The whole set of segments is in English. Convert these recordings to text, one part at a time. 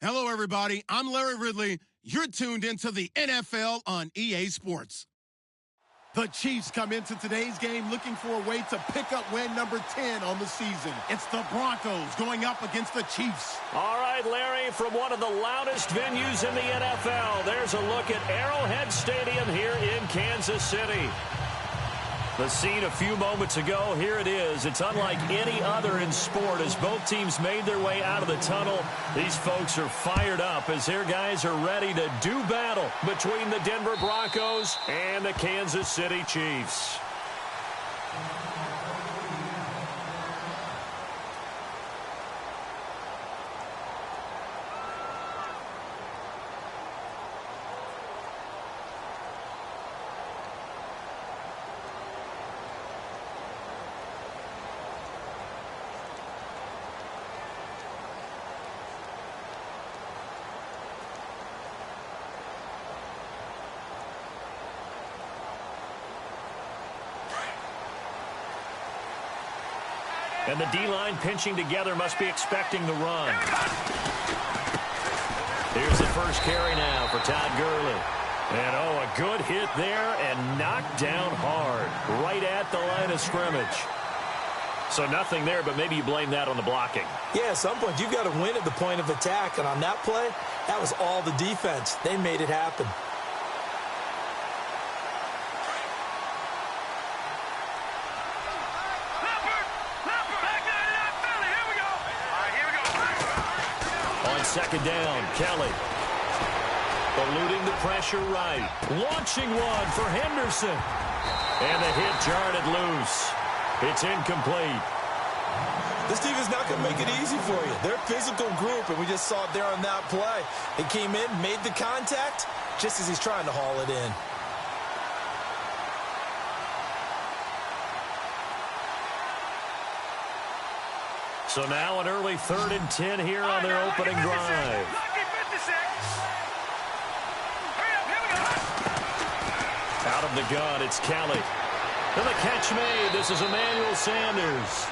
Hello, everybody. I'm Larry Ridley. You're tuned into the NFL on EA Sports. The Chiefs come into today's game looking for a way to pick up win number 10 on the season. It's the Broncos going up against the Chiefs. All right, Larry, from one of the loudest venues in the NFL, there's a look at Arrowhead Stadium here in Kansas City. The scene a few moments ago, here it is. It's unlike any other in sport as both teams made their way out of the tunnel. These folks are fired up as their guys are ready to do battle between the Denver Broncos and the Kansas City Chiefs. And the D-line pinching together must be expecting the run. Here's the first carry now for Todd Gurley. And, a good hit there and knocked down hard right at the line of scrimmage. So nothing there, but maybe you blame that on the blocking. Yeah, at some point you've got to win at the point of attack. And on that play, that was all the defense. They made it happen. Second down, Kelly. Eluding the pressure right. Launching one for Henderson. And the hit jarred it loose. It's incomplete. This team is not going to make it easy for you. They're a physical group, and we just saw it there on that play. He came in, made the contact, just as he's trying to haul it in. So now an early 3rd and 10 here on their opening drive. Out of the gun, it's Kelly. And the catch made. This is Emmanuel Sanders.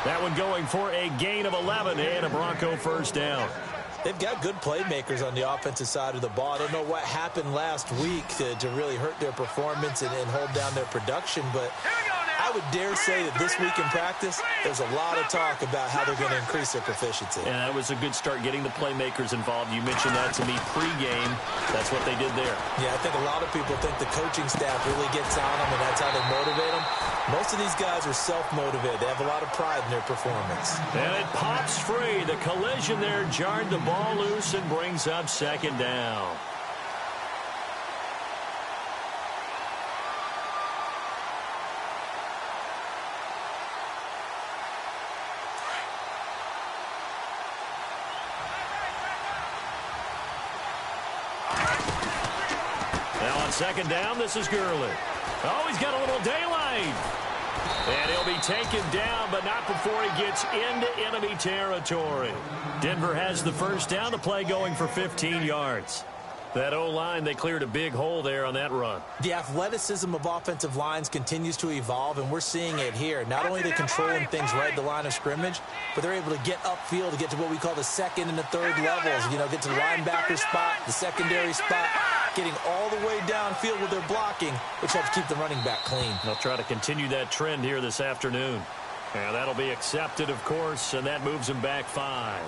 That one going for a gain of 11 and a Bronco first down. They've got good playmakers on the offensive side of the ball. I don't know what happened last week to really hurt their performance and hold down their production, but I would dare say that this week in practice, there's a lot of talk about how they're going to increase their proficiency. And that was a good start getting the playmakers involved. You mentioned that to me pregame. That's what they did there. Yeah, I think a lot of people think the coaching staff really gets on them, and that's how they motivate them. Most of these guys are self-motivated. They have a lot of pride in their performance. And it pops free. The collision there jarred the ball loose and brings up second down. Second down, this is Gurley. Oh, he's got a little daylight. And he'll be taken down, but not before he gets into enemy territory. Denver has the first down, the play going for 15 yards. That O-line, they cleared a big hole there on that run. The athleticism of offensive lines continues to evolve, and we're seeing it here. Not only are they controlling things right at the line of scrimmage, but they're able to get upfield to get to what we call the second and the third levels. You know, get to the linebacker spot, the secondary spot, getting all the way downfield with their blocking, which helps keep the running back clean. They'll try to continue that trend here this afternoon. And that'll be accepted, of course, and that moves them back 5.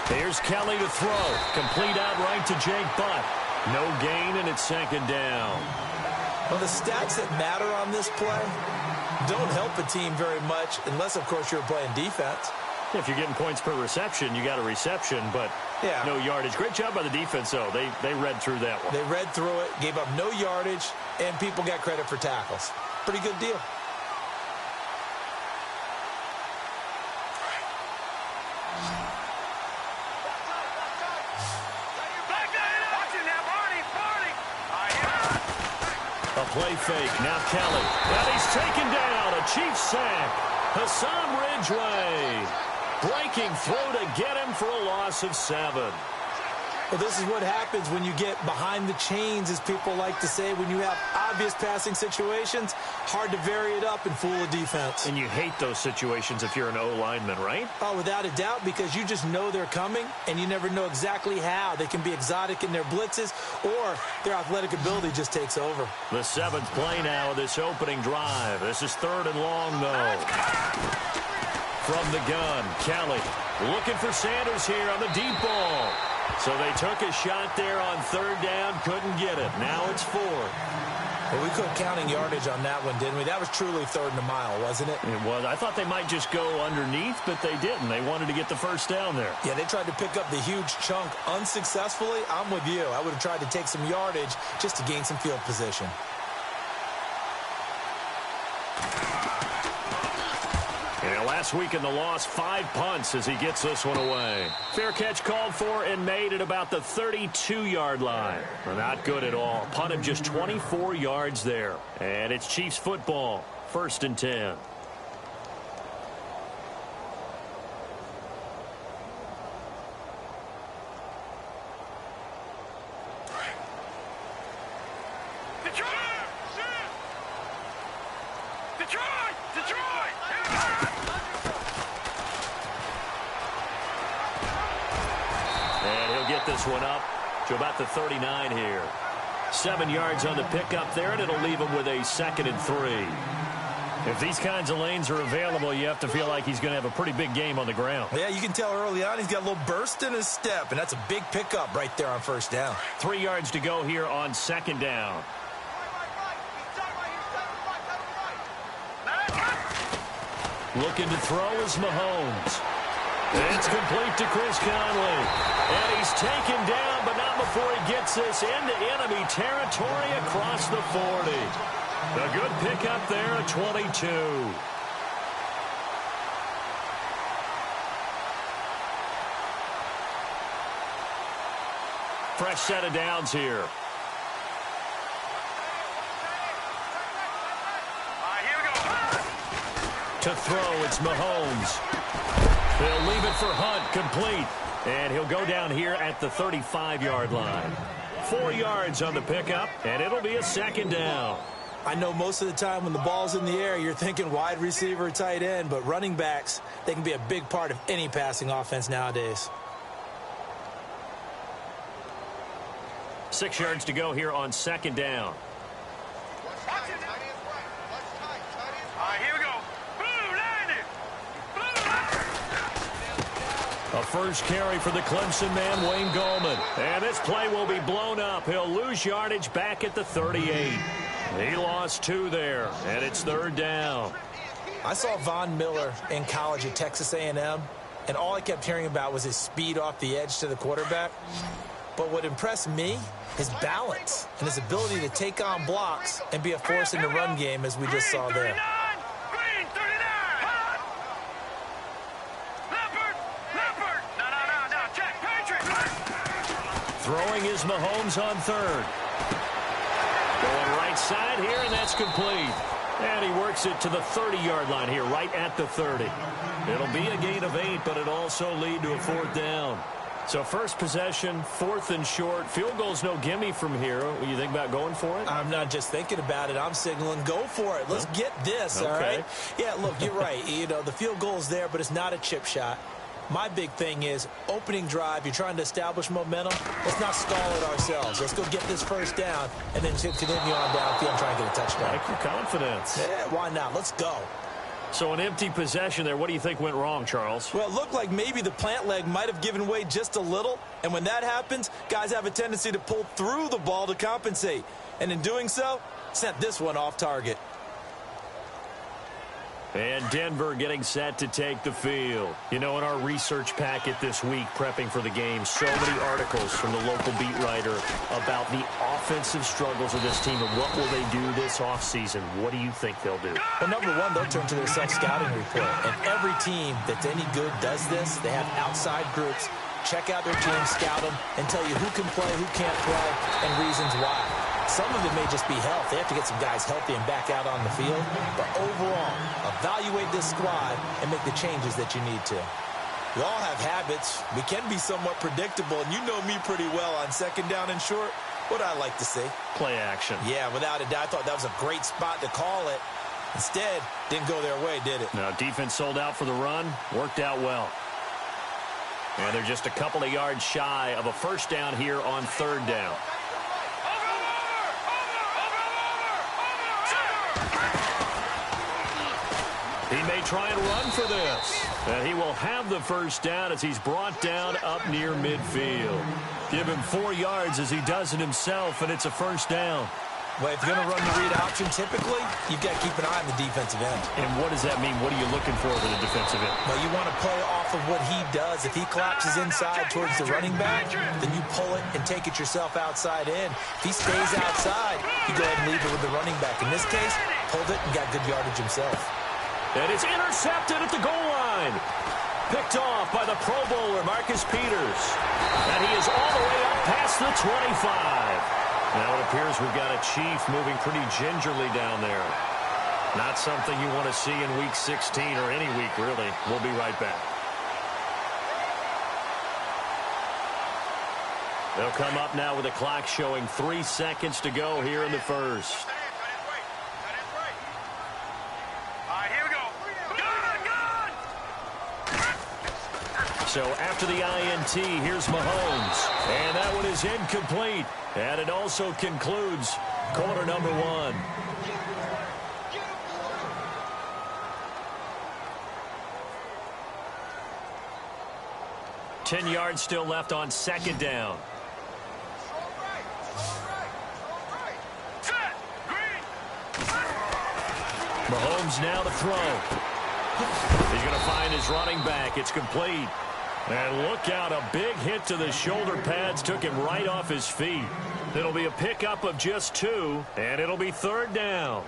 Here's Kelly to throw. Complete outright to Jake Butt. No gain, and it's second down. Well, the stats that matter on this play don't help a team very much unless, of course, you're playing defense. If you're getting points per reception, you got a reception, but no yardage. Great job by the defense, though. They read through that one. They read through it, gave up no yardage, and people got credit for tackles. Pretty good deal. A play fake. Now Kelly. And he's taken down. A Chiefs sack. Hassan Ridgeway. Breaking through to get him for a loss of 7. Well, this is what happens when you get behind the chains, as people like to say. When you have obvious passing situations, hard to vary it up and fool a defense. And you hate those situations if you're an O-lineman, right? Oh, without a doubt, because you just know they're coming, and you never know exactly how. They can be exotic in their blitzes, or their athletic ability just takes over. The 7th play now of this opening drive. This is 3rd and long, though. From the gun, Kelly looking for Sanders here on the deep ball. So they took a shot there on 3rd down, couldn't get it. Now it's 4. Well, we quit counting yardage on that one, didn't we? That was truly 3rd and a mile, wasn't it? It was. I thought they might just go underneath, but they didn't. They wanted to get the 1st down there. Yeah, they tried to pick up the huge chunk unsuccessfully. I'm with you. I would have tried to take some yardage just to gain some field position. And last week in the loss, 5 punts as he gets this one away. Fair catch called for and made at about the 32-yard line. Well, not good at all. Punt of just 24 yards there. And it's Chiefs football, 1st and 10. This one up to about the 39 here. 7 yards on the pickup there, and it'll leave him with a 2nd and 3. If these kinds of lanes are available, you have to feel like he's going to have a pretty big game on the ground. Yeah, you can tell early on he's got a little burst in his step, and that's a big pickup right there on 1st down. 3 yards to go here on 2nd down. Looking to throw is Mahomes. It's complete to Chris Conley. And he's taken down, but not before he gets this into enemy territory across the 40. A good pickup there at 22. Fresh set of downs here. Here we go. To throw, it's Mahomes. They'll leave it for Hunt, complete. And he'll go down here at the 35-yard line. 4 yards on the pickup, and it'll be a 2nd down. I know most of the time when the ball's in the air, you're thinking wide receiver, tight end, but running backs, they can be a big part of any passing offense nowadays. 6 yards to go here on 2nd down. Here we go. A first carry for the Clemson man, Wayne Gallman. And this play will be blown up. He'll lose yardage back at the 38. He lost 2 there, and it's 3rd down. I saw Von Miller in college at Texas A&M, and all I kept hearing about was his speed off the edge to the quarterback. But what impressed me, his balance and his ability to take on blocks and be a force in the run game, as we just saw there. Throwing is Mahomes on 3rd. Going right side here, and that's complete. And he works it to the 30-yard line here, right at the 30. It'll be a gain of 8, but it also lead to a 4th down. So first possession, 4th and short. Field goal's no gimme from here. What do you think about going for it? I'm not just thinking about it. I'm signaling go for it. Let's get this, all right? Yeah, look, you're right. You know, the field goal's there, but it's not a chip shot. My big thing is opening drive. You're trying to establish momentum. Let's not stall it ourselves. Let's go get this 1st down and then continue on downfield and try and get a touchdown. Like your confidence. Yeah, why not? Let's go. So an empty possession there. What do you think went wrong, Charles? Well, it looked like maybe the plant leg might have given way just a little. And when that happens, guys have a tendency to pull through the ball to compensate. And in doing so, sent this one off target. And Denver getting set to take the field. You know, in our research packet this week, prepping for the game, so many articles from the local beat writer about the offensive struggles of this team and what will they do this offseason. What do you think they'll do? Well, number one, they'll turn to their self-scouting report. And every team that's any good does this. They have outside groups. Check out their team, scout them, and tell you who can play, who can't play, and reasons why. Some of it may just be health. They have to get some guys healthy and back out on the field. But overall, evaluate this squad and make the changes that you need to. We all have habits. We can be somewhat predictable, and you know me pretty well on second down and short. What do I like to see? Play action. Yeah, without a doubt. I thought that was a great spot to call it. Instead, didn't go their way, did it? No, defense sold out for the run. Worked out well. And they're just a couple of yards shy of a first down here on third down. He may try and run for this. And he will have the first down as he's brought down up near midfield. Give him 4 yards as he does it himself, and it's a first down. Well, if you're going to run the read option, typically, you've got to keep an eye on the defensive end. And what does that mean? What are you looking for with the defensive end? Well, you want to play off of what he does. If he collapses inside towards the running back, then you pull it and take it yourself outside in. If he stays outside, you go ahead and leave it with the running back. In this case, pulled it and got good yardage himself. And it's intercepted at the goal line. Picked off by the Pro Bowler, Marcus Peters. And he is all the way up past the 25. Now it appears we've got a Chief moving pretty gingerly down there. Not something you want to see in Week 16 or any week, really. We'll be right back. They'll come up now with the clock showing 3 seconds to go here in the first. So after the INT, here's Mahomes. And that one is incomplete. And it also concludes quarter number 1. Ten yards still left on second down. Mahomes now to throw. He's going to find his running back. It's complete. And look out, a big hit to the shoulder pads took him right off his feet. It'll be a pickup of just 2, and it'll be third down.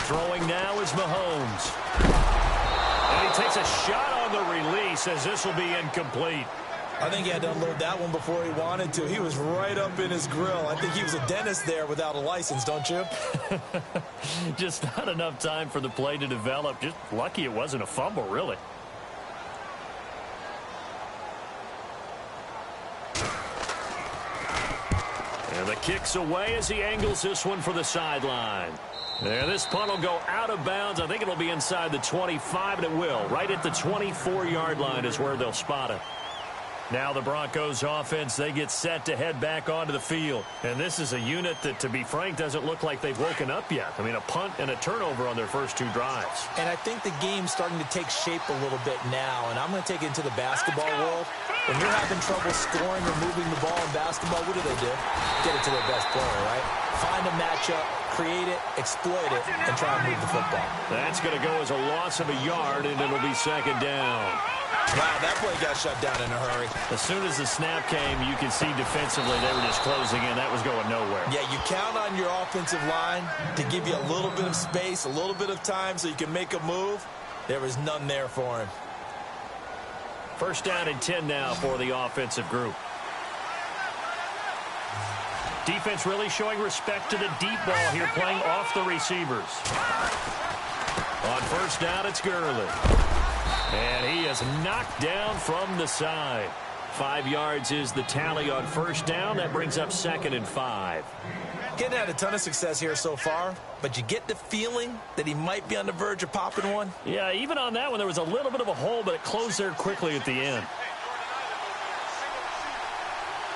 Throwing now is Mahomes. And he takes a shot on the release as this will be incomplete. I think he had to unload that one before he wanted to. He was right up in his grill. I think he was a dentist there without a license, don't you? Just not enough time for the play to develop. Just lucky it wasn't a fumble, really. And the kick's away as he angles this one for the sideline. And this punt will go out of bounds. I think it'll be inside the 25, and it will. Right at the 24-yard line is where they'll spot it. Now the Broncos offense, they get set to head back onto the field. And this is a unit that, to be frank, doesn't look like they've woken up yet. I mean, a punt and a turnover on their first 2 drives. And I think the game's starting to take shape a little bit now. And I'm going to take it into the basketball world. When you're having trouble scoring or moving the ball in basketball, what do? Get it to their best player, right? Find a matchup, create it, exploit it, and try and move the football. That's going to go as a loss of a yard, and it'll be second down. Wow, that play got shut down in a hurry. As soon as the snap came, you can see defensively they were just closing in. That was going nowhere. Yeah, you count on your offensive line to give you a little bit of space, a little bit of time so you can make a move. There was none there for him. First down and 10 now for the offensive group. Defense really showing respect to the deep ball here, playing off the receivers. On first down, it's Gurley. And he is knocked down from the side. 5 yards is the tally on first down. That brings up second and 5. Getting had a ton of success here so far, but you get the feeling that he might be on the verge of popping one. Yeah, even on that one, there was a little bit of a hole, but it closed there quickly at the end.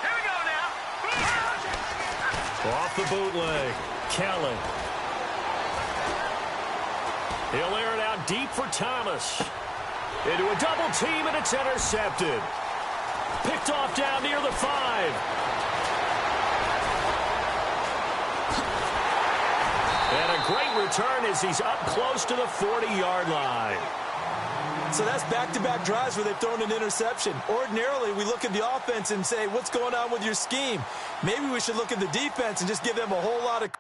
Here we go now. Off the bootleg, Kelly. He'll air it out deep for Thomas. Into a double team, and it's intercepted. Picked off down near the 5. And a great return as he's up close to the 40-yard line. So that's back-to-back drives where they've thrown an interception. Ordinarily, we look at the offense and say, what's going on with your scheme? Maybe we should look at the defense and just give them a whole lot of...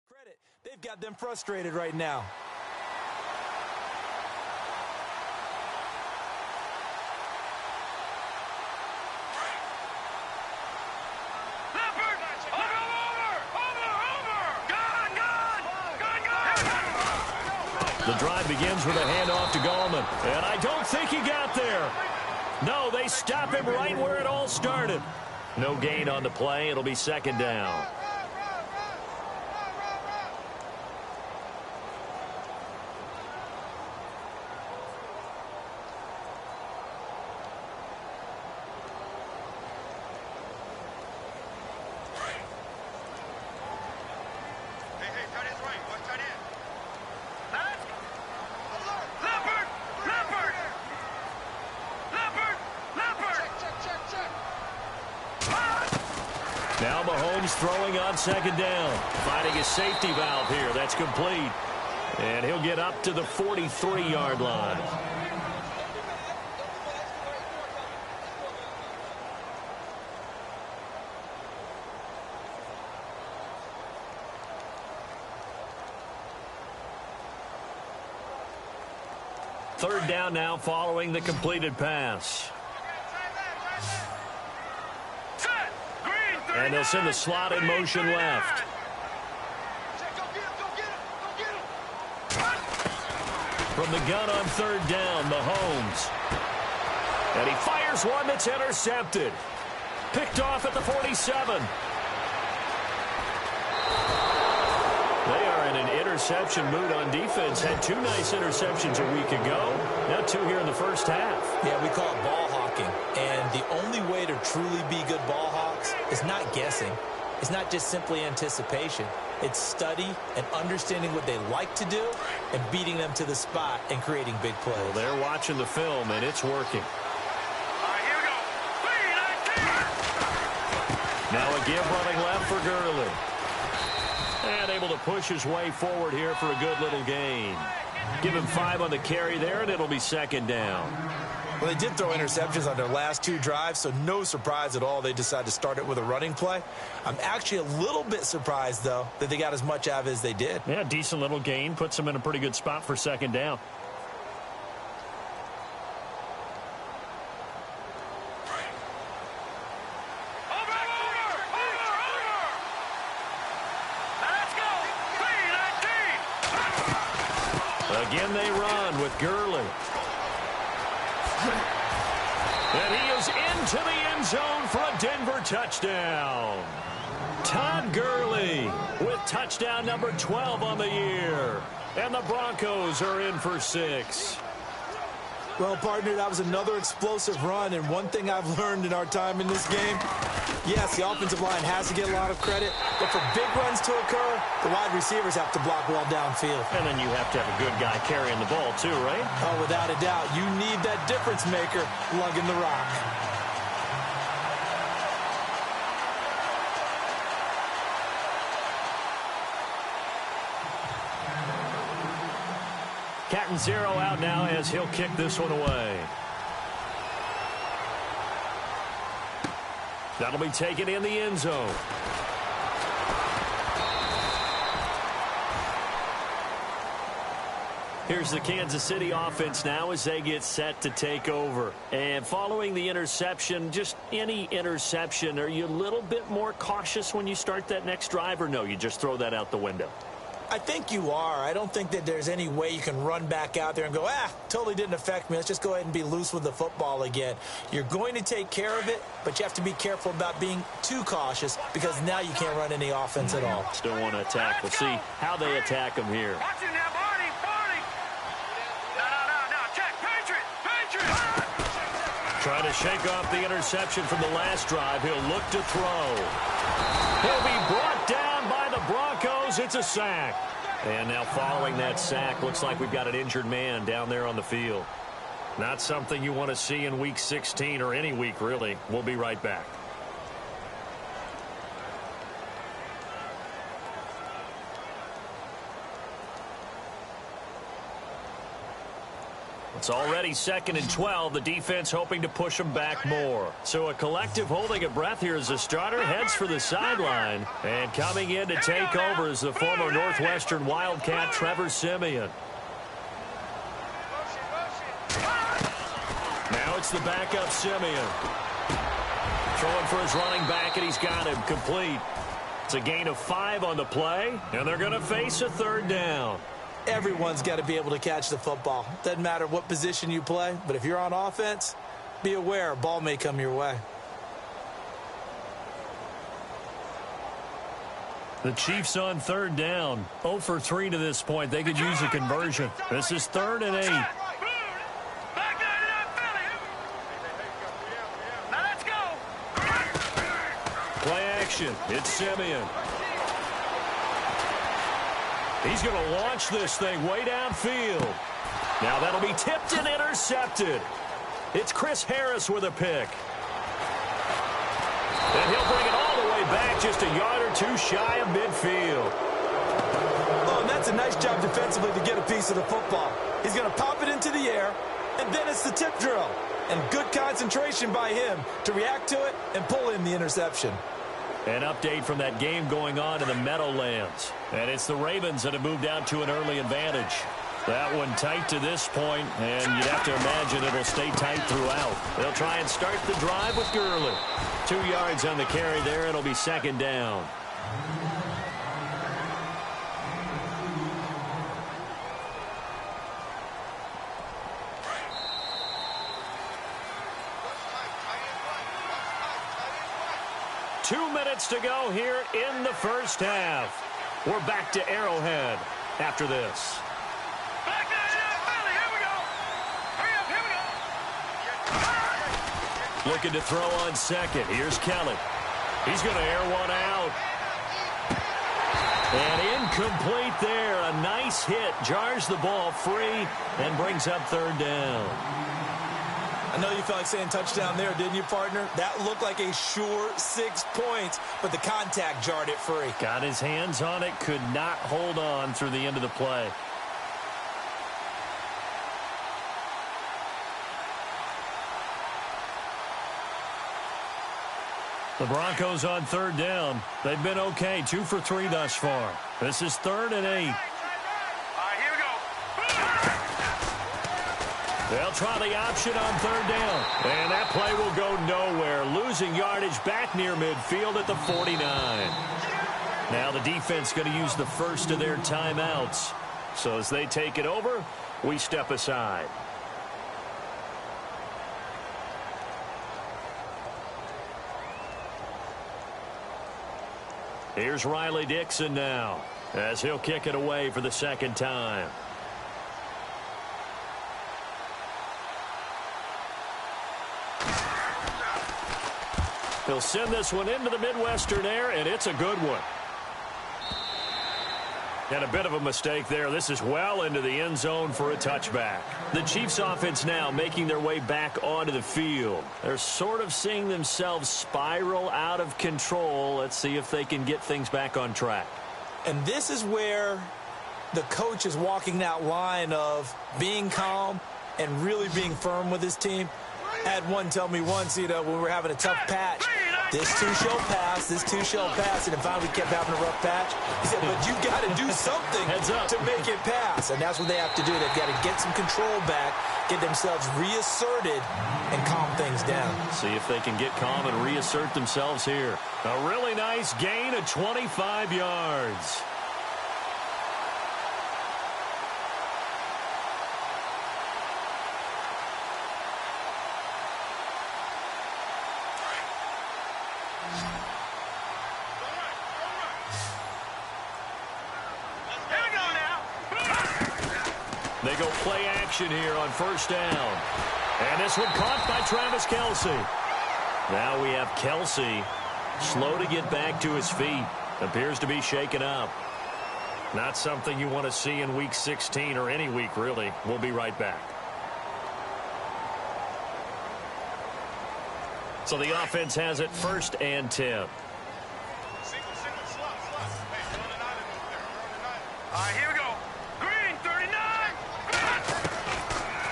Credit. They've got them frustrated right now. The drive begins with a handoff to Gallman, and I don't think he got there. No, they stop him right where it all started. No gain on the play. It'll be second down. Now Mahomes throwing on second down. Finding his safety valve here. That's complete. And he'll get up to the 43-yard line. Third down now following the completed pass. And they'll send the slot in motion left. From the gun on third down, Mahomes. And he fires one that's intercepted. Picked off at the 47. They are in an interception mood on defense. Had 2 nice interceptions a week ago. Now 2 here in the first half. Yeah, we call it ball hawking. And the only way to truly be good ball hawks is not guessing. It's not just simply anticipation. It's study and understanding what they like to do and beating them to the spot and creating big plays. Well, they're watching the film, and it's working. Here we go. Now a give running left for Gurley. And able to push his way forward here for a good little gain. Give him 5 on the carry there, and it'll be second down. Well, they did throw interceptions on their last 2 drives, so no surprise at all they decided to start it with a running play. I'm actually a little bit surprised, though, that they got as much out of it as they did. Yeah, decent little gain. Puts them in a pretty good spot for second down. Again, they run with Gurley. And he is into the end zone for a Denver touchdown. Todd Gurley with touchdown number 12 on the year. And the Broncos are in for 6. Well, partner, that was another explosive run, and one thing I've learned in our time in this game, yes, the offensive line has to get a lot of credit, but for big runs to occur, the wide receivers have to block well downfield. And then you have to have a good guy carrying the ball too, right? Oh, without a doubt. You need that difference maker lugging the rock. Cat and 0 out now as he'll kick this one away. That'll be taken in the end zone. Here's the Kansas City offense now as they get set to take over. And following the interception, just any interception, are you a little bit more cautious when you start that next drive, or no, you just throw that out the window? I think you are. I don't think that there's any way you can run back out there and go, totally didn't affect me. Let's just go ahead and be loose with the football again. You're going to take care of it, but you have to be careful about being too cautious because now you can't run any offense at all. Still want to attack. We'll see how they attack him here. Watch him now, Barney. No. Check. Patriot. Trying to shake off the interception from the last drive. He'll look to throw. He'll be brought down by the Broncos. It's a sack. And now following that sack, looks like we've got an injured man down there on the field. Not something you want to see in Week 16 or any week, really. We'll be right back. It's already 2nd and 12. The defense hoping to push them back more. So a collective holding a breath here as the starter heads for the sideline. And coming in to take over is the former Northwestern Wildcat, Trevor Siemian. Now it's the backup Siemian. Throwing for his running back, and he's got him complete. It's a gain of 5 on the play, and they're going to face a 3rd down. Everyone's got to be able to catch the football. Doesn't matter what position you play, but if you're on offense, be aware a ball may come your way. The Chiefs on 3rd down. 0 for 3 to this point. They could use a conversion. This is 3rd and 8. Now let's go. Play action. It's Siemian. He's going to launch this thing way downfield. Now that'll be tipped and intercepted. It's Chris Harris with a pick. And he'll bring it all the way back just a yard or 2 shy of midfield. Oh, and that's a nice job defensively to get a piece of the football. He's going to pop it into the air, and then it's the tip drill. And good concentration by him to react to it and pull in the interception. An update from that game going on in the Meadowlands. And it's the Ravens that have moved out to an early advantage. That one tight to this point, and you'd have to imagine it'll stay tight throughout. They'll try and start the drive with Gurley. 2 yards on the carry there. It'll be 2nd down. 2 minutes to go here in the first half. We're back to Arrowhead after this. Back to the Philly. Here we go. Hurry up. Here we go. Looking to throw on second. Here's Kelly. He's going to air one out. And incomplete there. A nice hit. Jars the ball free and brings up third down. I know you felt like saying touchdown there, didn't you, partner? That looked like a sure 6 points, but the contact jarred it free. Got his hands on it. Could not hold on through the end of the play. The Broncos on third down. They've been okay. 2 for 3 thus far. This is 3rd and 8. All right, here we go. They'll try the option on third down. And that play will go nowhere. Losing yardage back near midfield at the 49. Now the defense going to use the first of their timeouts. So as they take it over, we step aside. Here's Riley Dixon now as he'll kick it away for the second time. He'll send this one into the Midwestern air, and it's a good one. And a bit of a mistake there. This is well into the end zone for a touchback. The Chiefs offense now making their way back onto the field. They're sort of seeing themselves spiral out of control. Let's see if they can get things back on track. And this is where the coach is walking that line of being calm and really being firm with his team. I had one tell me once, when we were having a tough patch, this too shall pass, and if finally we kept having a rough patch, he said, but you got to do something to make it pass. And that's what they have to do. They've got to get some control back, get themselves reasserted, and calm things down. See if they can get calm and reassert themselves here. A really nice gain of 25 yards. They go play action here on first down. And this one caught by Travis Kelce. Now we have Kelce slow to get back to his feet. Appears to be shaken up. Not something you want to see in Week 16 or any week, really. We'll be right back. So the offense has it 1st and 10. All right, here we go. Green, 39.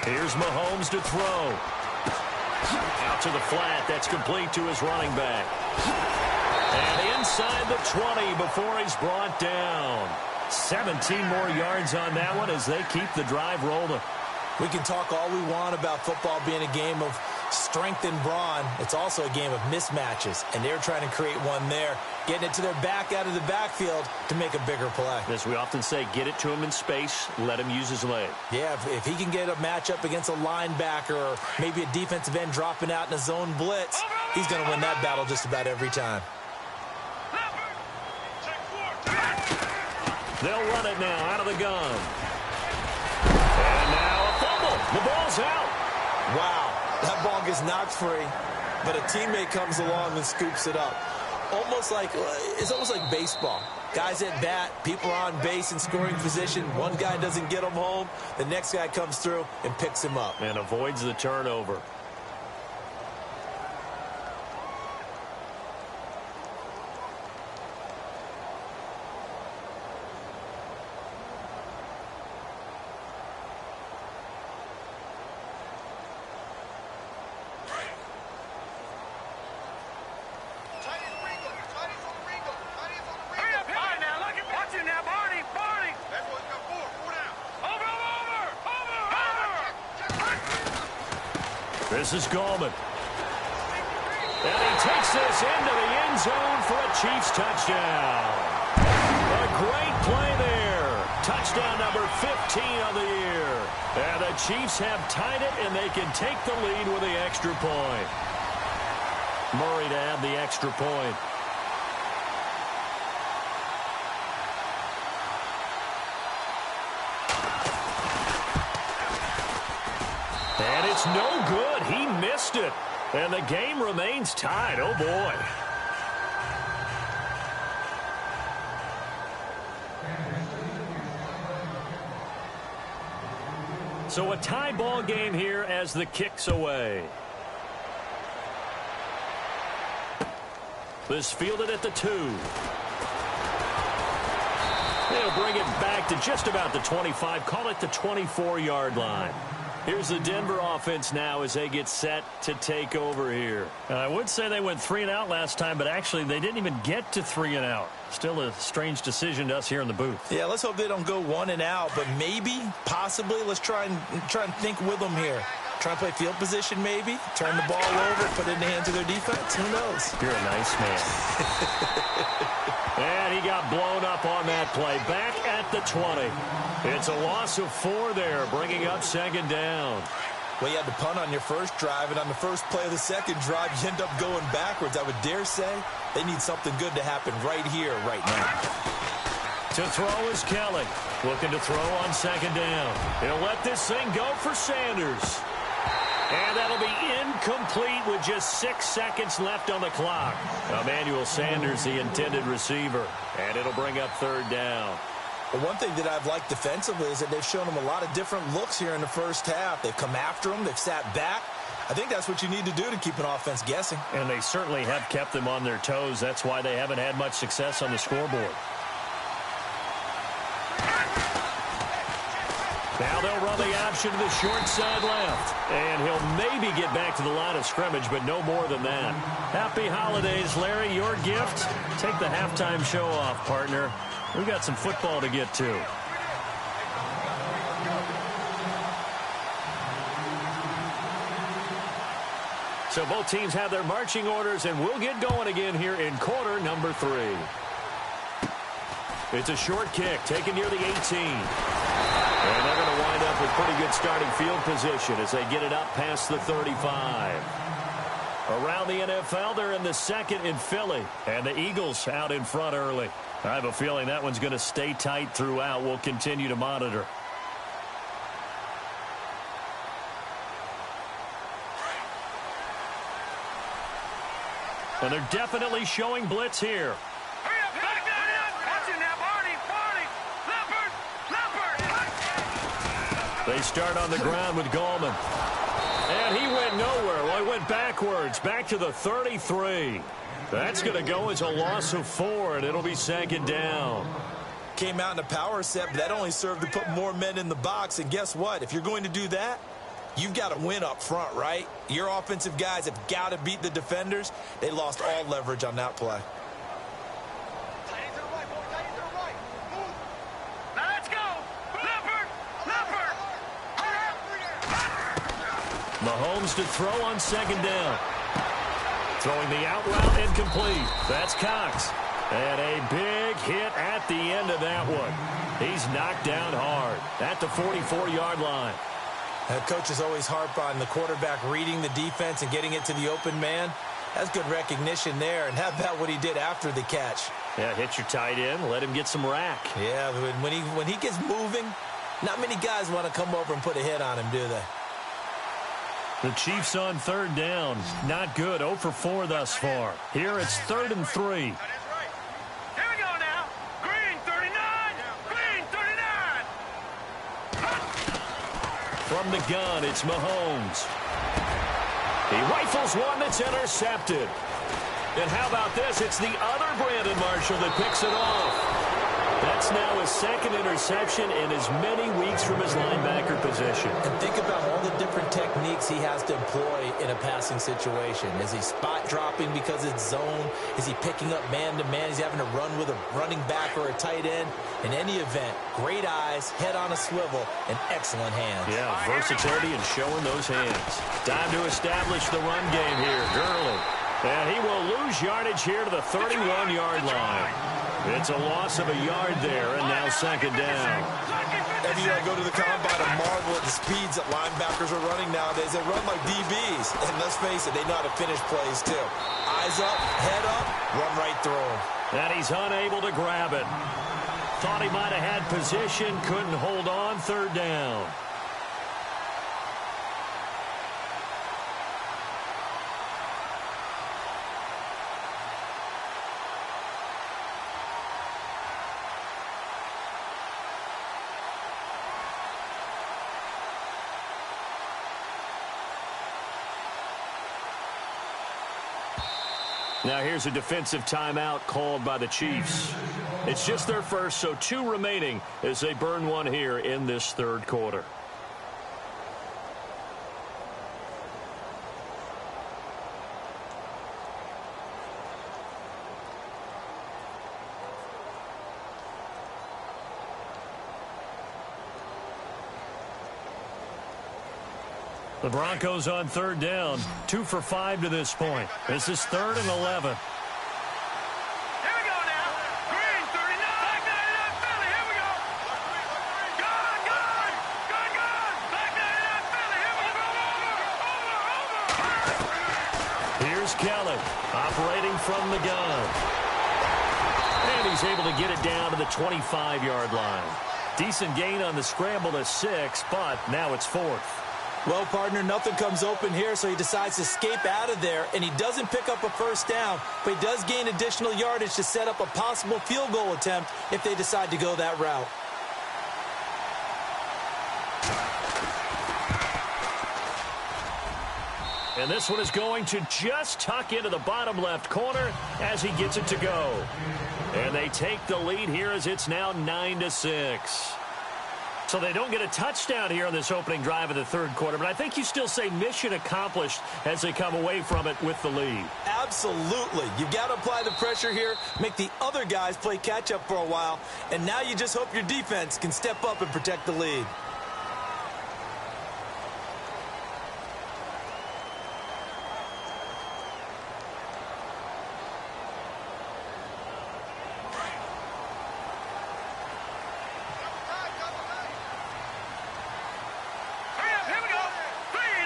Here's Mahomes to throw. Out to the flat. That's complete to his running back. And inside the 20 before he's brought down. 17 more yards on that one as they keep the drive rolling. We can talk all we want about football being a game of strength and brawn. It's also a game of mismatches, and they're trying to create one there, getting it to their back out of the backfield to make a bigger play. As we often say, get it to him in space, let him use his leg. Yeah, if he can get a matchup against a linebacker or maybe a defensive end dropping out in a zone blitz, he's going to win that battle just about every time. They'll run it now out of the gun. And now a fumble. The ball's out. Wow, that ball gets knocked free, but a teammate comes along and scoops it up. It's almost like baseball. Guys at bat, people are on base in scoring position. One guy doesn't get him home. The next guy comes through and picks him up. And avoids the turnover. This is Gallman. And he takes this into the end zone for a Chiefs touchdown. A great play there. Touchdown number 15 of the year. And the Chiefs have tied it, and they can take the lead with the extra point. Murray to add the extra point. And it's no good. He missed it. And the game remains tied. Oh, boy. So a tie ball game here as the kick's away. This fielded at the 2. They'll bring it back to just about the 25. Call it the 24-yard line. Here's the Denver offense now as they get set to take over here. I would say they went 3 and out last time, but actually they didn't even get to 3 and out. Still a strange decision to us here in the booth. Yeah, let's hope they don't go 1 and out, but maybe, possibly, let's try and think with them here. Try and play field position maybe, turn the ball over, put it in the hands of their defense. Who knows? You're a nice man. And he got blown up on that play. Back at the 20. It's a loss of 4 there, bringing up second down. Well, you had to punt on your first drive, and on the first play of the second drive, you end up going backwards. I would dare say they need something good to happen right here, right now. To throw is Kelly. Looking to throw on second down. He'll let this thing go for Sanders. And that'll be incomplete with just 6 seconds left on the clock. Emmanuel Sanders, the intended receiver. And it'll bring up third down. Well, one thing that I've liked defensively is that they've shown them a lot of different looks here in the first half. They've come after them. They've sat back. I think that's what you need to do to keep an offense guessing. And they certainly have kept them on their toes. That's why they haven't had much success on the scoreboard. Now they'll run the option to the short side left. And he'll maybe get back to the line of scrimmage, but no more than that. Happy holidays, Larry. Your gift? Take the halftime show off, partner. We got some football to get to. So both teams have their marching orders, and we'll get going again here in quarter number 3. It's a short kick taken near the 18. And they're going to wind up with pretty good starting field position as they get it up past the 35. Around the NFL, they're in the second in Philly. And the Eagles out in front early. I have a feeling that one's going to stay tight throughout. We'll continue to monitor. And they're definitely showing blitz here. They start on the ground with Gallman. And he went nowhere. Well, he went backwards, back to the 33. That's going to go as a loss of 4, and it'll be second down. Came out in a power set, but that only served to put more men in the box. And guess what? If you're going to do that, you've got to win up front, right? Your offensive guys have got to beat the defenders. They lost all leverage on that play. Mahomes to throw on second down. Throwing the out route incomplete. That's Cox. And a big hit at the end of that one. He's knocked down hard at the 44-yard line. Coaches always harp on the quarterback reading the defense and getting it to the open man. That's good recognition there. And how about what he did after the catch? Yeah, hit your tight end. Let him get some rack. Yeah, when he gets moving, not many guys want to come over and put a hit on him, do they? The Chiefs on third down. Not good. 0 for 4 thus far. Here it's 3rd and 3. Here we go now. Green 39. Green 39. From the gun, it's Mahomes. He rifles one that's intercepted. And how about this? It's the other Brandon Marshall that picks it off. That's now his second interception in as many weeks from his linebacker position. And think about all the different techniques he has to employ in a passing situation. Is he spot dropping because it's zone? Is he picking up man-to-man? Is he having to run with a running back or a tight end? In any event, great eyes, head on a swivel, and excellent hands. Yeah, versatility and showing those hands. Time to establish the run game here. Gurley. And he will lose yardage here to the 31-yard line. It's a loss of a yard there, and now second down. Every year I go to the combine and marvel at the speeds that linebackers are running nowadays. They run like DBs. And let's face it, they know how to finish plays too. Eyes up, head up, run right through them. And he's unable to grab it. Thought he might have had position, couldn't hold on, third down. Now here's a defensive timeout called by the Chiefs. It's just their first, so 2 remaining as they burn one here in this third quarter. The Broncos on third down, 2 for 5 to this point. This is 3rd and 11. Here we go now. Green, 39. Back 99, Philly. Here we go. Gone. Back 99, Philly. Here we go. Over. Here's Kelly operating from the gun. And he's able to get it down to the 25-yard line. Decent gain on the scramble to 6, but now it's 4th. Well, partner, nothing comes open here, so he decides to escape out of there, and he doesn't pick up a first down, but he does gain additional yardage to set up a possible field goal attempt if they decide to go that route. And this one is going to just tuck into the bottom left corner as he gets it to go. And they take the lead here as it's now 9-6. So they don't get a touchdown here on this opening drive of the third quarter, but I think you still say mission accomplished as they come away from it with the lead. Absolutely. You've got to apply the pressure here, make the other guys play catch-up for a while, and now you just hope your defense can step up and protect the lead.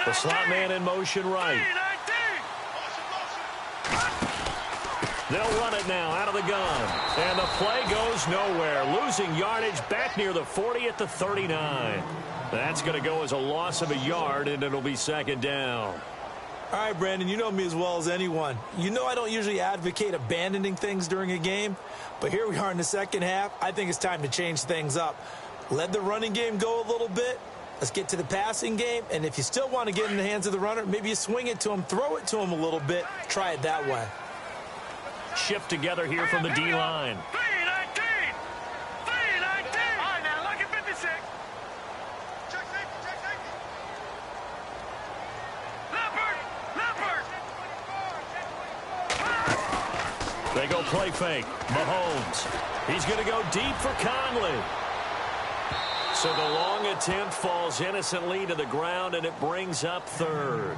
The slot man in motion right. They'll run it now out of the gun. And the play goes nowhere. Losing yardage back near the 40 at the 39. That's going to go as a loss of a yard, and it'll be 2nd down. All right, Brandon, you know me as well as anyone. You know I don't usually advocate abandoning things during a game, but here we are in the second half. I think it's time to change things up. Let the running game go a little bit. Let's get to the passing game, and if you still want to get in the hands of the runner, maybe you swing it to him, throw it to him a little bit, try it that way. Shift together here from the D-line. 319. All right, now, look at 56. Check safety. Leopard. They go play fake. Mahomes. He's going to go deep for Conley. So the long attempt falls innocently to the ground, and it brings up 3rd.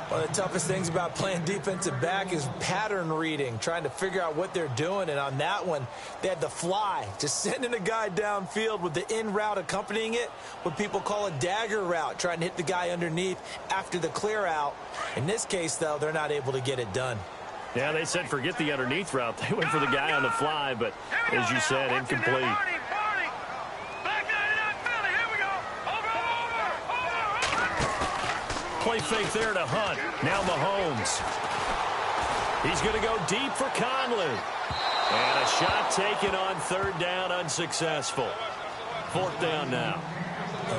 One of the toughest things about playing defensive back is pattern reading, trying to figure out what they're doing. And on that one, they had the fly, just sending a guy downfield with the in route accompanying it, what people call a dagger route, trying to hit the guy underneath after the clear out. In this case, though, they're not able to get it done. Yeah, they said forget the underneath route. They went for the guy on the fly, but as you said, incomplete. Play fake there to Hunt. Now Mahomes. He's going to go deep for Conley. And a shot taken on 3rd down, unsuccessful. 4th down now.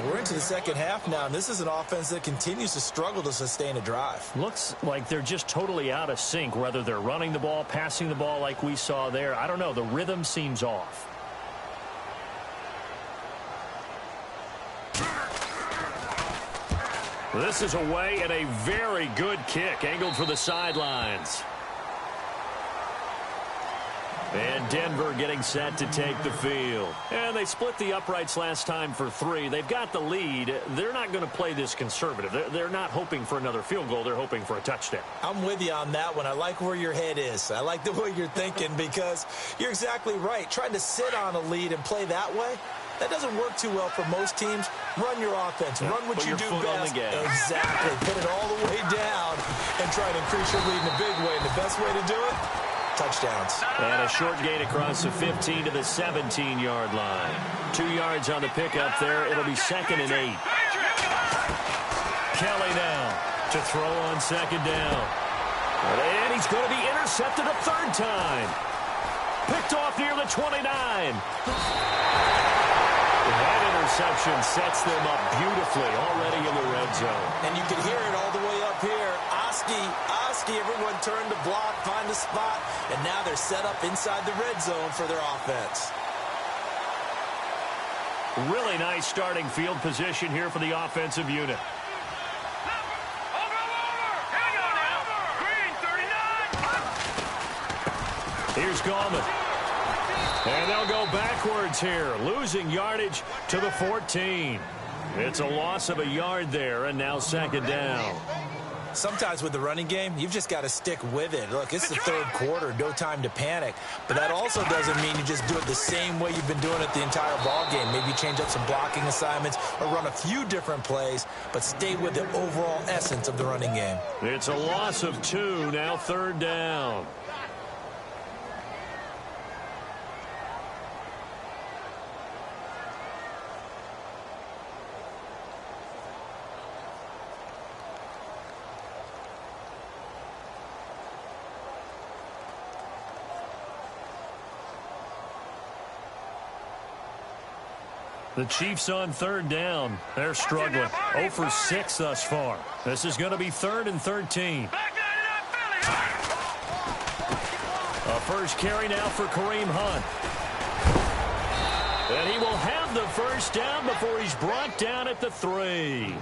We're into the second half now, and this is an offense that continues to struggle to sustain a drive. Looks like they're just totally out of sync, whether they're running the ball, passing the ball like we saw there. I don't know. The rhythm seems off. This is away and a very good kick, angled for the sidelines. And Denver getting set to take the field. And they split the uprights last time for 3. They've got the lead. They're not going to play this conservative. They're not hoping for another field goal. They're hoping for a touchdown. I'm with you on that one. I like where your head is. I like the way you're thinking because you're exactly right. Trying to sit on a lead and play that way, that doesn't work too well for most teams. Run your offense. Run what you do best. Exactly. Put it all the way down and try to increase your lead in a big way. And the best way to do it, touchdowns. And a short gain across the 15 to the 17-yard line. 2 yards on the pickup there. It'll be 2nd and 8. Kelly now to throw on 2nd down. And he's going to be intercepted a 3rd time. Picked off near the 29. That interception sets them up beautifully already in the red zone. And you can hear it all the way up here. Oski risky. Everyone turned to block, find a spot, and now they're set up inside the red zone for their offense. Really nice starting field position here for the offensive unit. Here's Gallman. And they'll go backwards here, losing yardage to the 14. It's a loss of a yard there, and now second down. Sometimes with the running game, you've just got to stick with it. Look, it's the third quarter, no time to panic. But that also doesn't mean you just do it the same way you've been doing it the entire ball game. Maybe change up some blocking assignments or run a few different plays, but stay with the overall essence of the running game. It's a loss of 2, now third down. The Chiefs on third down. They're struggling. 0 for 6 thus far. This is going to be 3rd and 13. A first carry now for Kareem Hunt. And he will have the first down before he's brought down at the 3.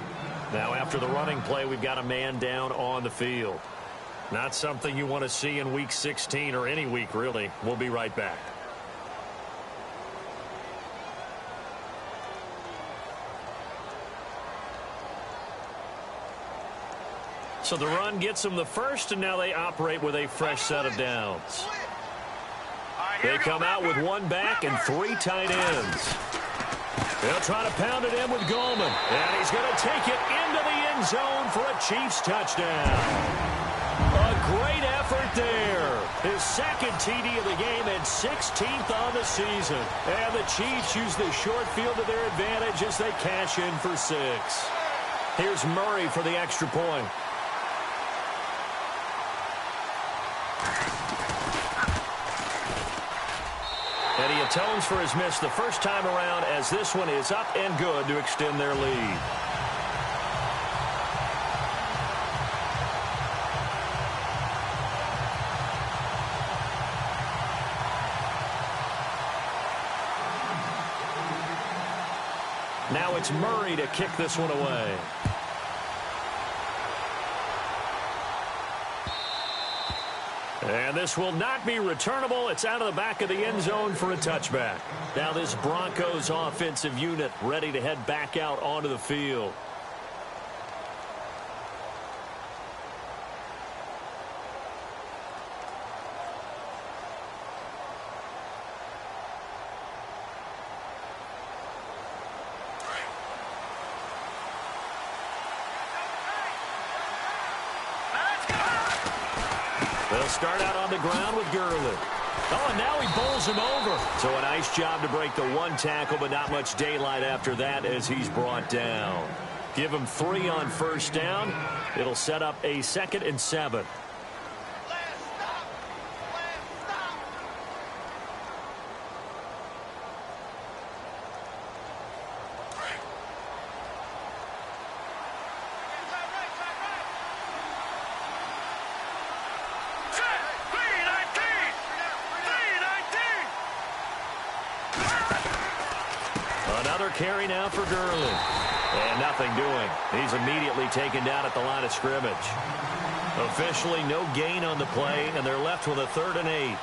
Now after the running play, we've got a man down on the field. Not something you want to see in Week 16 or any week, really. We'll be right back. So the run gets them the first, and now they operate with a fresh set of downs. They come out with 1 back and 3 tight ends. They'll try to pound it in with Gallman. And he's going to take it into the end zone for a Chiefs touchdown. A great effort there. His second TD of the game and 16th on the season. And the Chiefs use the short field to their advantage as they cash in for 6. Here's Murray for the extra point. And he atones for his miss the first time around as this one is up and good to extend their lead. Now it's Murray to kick this one away. And this will not be returnable. It's out of the back of the end zone for a touchback. Now this Broncos offensive unit ready to head back out onto the field. They'll start out on the ground with Gurley. Oh, and now he bowls him over. So a nice job to break the 1 tackle, but not much daylight after that as he's brought down. Give him 3 on first down. It'll set up a 2nd and 7. Carry now for Gurley. And nothing doing. He's immediately taken down at the line of scrimmage. Officially no gain on the play, and they're left with a 3rd and 8.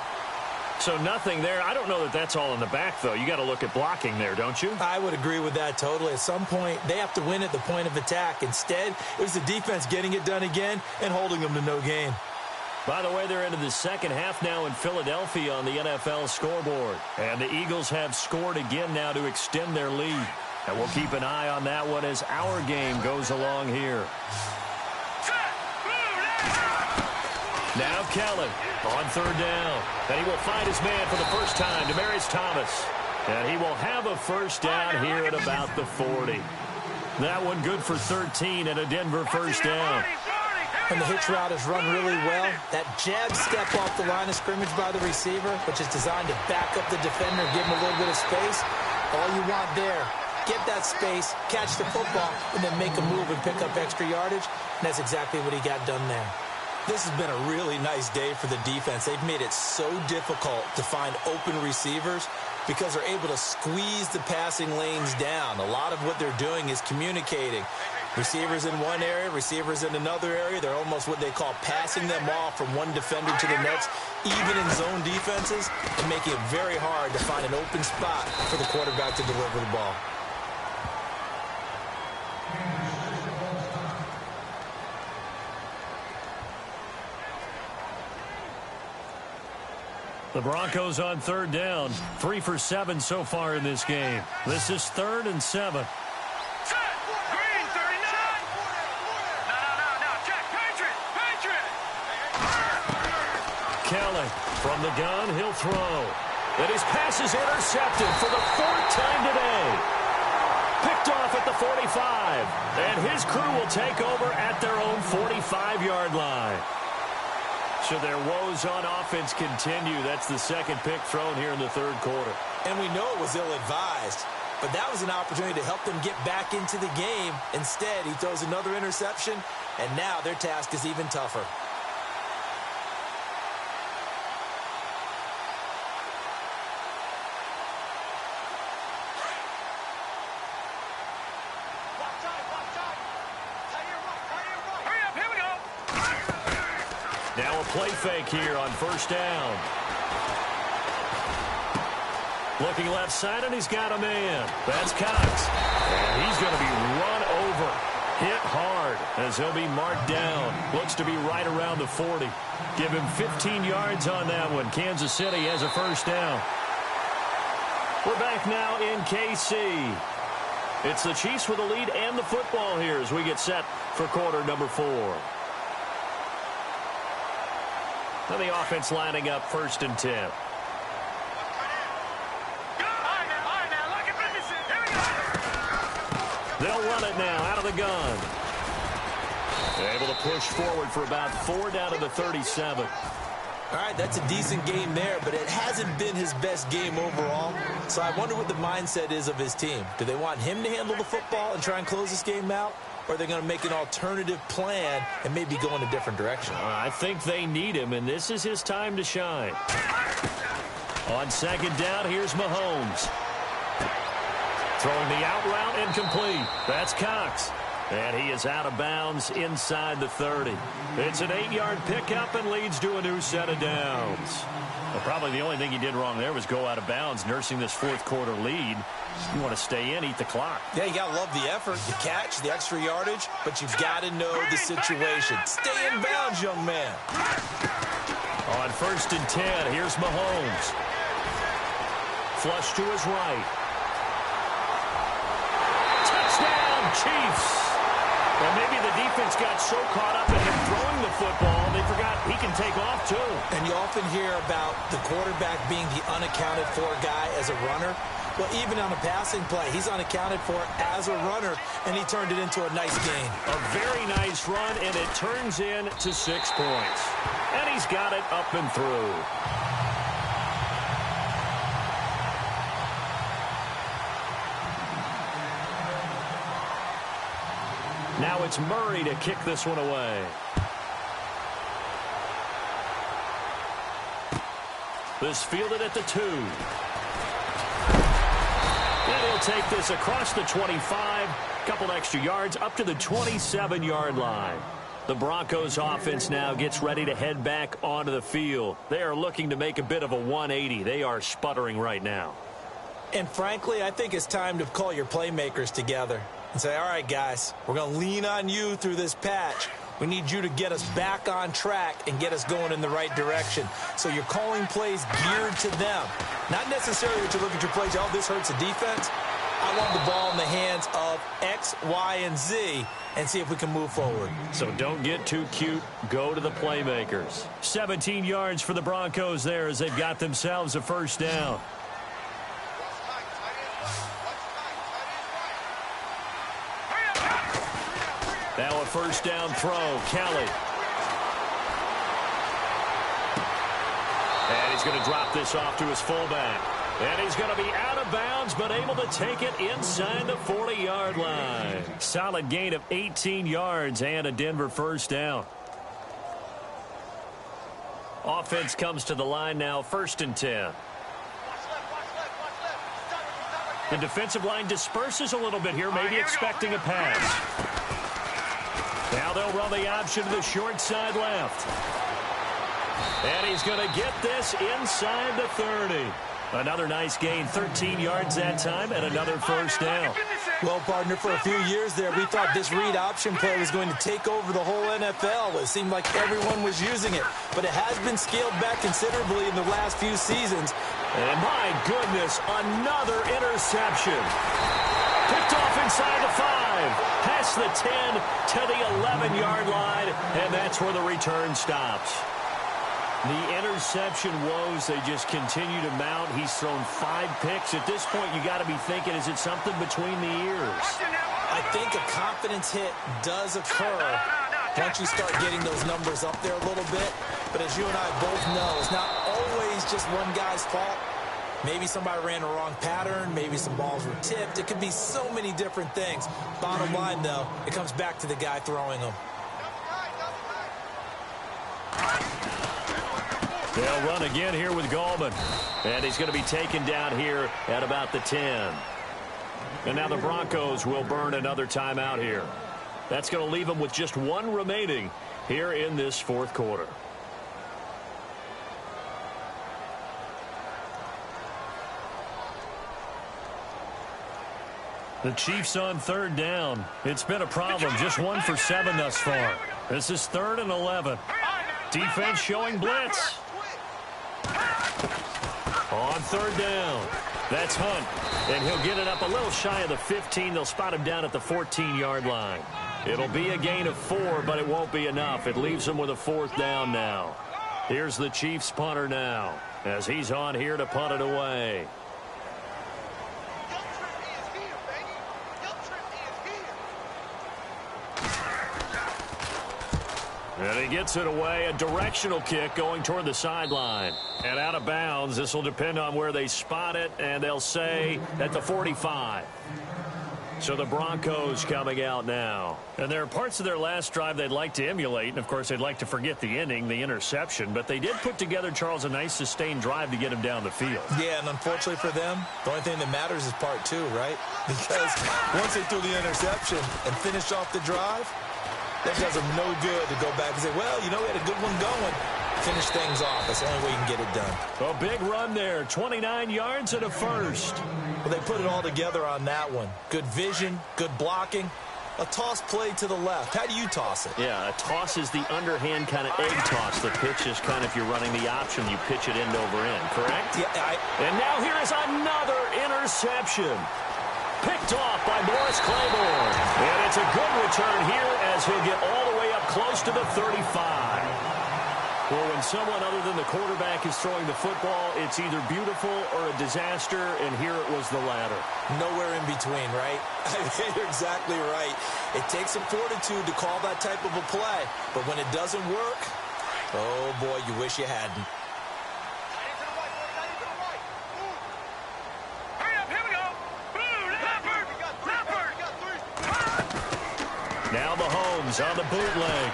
So nothing there. I don't know that that's all in the back, though. You got to look at blocking there, don't you? I would agree with that totally. At some point, they have to win at the point of attack. Instead, it was the defense getting it done again and holding them to no gain. By the way, they're into the second half now in Philadelphia on the NFL scoreboard. And the Eagles have scored again now to extend their lead. And we'll keep an eye on that one as our game goes along here. Now Kellen on 3rd down. And he will find his man for the first time, Demaryius Thomas. And he will have a first down here at about the 40. That one good for 13 and a Denver first down. And the hitch route is run really well. That jab step off the line of scrimmage by the receiver, which is designed to back up the defender, give him a little bit of space. All you want there, get that space, catch the football, and then make a move and pick up extra yardage. And that's exactly what he got done there. This has been a really nice day for the defense. They've made it so difficult to find open receivers because they're able to squeeze the passing lanes down. A lot of what they're doing is communicating. Receivers in one area, receivers in another area. They're almost what they call passing them off from one defender to the next, even in zone defenses, and making it very hard to find an open spot for the quarterback to deliver the ball. The Broncos on third down. 3 for 7 so far in this game. This is 3rd and 7. Set. Green, 39. No. Check. Patriot. Kelly from the gun. He'll throw. And his pass is intercepted for the 4th time today. Picked off at the 45. And his crew will take over at their own 45-yard line. So their woes on offense continue. That's the second pick thrown here in the 3rd quarter. And we know it was ill-advised, but that was an opportunity to help them get back into the game. Instead, he throws another interception, and now their task is even tougher. Now a play fake here on 1st down. Looking left side, and he's got a man. That's Cox. And he's going to be run over. Hit hard as he'll be marked down. Looks to be right around the 40. Give him 15 yards on that one. Kansas City has a 1st down. We're back now in KC. It's the Chiefs with the lead and the football here as we get set for quarter number 4. And the offense lining up 1st and 10. They'll run it now out of the gun. Able to push forward for about 4 down to the 37. All right, that's a decent game there, but it hasn't been his best game overall. So I wonder what the mindset is of his team. Do they want him to handle the football and try and close this game out? Or are they going to make an alternative plan and maybe go in a different direction? I think they need him, and this is his time to shine. On 2nd down, here's Mahomes. Throwing the out route incomplete. That's Cox. And he is out of bounds inside the 30. It's an 8-yard pickup and leads to a new set of downs. Well, probably the only thing he did wrong there was go out of bounds, nursing this 4th quarter lead. You want to stay in, eat the clock. Yeah, you got to love the effort, the catch, the extra yardage, but you've got to know the situation. Stay in bounds, young man. On 1st and 10, here's Mahomes. Flush to his right. Touchdown, Chiefs. Well, maybe the defense got so caught up in him throwing the football, they forgot he can take off, too. And you often hear about the quarterback being the unaccounted-for guy as a runner. Well, even on a passing play, he's unaccounted for as a runner, and he turned it into a nice gain. A very nice run, and it turns into 6 points. And he's got it up and through. Now it's Murray to kick this one away. This fielded at the 2. And he'll take this across the 25. Couple extra yards up to the 27-yard line. The Broncos offense now gets ready to head back onto the field. They are looking to make a bit of a 180. They are sputtering right now. And frankly, I think it's time to call your playmakers together and say, all right, guys, we're going to lean on you through this patch. We need you to get us back on track and get us going in the right direction. So you're calling plays geared to them. Not necessarily that you look at your plays, oh, this hurts the defense. I want the ball in the hands of X, Y, and Z and see if we can move forward. So don't get too cute. Go to the playmakers. 17 yards for the Broncos there as they've got themselves a 1st down. Now a 1st down throw. Kelly. And he's going to drop this off to his fullback. And he's going to be out of bounds, but able to take it inside the 40-yard line. Solid gain of 18 yards and a Denver 1st down. Offense comes to the line now, 1st and 10. The defensive line disperses a little bit here, maybe expecting a pass. Now they'll run the option to the short side left. And he's going to get this inside the 30. Another nice gain, 13 yards that time, and another 1st down. Well, partner, for a few years there, we thought this read option play was going to take over the whole NFL. It seemed like everyone was using it, but it has been scaled back considerably in the last few seasons. And my goodness, another interception. Picked off inside the 5, past the 10 to the 11-yard line, and that's where the return stops. The interception woes, they just continue to mount. He's thrown 5 picks. At this point, you got to be thinking, is it something between the ears? I think a confidence hit does occur once you start getting those numbers up there a little bit. But as you and I both know, it's not always just one guy's fault. Maybe somebody ran a wrong pattern. Maybe some balls were tipped. It could be so many different things. Bottom line, though, it comes back to the guy throwing them. They'll run again here with Gallman. And he's going to be taken down here at about the 10. And now the Broncos will burn another timeout here. That's going to leave them with just 1 remaining here in this 4th quarter. The Chiefs on 3rd down. It's been a problem. Just 1 for 7 thus far. This is 3rd and 11. Defense showing blitz. On 3rd down. That's Hunt. And he'll get it up a little shy of the 15. They'll spot him down at the 14-yard line. It'll be a gain of 4, but it won't be enough. It leaves them with a 4th down now. Here's the Chiefs punter now as he's on here to punt it away. And he gets it away, a directional kick going toward the sideline. And out of bounds, this will depend on where they spot it, and they'll say at the 45. So the Broncos coming out now. And there are parts of their last drive they'd like to emulate, and of course they'd like to forget the ending, the interception, but they did put together, Charles, a nice sustained drive to get him down the field. Yeah, and unfortunately for them, the only thing that matters is part 2, right? Because once they threw the interception and finished off the drive, that does them no good to go back and say, well, you know, we had a good one going. Finish things off. That's the only way you can get it done. A big run there, 29 yards and a 1st. Well, they put it all together on that one. Good vision, good blocking. A toss play to the left. How do you toss it? Yeah, a toss is the underhand kind of egg toss. The pitch is kind of, if you're running the option, you pitch it end over end, correct? Yeah. And now here is another interception. Picked off by Morris Claiborne. And it's a good return here as he'll get all the way up close to the 35. Well, when someone other than the quarterback is throwing the football, it's either beautiful or a disaster, and here it was the latter. Nowhere in between, right? You're exactly right. It takes some fortitude to call that type of a play, but when it doesn't work, oh boy, you wish you hadn't. Now Mahomes on the bootleg.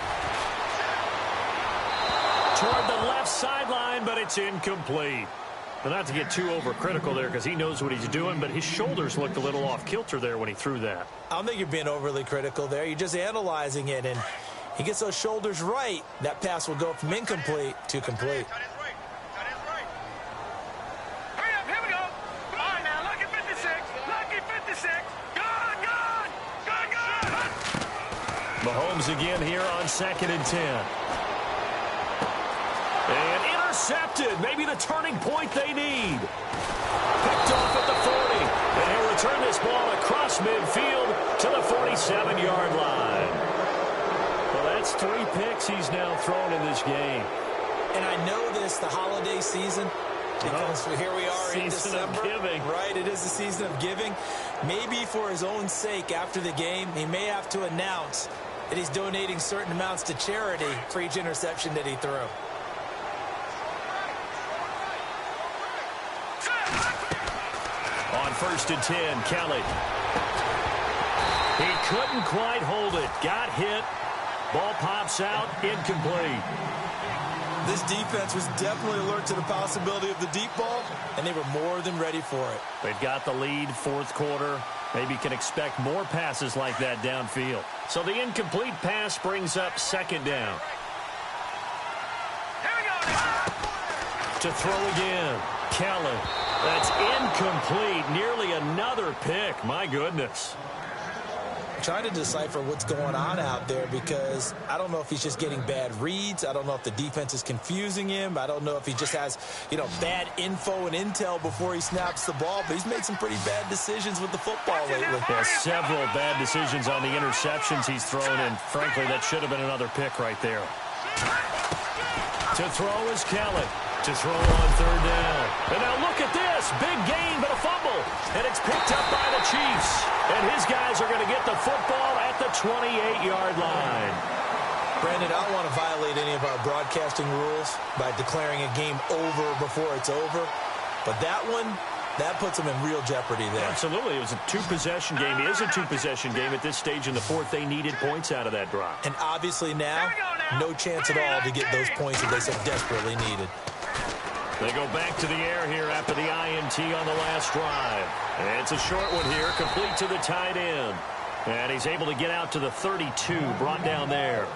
Toward the left sideline, but it's incomplete. Well, not to get too overcritical there because he knows what he's doing, but his shoulders looked a little off kilter there when he threw that. I don't think you're being overly critical there. You're just analyzing it, and he gets those shoulders right. That pass will go from incomplete to complete. Mahomes again here on 2nd and 10. And intercepted. Maybe the turning point they need. Picked off at the 40. And he'll return this ball across midfield to the 47-yard line. Well, that's 3 picks he's now thrown in this game. And I know this, the holiday season, because here we are in December. Season of giving. Right, it is the season of giving. Maybe for his own sake after the game, he may have to announce that he's donating certain amounts to charity for each interception that he threw. On 1st and 10, Kelly. He couldn't quite hold it. Got hit. Ball pops out. Incomplete. This defense was definitely alert to the possibility of the deep ball, and they were more than ready for it. They've got the lead, fourth quarter. Maybe can expect more passes like that downfield. So the incomplete pass brings up second down. Here we go now. To throw again, Kelly. That's incomplete. Nearly another pick. My goodness. Trying to decipher what's going on out there because I don't know if he's just getting bad reads. I don't know if the defense is confusing him. I don't know if he just has, bad info and intel before he snaps the ball. But he's made some pretty bad decisions with the football lately. Yeah, several bad decisions on the interceptions he's thrown, and frankly, that should have been another pick right there. To throw is Kelly. To throw on third down. And now look at this. Big gain, but a fumble. And it's picked up by the Chiefs. And his guys are going to get the football at the 28-yard line. Brandon, I don't want to violate any of our broadcasting rules by declaring a game over before it's over. But that one, that puts them in real jeopardy there. Absolutely. It was a two-possession game. It is a two-possession game at this stage in the fourth. They needed points out of that drive. And obviously now, no chance at all to get those points that they so desperately needed. They go back to the air here after the INT on the last drive. And it's a short one here, complete to the tight end. And he's able to get out to the 32, brought down there.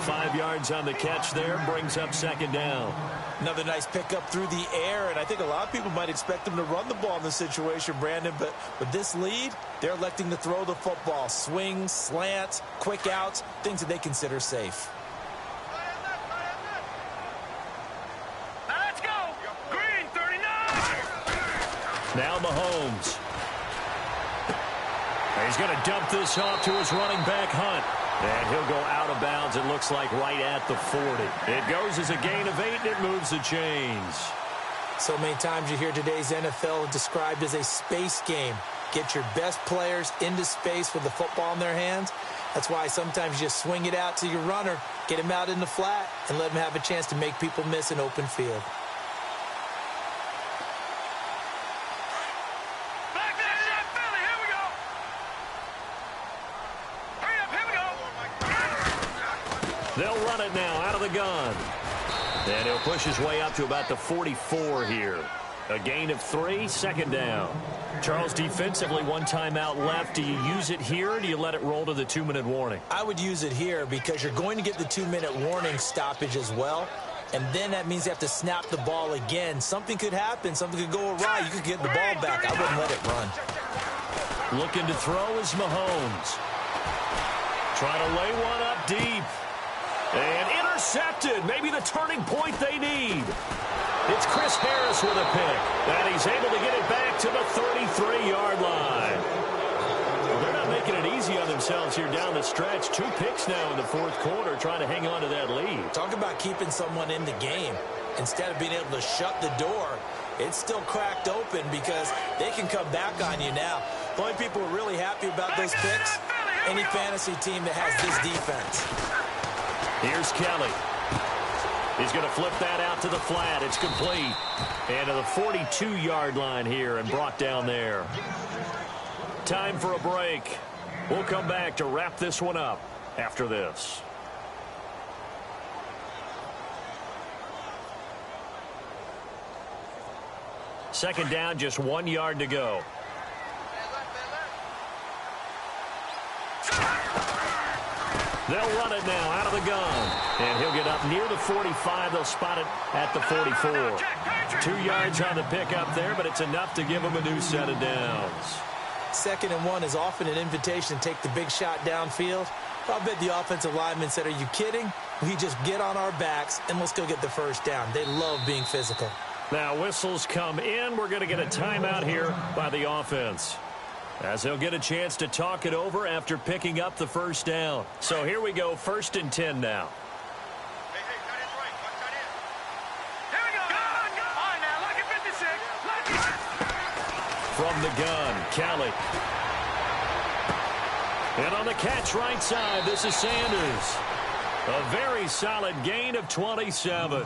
5 yards on the catch there, brings up second down. Another nice pickup through the air, and I think a lot of people might expect them to run the ball in this situation, Brandon, but with this lead, they're electing to throw the football. Swings, slants, quick outs, things that they consider safe. Now Mahomes. He's going to dump this off to his running back, Hunt. And he'll go out of bounds, it looks like, right at the 40. It goes as a gain of 8, and it moves the chains. So many times you hear today's NFL described as a space game. Get your best players into space with the football in their hands. That's why sometimes you just swing it out to your runner, get him out in the flat, and let him have a chance to make people miss an open field. They'll run it now out of the gun. And he'll push his way up to about the 44 here. A gain of 3, second down. Charles, defensively, 1 timeout left. Do you use it here, or do you let it roll to the 2-minute warning? I would use it here because you're going to get the 2-minute warning stoppage as well. And then that means you have to snap the ball again. Something could happen. Something could go awry. You could get the ball back. I wouldn't let it run. Looking to throw is Mahomes. Trying to lay one up deep. And intercepted. Maybe the turning point they need. It's Chris Harris with a pick. And he's able to get it back to the 33-yard line. Well, they're not making it easy on themselves here down the stretch. 2 picks now in the fourth quarter, trying to hang on to that lead. Talk about keeping someone in the game. Instead of being able to shut the door, it's still cracked open because they can come back on you now. The only people who are really happy about those picks, any fantasy team that has this defense. Here's Kelly. He's going to flip that out to the flat. It's complete. And to the 42-yard line here and brought down there. Time for a break. We'll come back to wrap this one up after this. Second down, just 1 yard to go. They'll run it now out of the gun. And he'll get up near the 45. They'll spot it at the 44. 2 yards on the pickup there, but it's enough to give them a new set of downs. 2nd and 1 is often an invitation to take the big shot downfield. I bet the offensive lineman said, are you kidding? We just get on our backs and let's go get the first down. They love being physical. Now whistles come in. We're going to get a timeout here by the offense, as they'll get a chance to talk it over after picking up the first down. So here we go, 1st and 10 now. From the gun, Kelly. And on the catch right side, this is Sanders. A very solid gain of 27.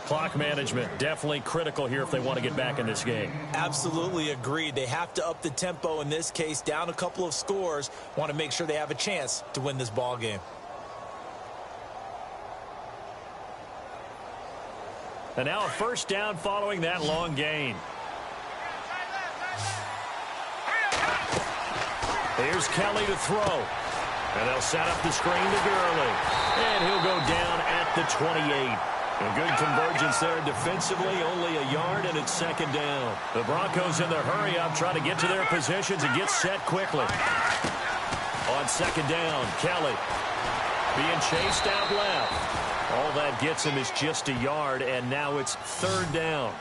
Clock management definitely critical here if they want to get back in this game. Absolutely agreed. They have to up the tempo in this case, down a couple of scores. Want to make sure they have a chance to win this ball game. And now a first down following that long gain. Here's Kelly to throw. And they'll set up the screen to Gurley. And he'll go down at the 28. A good convergence there defensively, only a yard, and it's second down. The Broncos in their hurry-up trying to get to their positions and get set quickly. On second down, Kelly being chased out left. All that gets him is just a yard, and now it's third down.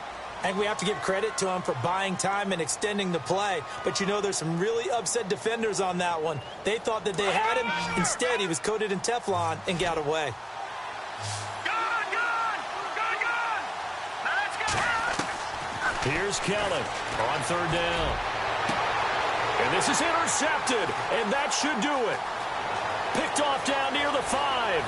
And we have to give credit to him for buying time and extending the play. But you know there's some really upset defenders on that one. They thought that they had him. Instead, he was coated in Teflon and got away. Here's Kelly on third down. And this is intercepted, and that should do it. Picked off down near the 5.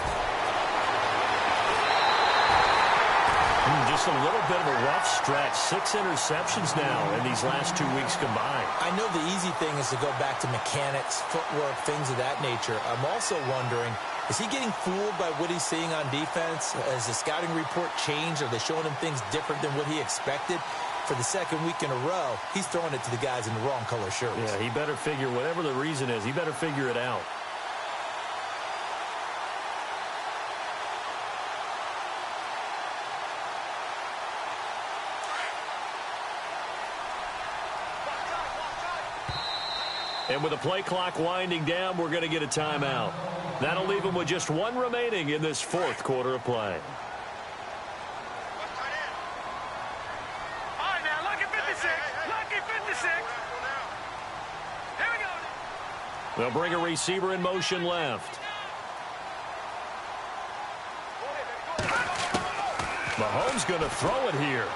Just a little bit of a rough stretch. 6 interceptions now in these last 2 weeks combined. I know the easy thing is to go back to mechanics, footwork, things of that nature. I'm also wondering, is he getting fooled by what he's seeing on defense? Has the scouting report changed? Are they showing him things different than what he expected? For the second week in a row, he's throwing it to the guys in the wrong color shirts. Yeah, he better figure, whatever the reason is, he better figure it out. And with the play clock winding down, we're going to get a timeout. That'll leave him with just 1 remaining in this fourth quarter of play. All right, now, lucky 56. Lucky 56. Here we go. They'll bring a receiver in motion left. Mahomes going to throw it here.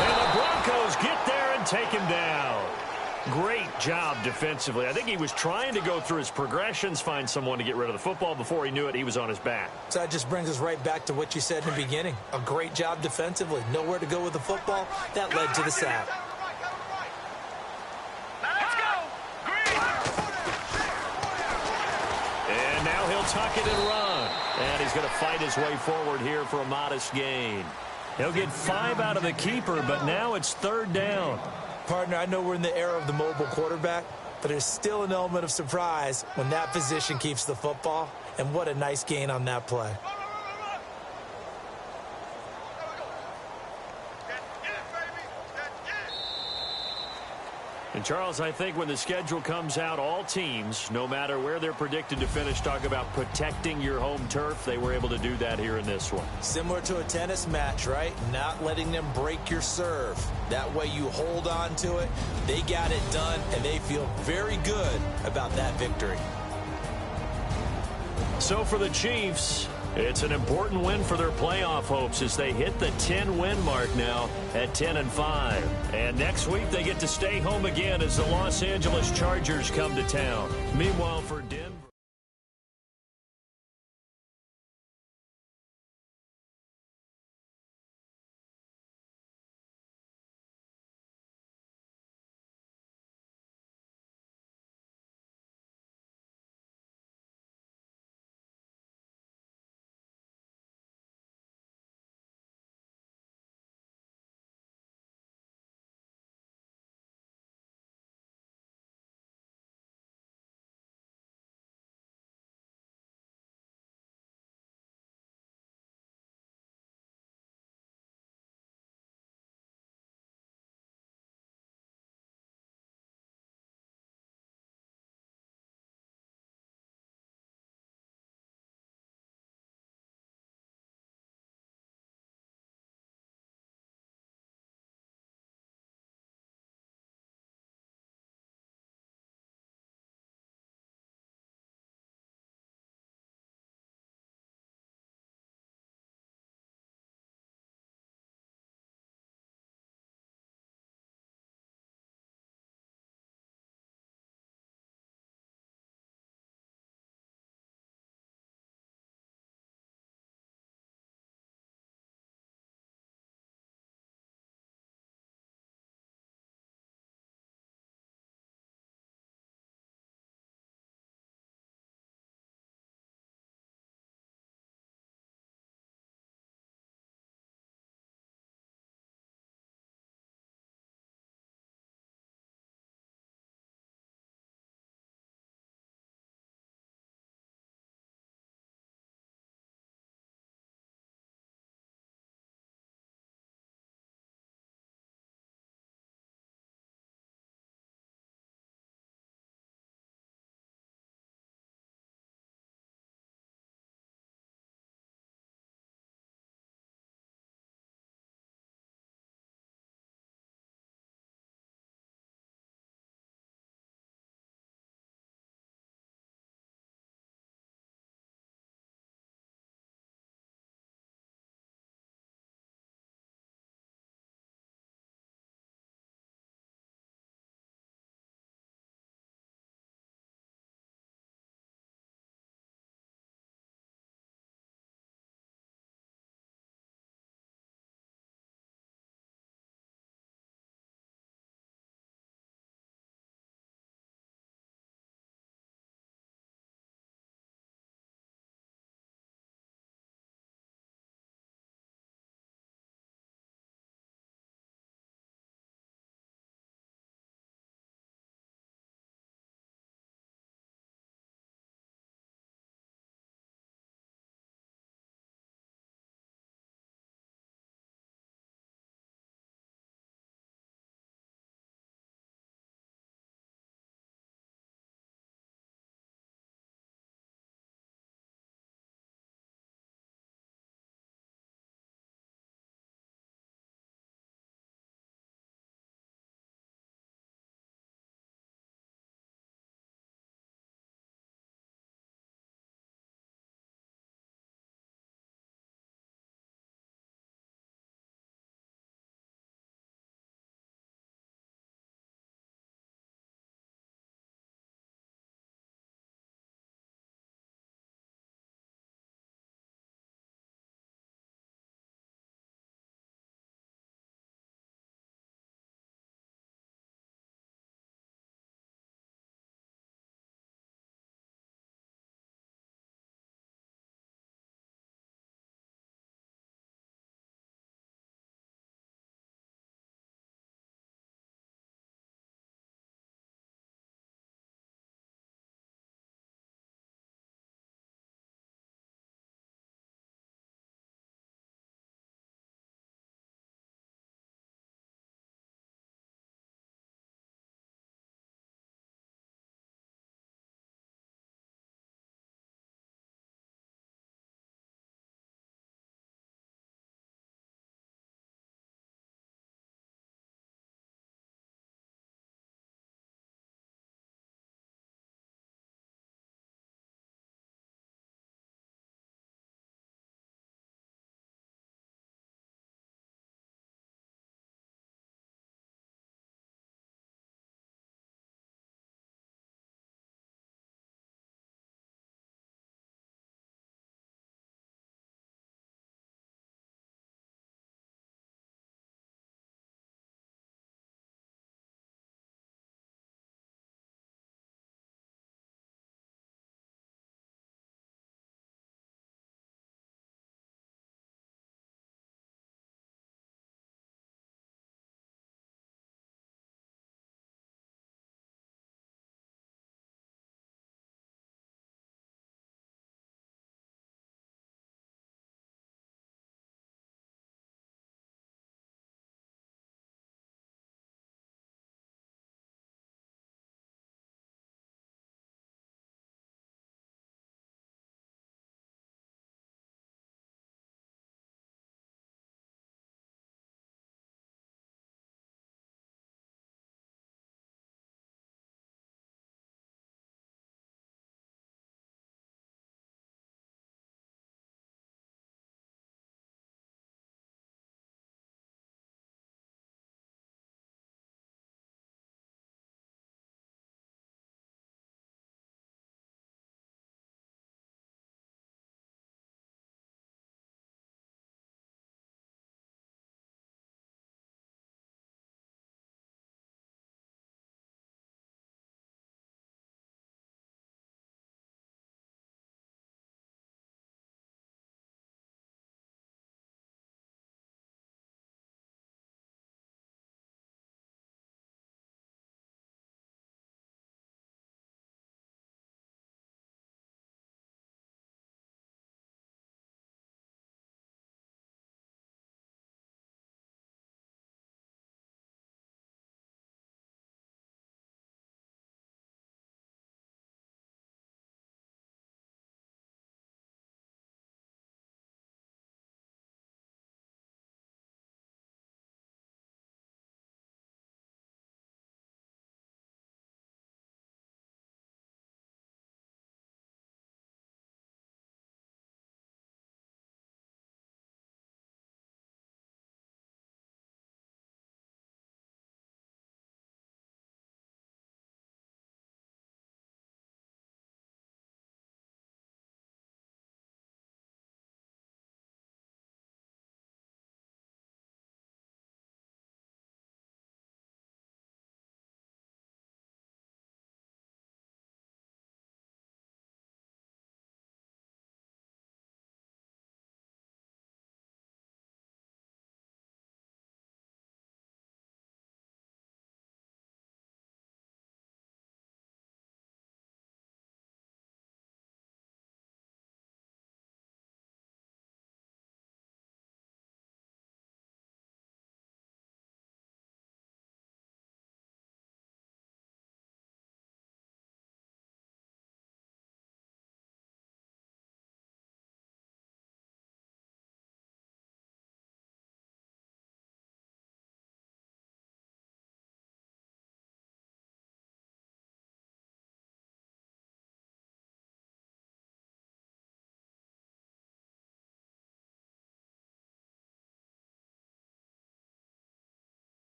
And the Broncos get there and take him down. Great job defensively. I think he was trying to go through his progressions, find someone to get rid of the football. Before he knew it, he was on his back. So that just brings us right back to what you said in the beginning. A great job defensively. Nowhere to go with the football. That led to the sack. Let's go. Green. And now he'll tuck it and run. And he's going to fight his way forward here for a modest gain. He'll get 5 out of the keeper, but now it's third down. Partner, I know we're in the era of the mobile quarterback, but there's still an element of surprise when that position keeps the football. And what a nice gain on that play. And, Charles, I think when the schedule comes out, all teams, no matter where they're predicted to finish, talk about protecting your home turf. They were able to do that here in this one. Similar to a tennis match, right? Not letting them break your serve. That way you hold on to it. They got it done, and they feel very good about that victory. So for the Chiefs, it's an important win for their playoff hopes as they hit the 10-win mark now at 10-5. And next week they get to stay home again as the Los Angeles Chargers come to town. Meanwhile, for Denver.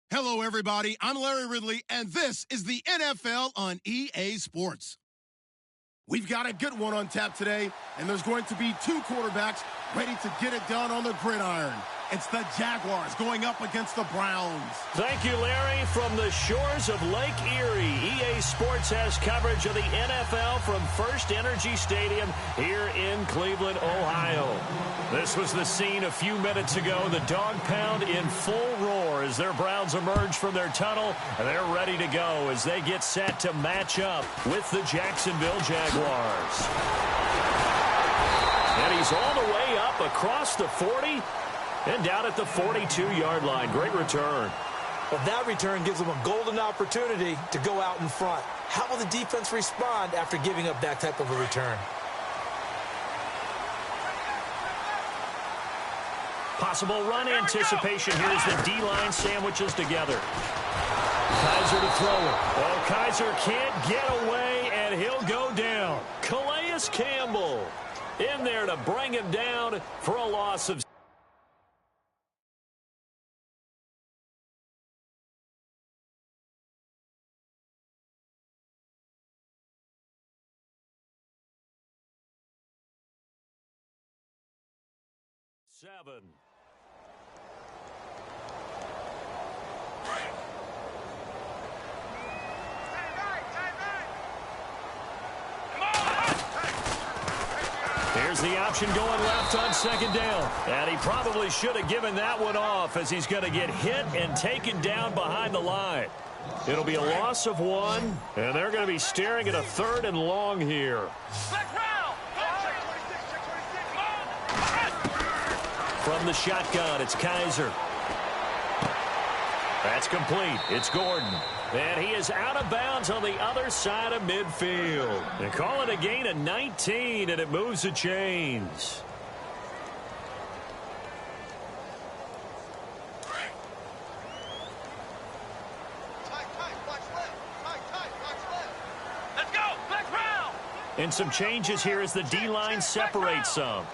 Hello, everybody. I'm Larry Ridley, and this is the NFL on EA Sports. We've got a good one on tap today, and there's going to be two quarterbacks ready to get it done on the gridiron. It's the Jaguars going up against the Browns. Thank you, Larry. From the shores of Lake Erie, EA Sports has coverage of the NFL from First Energy Stadium here in Cleveland, Ohio. This was the scene a few minutes ago. The dog pound in full roar as their Browns emerge from their tunnel, and they're ready to go as they get set to match up with the Jacksonville Jaguars. And he's all the way up across the 40 and down at the 42-yard line. Great return. Well, that return gives them a golden opportunity to go out in front. How will the defense respond after giving up that type of a return? Possible run anticipation here as the D-line sandwiches together. Kaiser to throw it. Oh, Kaiser can't get away, and he'll go down. Calais Campbell in there to bring him down for a loss of 7. Here's the option going left on second down. And he probably should have given that one off as he's going to get hit and taken down behind the line. It'll be a loss of 1, and they're going to be staring at a 3rd and long here. From the shotgun, it's Kaiser. That's complete. It's Gordon. And he is out of bounds on the other side of midfield. They call it a gain of 19, and it moves the chains. Let's go! Let's round! And some changes here as the D-line separates some.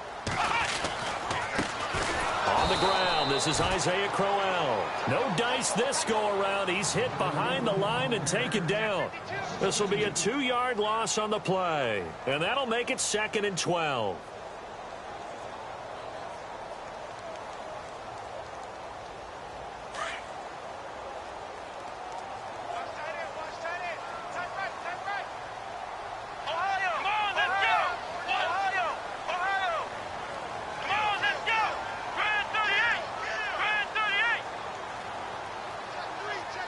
On the ground, this is Isaiah Crowell. No dice this go-around. He's hit behind the line and taken down. This will be a 2-yard loss on the play, and that'll make it 2nd and 12.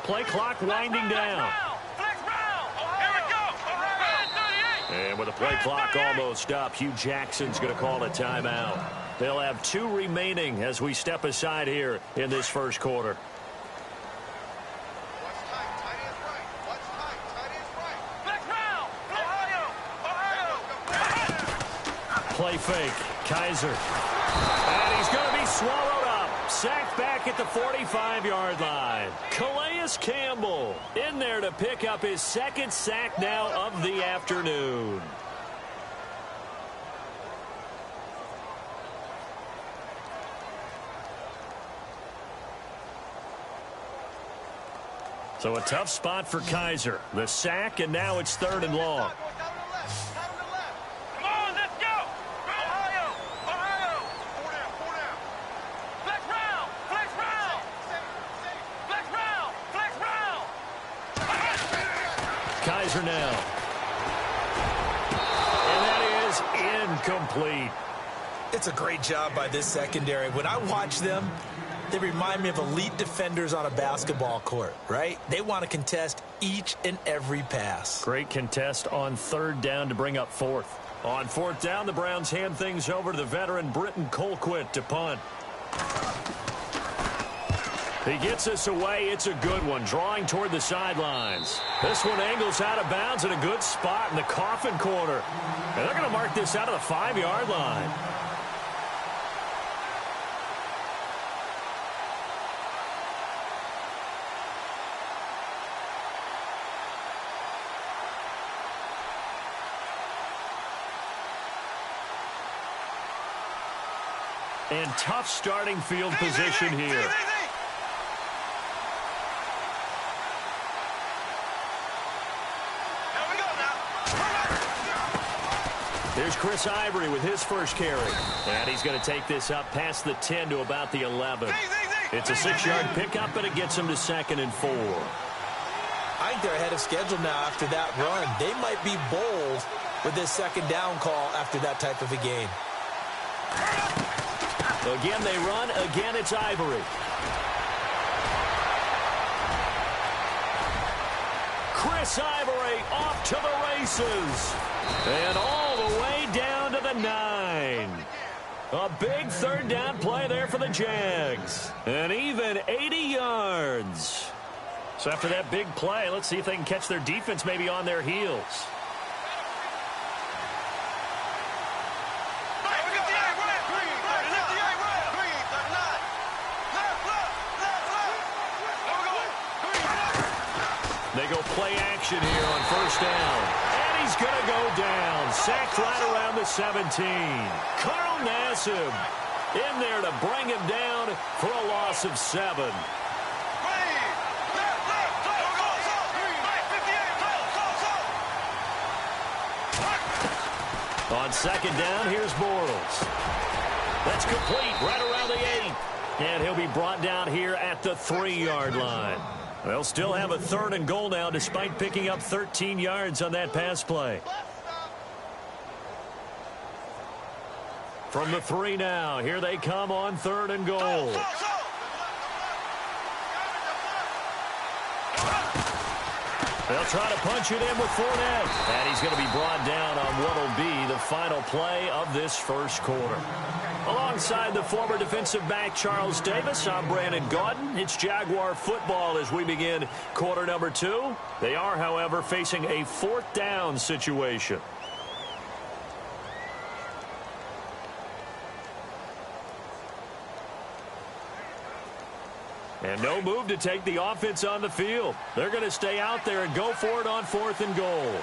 Play clock winding down. And with the play clock almost up, Hugh Jackson's going to call a timeout. They'll have 2 remaining as we step aside here in this first quarter. Play fake. Kaiser. And he's going to be swallowed up. Sacked back at the 45-yard line. Calais Campbell in there to pick up his 2nd sack now of the afternoon. So a tough spot for Kaiser. The sack, and now it's 3rd and long. Kaiser now. And that is incomplete. It's a great job by this secondary. When I watch them, they remind me of elite defenders on a basketball court, right? They want to contest each and every pass. Great contest on 3rd down to bring up 4th. On 4th down, the Browns hand things over to the veteran Britton Colquitt to punt. He gets us away. It's a good one, drawing toward the sidelines. This one angles out of bounds in a good spot in the coffin corner. And they're going to mark this out of the 5-yard line. And tough starting field position here. Chris Ivory with his first carry. And he's going to take this up past the 10 to about the 11. It's a 6-yard pickup, and it gets him to 2nd and 4. I think they're ahead of schedule now after that run. They might be bold with this 2nd down call after that type of a game. Again, they run. Again, it's Ivory. Chris Ivory off to the races. And all the way down to the 9. A big 3rd down play there for the Jags. And even 80 yards. So after that big play, let's see if they can catch their defense maybe on their heels. They go play action here on 1st down. And he's going to go down. Sacked right around the 17. Carl Nassib in there to bring him down for a loss of 7. On 2nd down, here's Bortles. That's complete right around the 8. And he'll be brought down here at the 3-yard line. They'll still have a 3rd and goal now despite picking up 13 yards on that pass play. From the 3 now, here they come on 3rd and goal. They'll try to punch it in with Fournette. And he's going to be brought down on what will be the final play of this first quarter. Alongside the former defensive back Charles Davis, I'm Brandon Gaudin. It's Jaguar football as we begin quarter number 2. They are, however, facing a 4th down situation. And no move to take the offense on the field. They're going to stay out there and go for it on 4th and goal.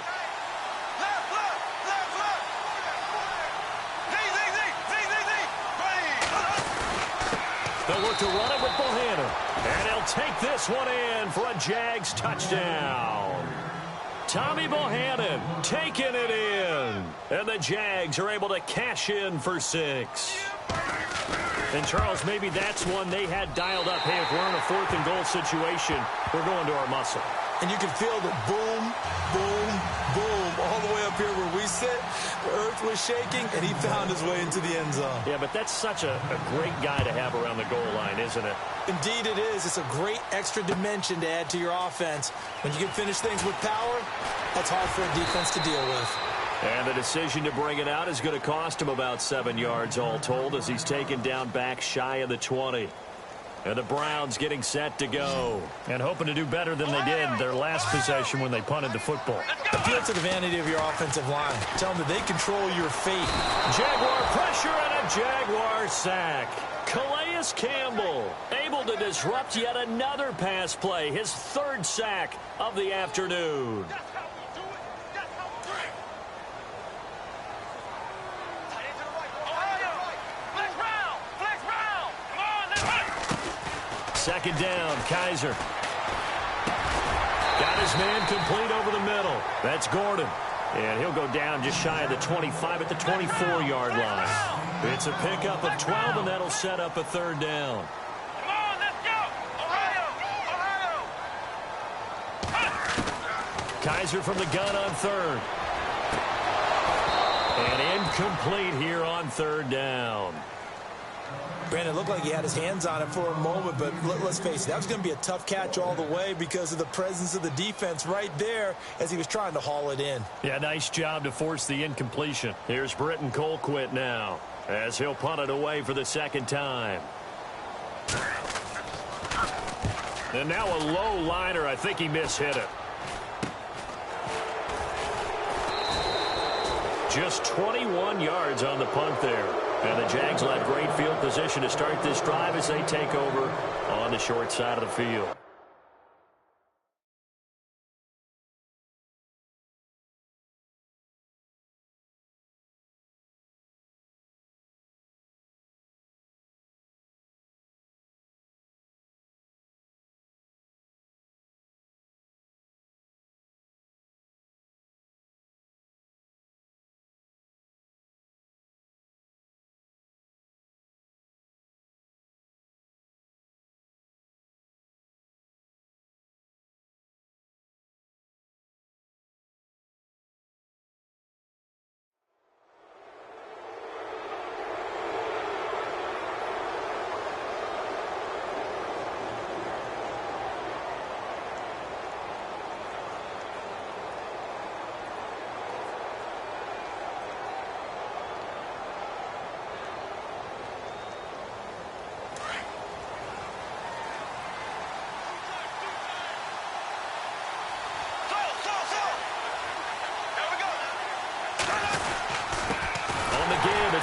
They'll look to run it with Bohannon. And he'll take this one in for a Jags touchdown. Tommy Bohannon taking it in. And the Jags are able to cash in for 6. And, Charles, maybe that's one they had dialed up. Hey, if we're in a 4th and goal situation, we're going to our muscle. And you can feel the boom, boom, boom all the way up here where we sit. The earth was shaking, and he found his way into the end zone. Yeah, but that's such a great guy to have around the goal line, isn't it? Indeed it is. It's a great extra dimension to add to your offense. When you can finish things with power, that's hard for a defense to deal with. And the decision to bring it out is going to cost him about 7 yards all told as he's taken down back shy of the 20. And the Browns getting set to go. And hoping to do better than they did their last possession when they punted the football. Appeal to the vanity of your offensive line. Tell them that they control your fate. Jaguar pressure and a Jaguar sack. Calais Campbell able to disrupt yet another pass play. His 3rd sack of the afternoon. Second down, Kaiser. Got his man complete over the middle. That's Gordon. And he'll go down just shy of the 25 at the 24-yard line. It's a pickup of 12, and that'll set up a 3rd down. Come on, let's go! Ohio! Ohio! Kaiser from the gun on 3rd. And incomplete here on 3rd down. Brandon, it looked like he had his hands on it for a moment, but let's face it, that was going to be a tough catch all the way because of the presence of the defense right there as he was trying to haul it in. Yeah, nice job to force the incompletion. Here's Britton Colquitt now as he'll punt it away for the 2nd time. And now a low liner. I think he mishit it. Just 21 yards on the punt there. And the Jags will have great field position to start this drive as they take over on the short side of the field.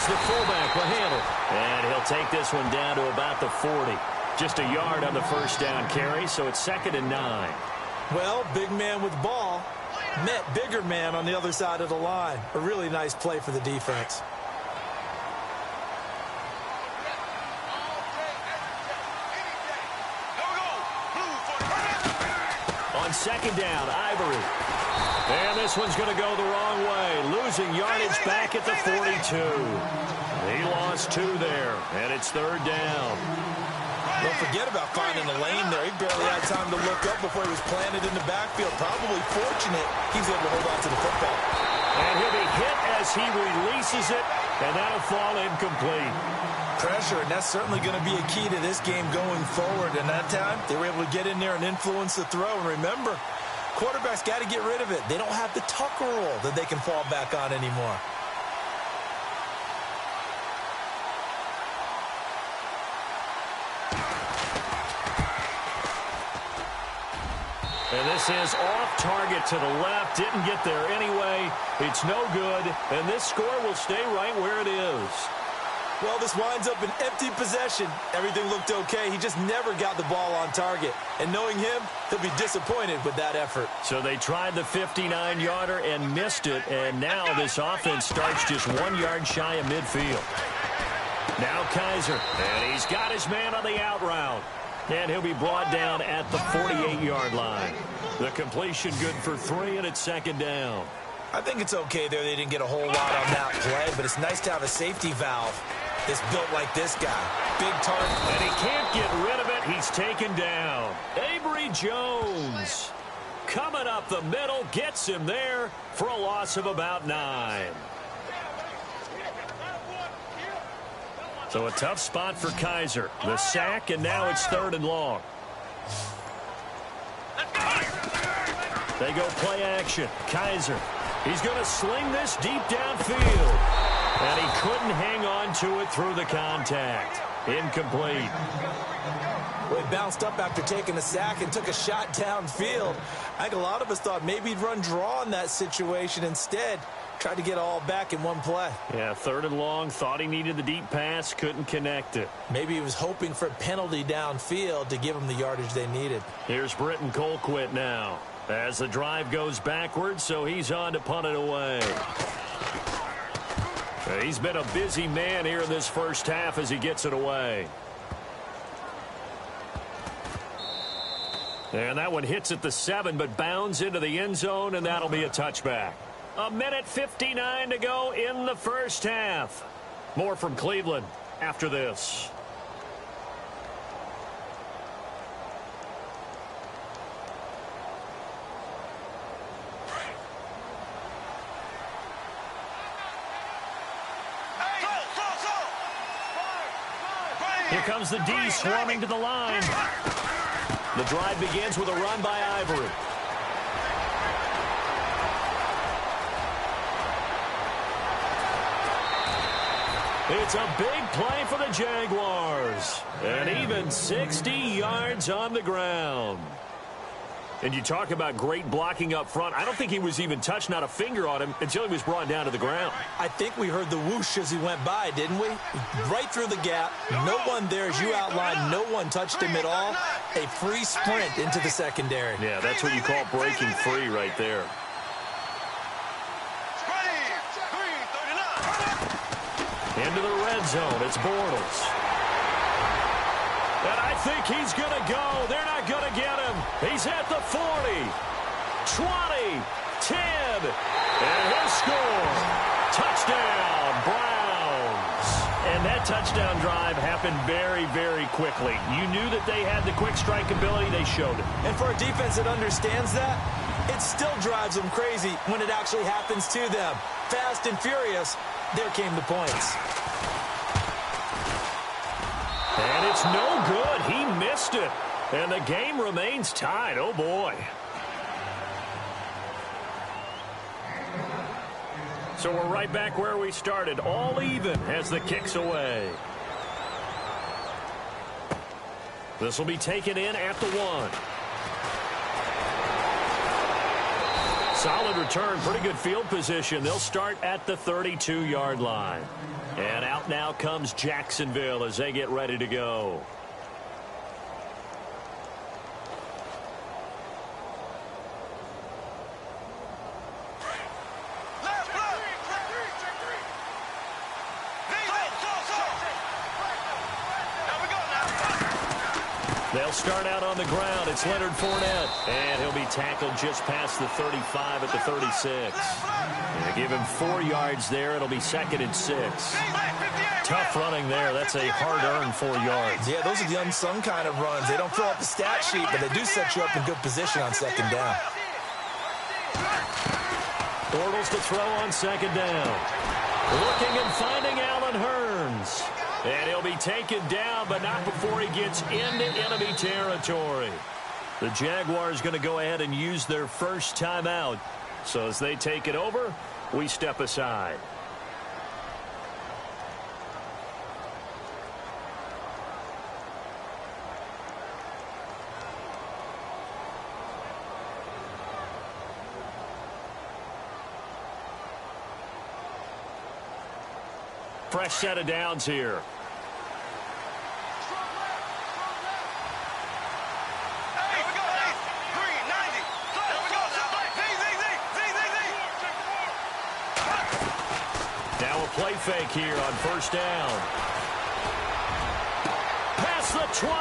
the fullback will handle. And he'll take this one down to about the 40. Just a yard on the first down carry, so it's 2nd and 9. Well, big man with ball met bigger man on the other side of the line. A really nice play for the defense. On 2nd down, Ivory. And this one's going to go the wrong way. Losing yardage back at the 42. He lost 2 there, and it's 3rd down. Don't forget about finding a lane there. He barely had time to look up before he was planted in the backfield. Probably fortunate he was able to hold on to the football. And he'll be hit as he releases it, and that'll fall incomplete. Pressure, and that's certainly going to be a key to this game going forward. And that time, they were able to get in there and influence the throw. And remember, quarterbacks got to get rid of it. They don't have the Tucker rule that they can fall back on anymore. And this is off target to the left. Didn't get there anyway. It's no good. And this score will stay right where it is. Well, this winds up an empty possession. Everything looked okay. He just never got the ball on target. And knowing him, he'll be disappointed with that effort. So they tried the 59-yarder and missed it. And now this offense starts just 1 yard shy of midfield. Now Kaiser. And he's got his man on the out route. And he'll be brought down at the 48-yard line. The completion good for 3, and it's 2nd down. I think it's okay there. They didn't get a whole lot on that play, but it's nice to have a safety valve that's built like this guy. Big target. And he can't get rid of it. He's taken down. Avery Jones coming up the middle, gets him there for a loss of about 9. So a tough spot for Kaiser. The sack, and now it's 3rd and long. They go play action. Kaiser. He's going to sling this deep downfield. And he couldn't hang on to it through the contact. Incomplete. Well, he bounced up after taking a sack and took a shot downfield. I think a lot of us thought maybe he'd run draw in that situation. Instead, tried to get it all back in one play. Yeah, 3rd and long. Thought he needed the deep pass. Couldn't connect it. Maybe he was hoping for a penalty downfield to give him the yardage they needed. Here's Britton Colquitt now. As the drive goes backwards, so he's on to punt it away. He's been a busy man here in this first half as he gets it away. And that one hits at the 7, but bounds into the end zone, and that'll be a touchback. 1:59 to go in the first half. More from Cleveland after this. Here comes the D swarming to the line. The drive begins with a run by Ivory. It's a big play for the Jaguars. And even 60 yards on the ground. And you talk about great blocking up front. I don't think he was even touched, not a finger on him, until he was brought down to the ground. I think we heard the whoosh as he went by, didn't we? Right through the gap. No one there, as you outlined. No one touched him at all. A free sprint into the secondary. Yeah, that's what you call breaking free right there. Into the red zone. It's Bortles. And I think he's going to go. They're not going to get him. He's at the 40, 20, 10, and he'll score. Touchdown, Browns. And that touchdown drive happened very, very quickly. You knew that they had the quick strike ability. They showed it. And for a defense that understands that, it still drives them crazy when it actually happens to them. Fast and furious, there came the points. And it's no good. He missed it. And the game remains tied. Oh, boy. So we're right back where we started. All even as the kick's away. This will be taken in at the 1. Solid return, pretty good field position. They'll start at the 32-yard line. And out now comes Jacksonville as they get ready to go. They'll start out on the ground. It's Leonard Fournette. And he'll be tackled just past the 35 at the 36. They give him 4 yards there. It'll be 2nd and 6. Tough running there. That's a hard-earned 4 yards. Yeah, those are the unsung kind of runs. They don't fill out the stat sheet, but they do set you up in good position on 2nd down. Bortles to throw on 2nd down. Looking and finding Allen Hurns. And he'll be taken down, but not before he gets into enemy territory. The Jaguars going to go ahead and use their first timeout. So as they take it over, we step aside. Fresh set of downs here. Now a play fake here on 1st down. Past the 20.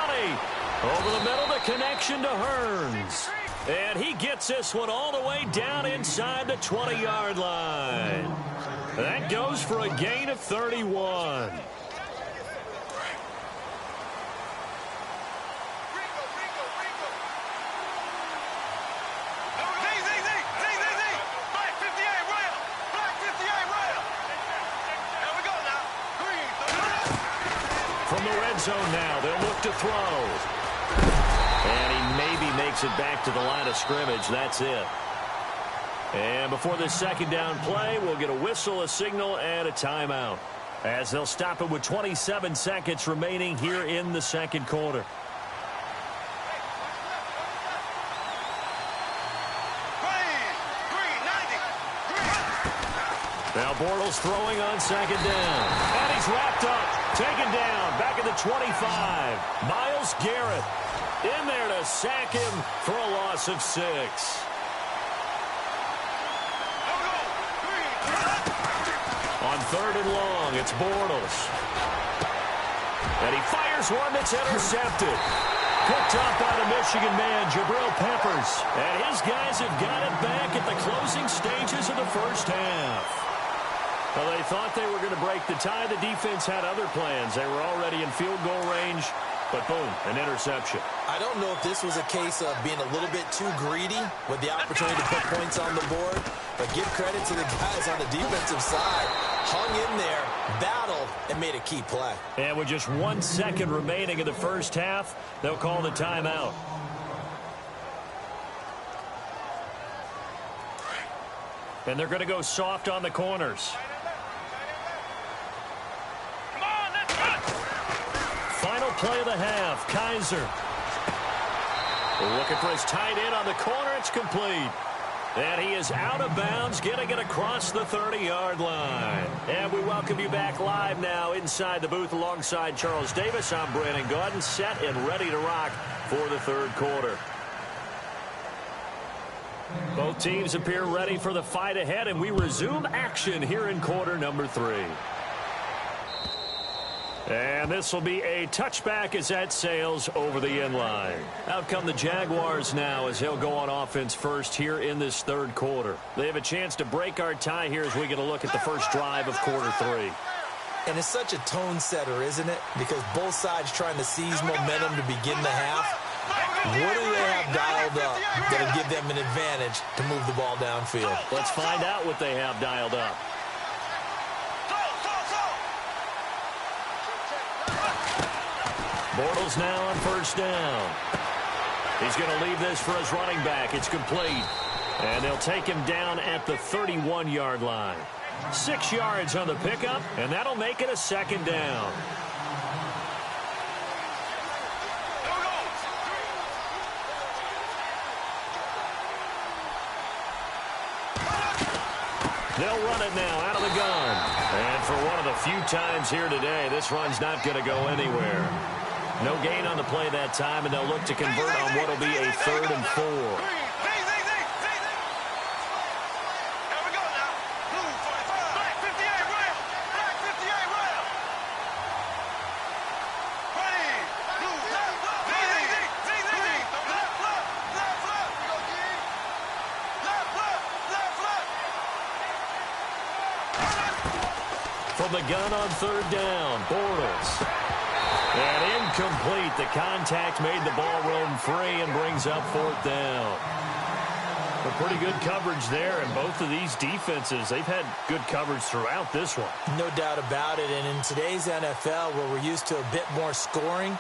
Over the middle, the connection to Hurns. And he gets this one all the way down inside the 20-yard line. That goes for a gain of 31. From the red zone now, they'll look to throw. And he maybe makes it back to the line of scrimmage. That's it. And before this 2nd down play, we'll get a whistle, a signal, and a timeout. As they'll stop it with 27 seconds remaining here in the 2nd quarter. Now Bortles throwing on 2nd down. And he's wrapped up. Taken down. Back at the 25. Myles Garrett in there to sack him for a loss of 6. On 3rd and long, it's Bortles. And he fires one that's intercepted. Picked up by the Michigan man, Jabril Peppers. And his guys have got it back at the closing stages of the 1st half. Well, they thought they were going to break the tie. The defense had other plans. They were already in field goal range, but boom, an interception. I don't know if this was a case of being a little bit too greedy with the opportunity to put points on the board, but give credit to the guys on the defensive side. Hung in there, battled, and made a key play. And with just 1 second remaining in the 1st half, they'll call the timeout. And they're going to go soft on the corners. Final play of the half, Kaiser. Looking for his tight end on the corner. It's complete. And he is out of bounds, getting it across the 30-yard line. And we welcome you back live now inside the booth alongside Charles Davis. I'm Brandon Gaudin, set and ready to rock for the 3rd quarter. Both teams appear ready for the fight ahead, and we resume action here in quarter number 3. And this will be a touchback as that sails over the end line. Out come the Jaguars now as he'll go on offense first here in this 3rd quarter. They have a chance to break our tie here as we get a look at the first drive of quarter 3. And it's such a tone setter, isn't it? Because both sides trying to seize momentum to begin the half. What do they have dialed up that'll give them an advantage to move the ball downfield? Let's find out what they have dialed up. Bortles now on 1st down. He's going to leave this for his running back. It's complete. And they'll take him down at the 31-yard line. 6 yards on the pickup, and that'll make it a 2nd down. They'll run it now out of the gun. And for one of the few times here today, this run's not going to go anywhere. No gain on the play that time, and they'll look to convert on what will be a 3rd and 4. From the gun on 3rd down, Bortles. And incomplete. The contact made the ball roam free and brings up 4th down. But pretty good coverage there, and both of these defenses, they've had good coverage throughout this one. No doubt about it, and in today's NFL, where we're used to a bit more scoring,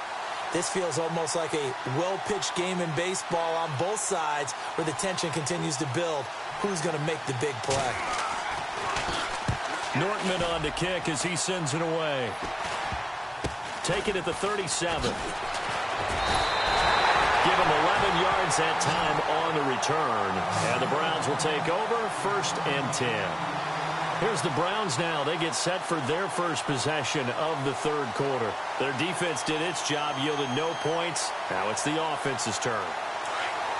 this feels almost like a well-pitched game in baseball on both sides where the tension continues to build. Who's going to make the big play? Nortman on to kick as he sends it away. Take it at the 37. Give him 11 yards that time on the return. And the Browns will take over 1st and 10. Here's the Browns now. They get set for their first possession of the 3rd quarter. Their defense did its job, yielded no points. Now it's the offense's turn.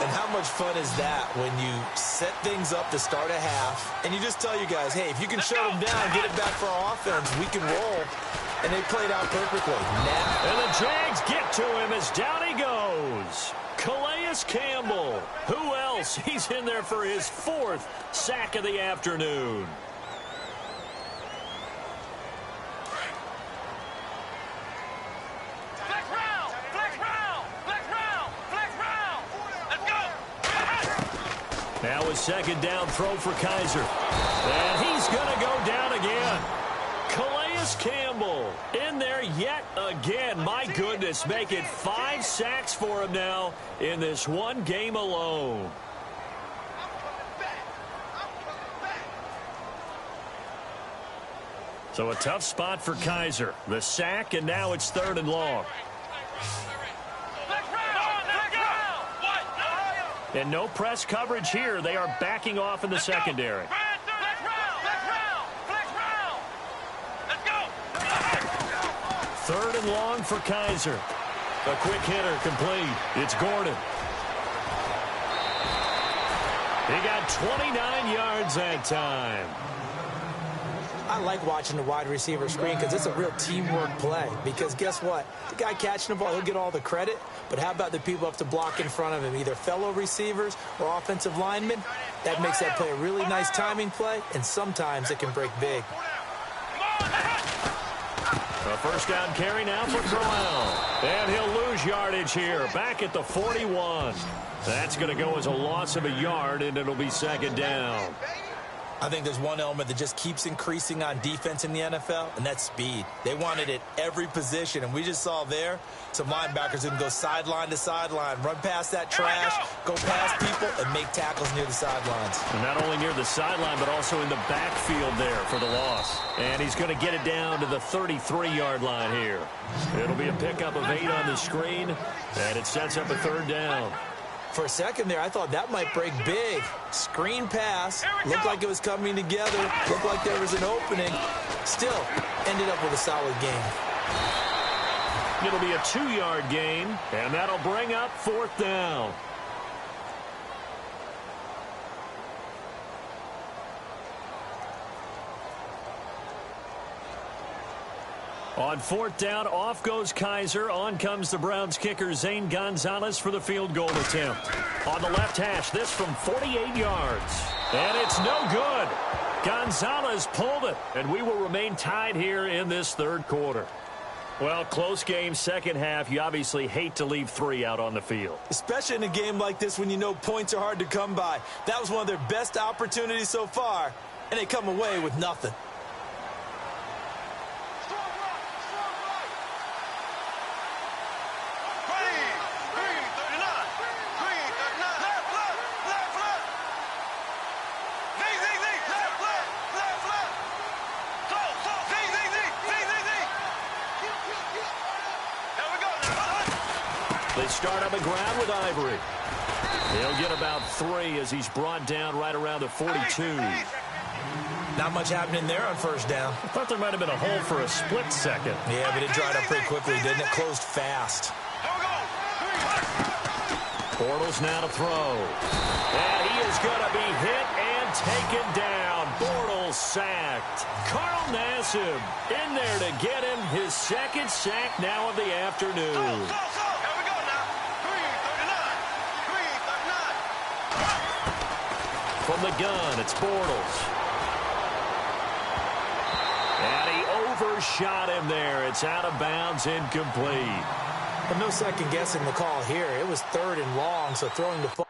And how much fun is that when you set things up to start a half and you just tell you guys, hey, if you can shut them down, get it back for our offense, we can roll. And they played out perfectly. And the Jags get to him as down he goes. Calais Campbell. Who else? He's in there for his 4th sack of the afternoon. Now a 2nd down throw for Kaiser. And he's going to go down again. Calais Campbell in there yet again. My goodness, make it 5 sacks for him now in this one game alone. So a tough spot for Kaiser. The sack, and now it's 3rd and long. And no press coverage here. They are backing off in the secondary. 3rd and long for Kaiser. A quick hitter complete. It's Gordon. He got 29 yards that time. I like watching the wide receiver screen because it's a real teamwork play. Because guess what? The guy catching the ball, he'll get all the credit. But how about the people up to block in front of him, either fellow receivers or offensive linemen? That makes that play a really nice timing play, and sometimes it can break big. A 1st down carry now for Crowell. And he'll lose yardage here, back at the 41. That's going to go as a loss of a yard, and it'll be 2nd down. I think there's one element that just keeps increasing on defense in the NFL, and that's speed. They want it at every position, and we just saw there some linebackers who can go sideline to sideline, run past that trash, go past people, and make tackles near the sidelines. And not only near the sideline, but also in the backfield there for the loss. And he's going to get it down to the 33-yard line here. It'll be a pickup of 8 on the screen, and it sets up a 3rd down. For a second there, I thought that might break big. Screen pass. Looked like it was coming together. Looked like there was an opening. Still, ended up with a solid gain. It'll be a 2-yard gain, and that'll bring up 4th down. On 4th down, off goes Kaiser. On comes the Browns kicker, Zane Gonzalez, for the field goal attempt. On the left hash, this from 48 yards. And it's no good. Gonzalez pulled it, and we will remain tied here in this 3rd quarter. Well, close game, 2nd half. You obviously hate to leave 3 out on the field. Especially in a game like this when you know points are hard to come by. That was one of their best opportunities so far, and they come away with nothing. They start on the ground with Ivory. He'll get about 3 as he's brought down right around the 42. Not much happening there on first down. I thought there might have been a hole for a split second. Yeah, but it dried up pretty quickly, didn't it? Closed fast. Bortles now to throw. And he is going to be hit and taken down. Bortles sacked. Carl Nassib in there to get him his second sack now of the afternoon. From the gun, it's Bortles. And he overshot him there. It's out of bounds, incomplete. But no second guessing the call here. It was 3rd and long, so throwing the ball.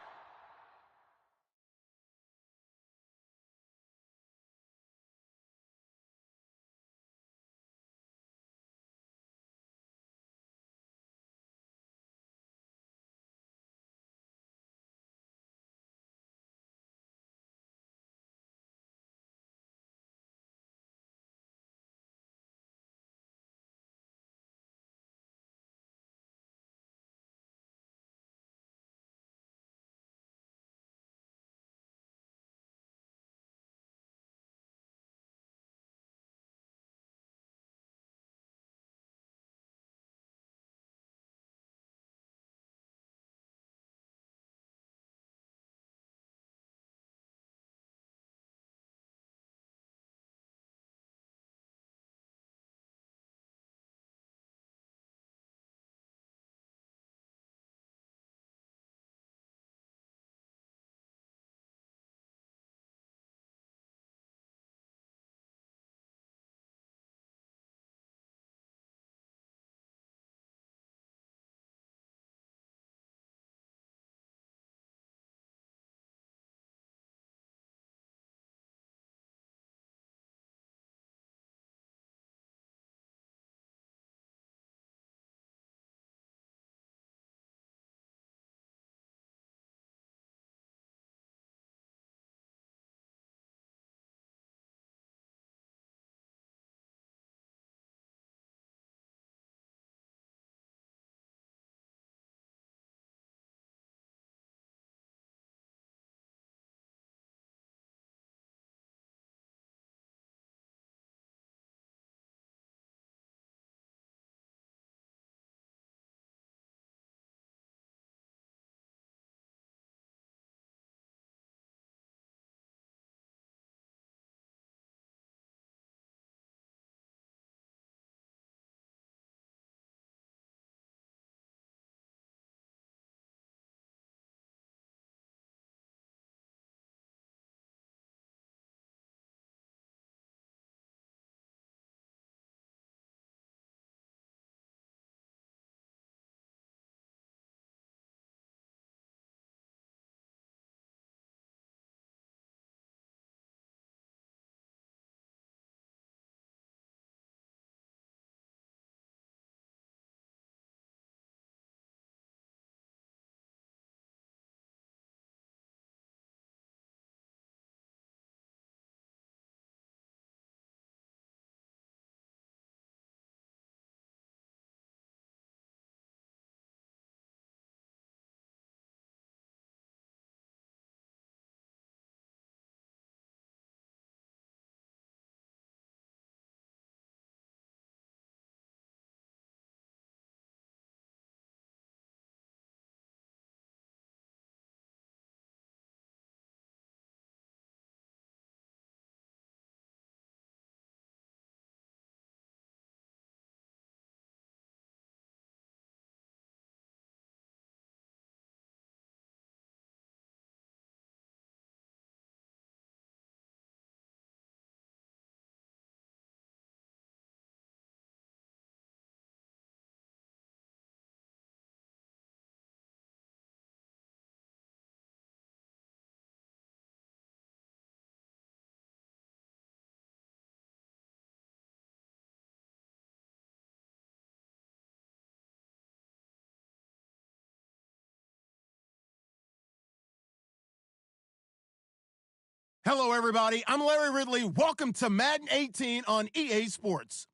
Hello, everybody. I'm Larry Ridley. Welcome to Madden 18 on EA Sports.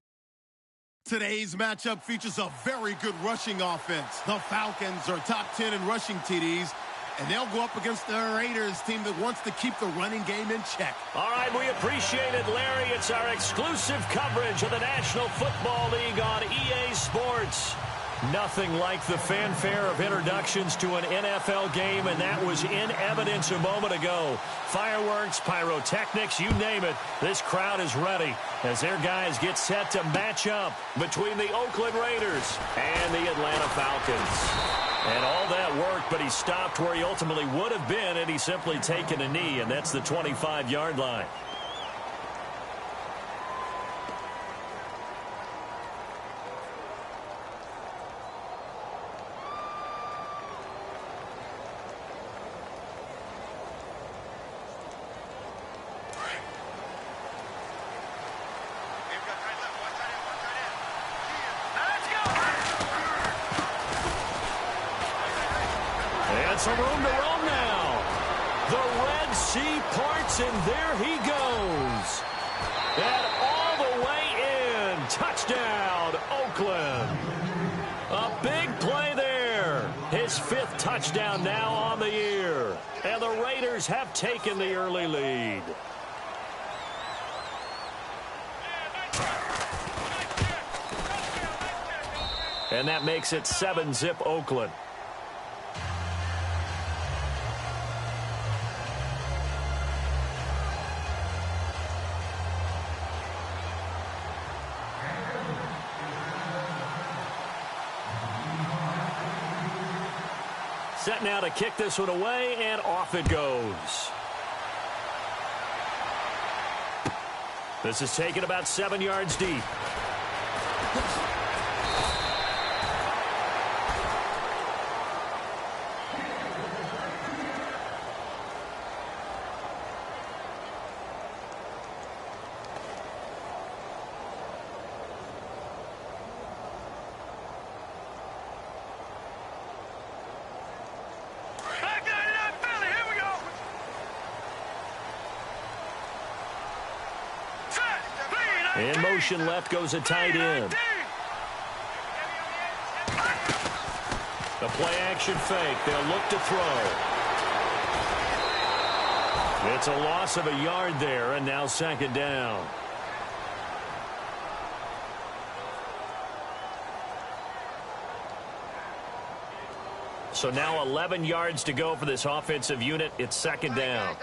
Today's matchup features a very good rushing offense. The Falcons are top 10 in rushing TDs, And they'll go up against the Raiders team that wants to keep the running game in check. All right, we appreciate it, Larry. It's our exclusive coverage of the National Football League on EA Sports. Nothing like the fanfare of introductions to an NFL game, and that was in evidence a moment ago. Fireworks, pyrotechnics, you name it. This crowd is ready as their guys get set to match up between the Oakland Raiders and the Atlanta Falcons. And all that worked, but he stopped where he ultimately would have been had he simply taken a knee, and that's the 25-yard line. And some room to roam now. The Red Sea parts, and there he goes. And all the way in. Touchdown, Oakland. A big play there. His 5th touchdown now on the year. And the Raiders have taken the early lead. And that makes it 7-zip Oakland. Set now to kick this one away, and off it goes. This is taken about 7 yards deep. In motion left goes a tight end. The play action fake. They'll look to throw. It's a loss of a yard there, and now 2nd down. So now 11 yards to go for this offensive unit. It's 2nd down.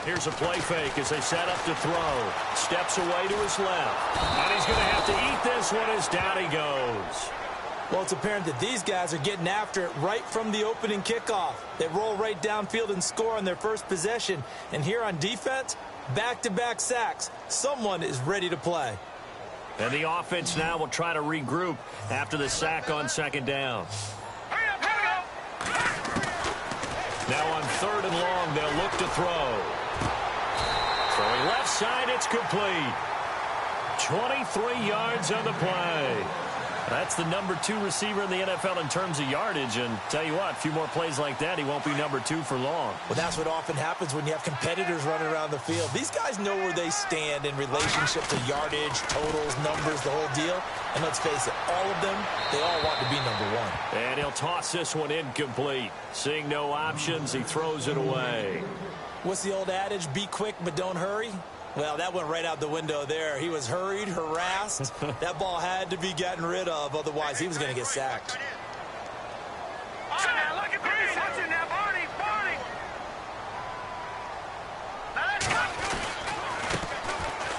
Here's a play fake as they set up to throw. Steps away to his left. And he's going to have to eat this one as down he goes. Well, it's apparent that these guys are getting after it right from the opening kickoff. They roll right downfield and score on their first possession. And here on defense, back-to-back sacks. Someone is ready to play. And the offense now will try to regroup after the sack on 2nd down. Now on 3rd and long, they'll look to throw. Throwing left side, it's complete. 23 yards on the play. That's the number 2 receiver in the NFL in terms of yardage. And tell you what, a few more plays like that, he won't be number 2 for long. Well, that's what often happens when you have competitors running around the field. These guys know where they stand in relationship to yardage, totals, numbers, the whole deal. And let's face it, all of them, they all want to be number 1. And he'll toss this one incomplete. Seeing no options, he throws it away. What's the old adage? Be quick, but don't hurry. Well, that went right out the window there. He was hurried, harassed. That ball had to be gotten rid of, otherwise he was going to get sacked.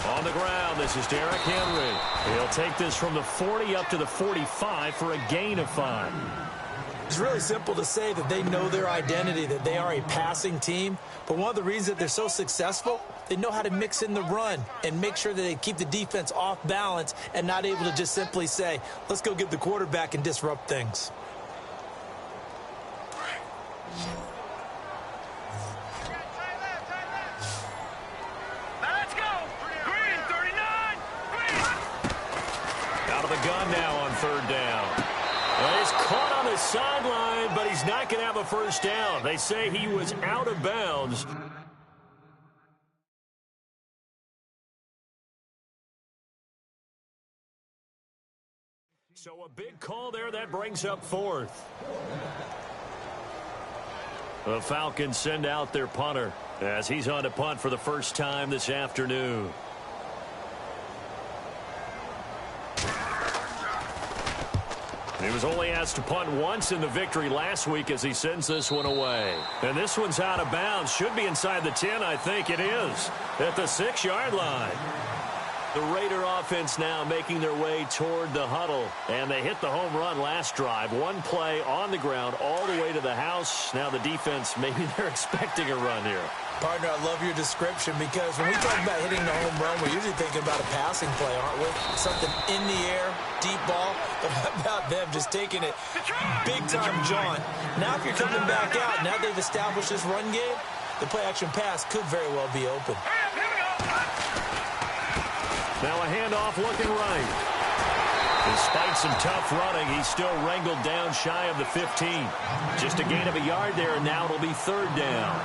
On the ground, this is Derrick Henry. He'll take this from the 40 up to the 45 for a gain of 5. It's really simple to say that they know their identity, that they are a passing team. But one of the reasons that they're so successful, they know how to mix in the run and make sure that they keep the defense off balance and not able to just simply say, let's go get the quarterback and disrupt things. Let's go. Green, 39. Green. Out of the gun now on 3rd down. Well, he's caught on the sideline, but he's not going to have a first down. They say he was out of bounds. So a big call there that brings up fourth. The Falcons send out their punter as he's on to punt for the first time this afternoon. He was only asked to punt once in the victory last week as he sends this one away. And this one's out of bounds. Should be inside the 10, I think it is, at the 6-yard line. The Raider offense now making their way toward the huddle. And they hit the home run last drive. One play on the ground all the way to the house. Now the defense, maybe they're expecting a run here. Partner, I love your description because when we talk about hitting the home run, we're usually thinking about a passing play, aren't we? Something in the air, deep ball. But how about them just taking it big-time jaunt? Now if you're coming back out, now they've established this run game, the play-action pass could very well be open. Now a handoff looking right. Despite some tough running, he's still wrangled down shy of the 15. Just a gain of a yard there, and now it'll be third down.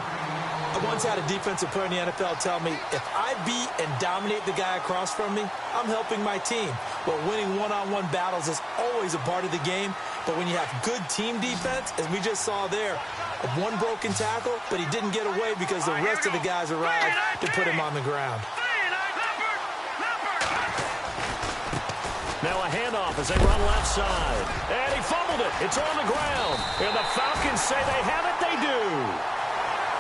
I once had a defensive player in the NFL tell me, if I beat and dominate the guy across from me, I'm helping my team. Well, winning one-on-one battles is always a part of the game, but when you have good team defense, as we just saw there, one broken tackle, but he didn't get away because the rest of the guys arrived to put him on the ground. Now a handoff as they run left side. And he fumbled it. It's on the ground. And the Falcons say they have it. They do.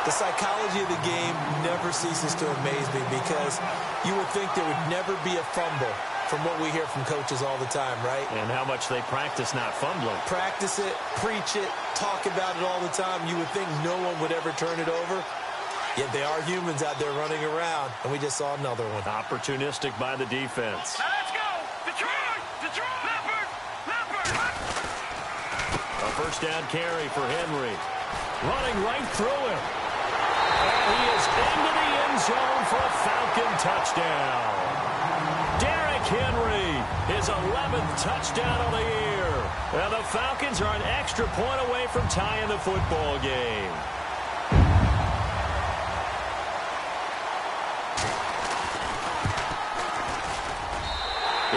The psychology of the game never ceases to amaze me because you would think there would never be a fumble from what we hear from coaches all the time, right? And how much they practice not fumbling. Practice it, preach it, talk about it all the time. You would think no one would ever turn it over. Yet they are humans out there running around, and we just saw another one. Opportunistic by the defense. Now let's go! Detroit! Detroit! Leopard! A first down carry for Henry. Running right through him. And he is into the end zone for a Falcon touchdown. Derrick Henry, his 11th touchdown of the year. And the Falcons are an extra point away from tying the football game.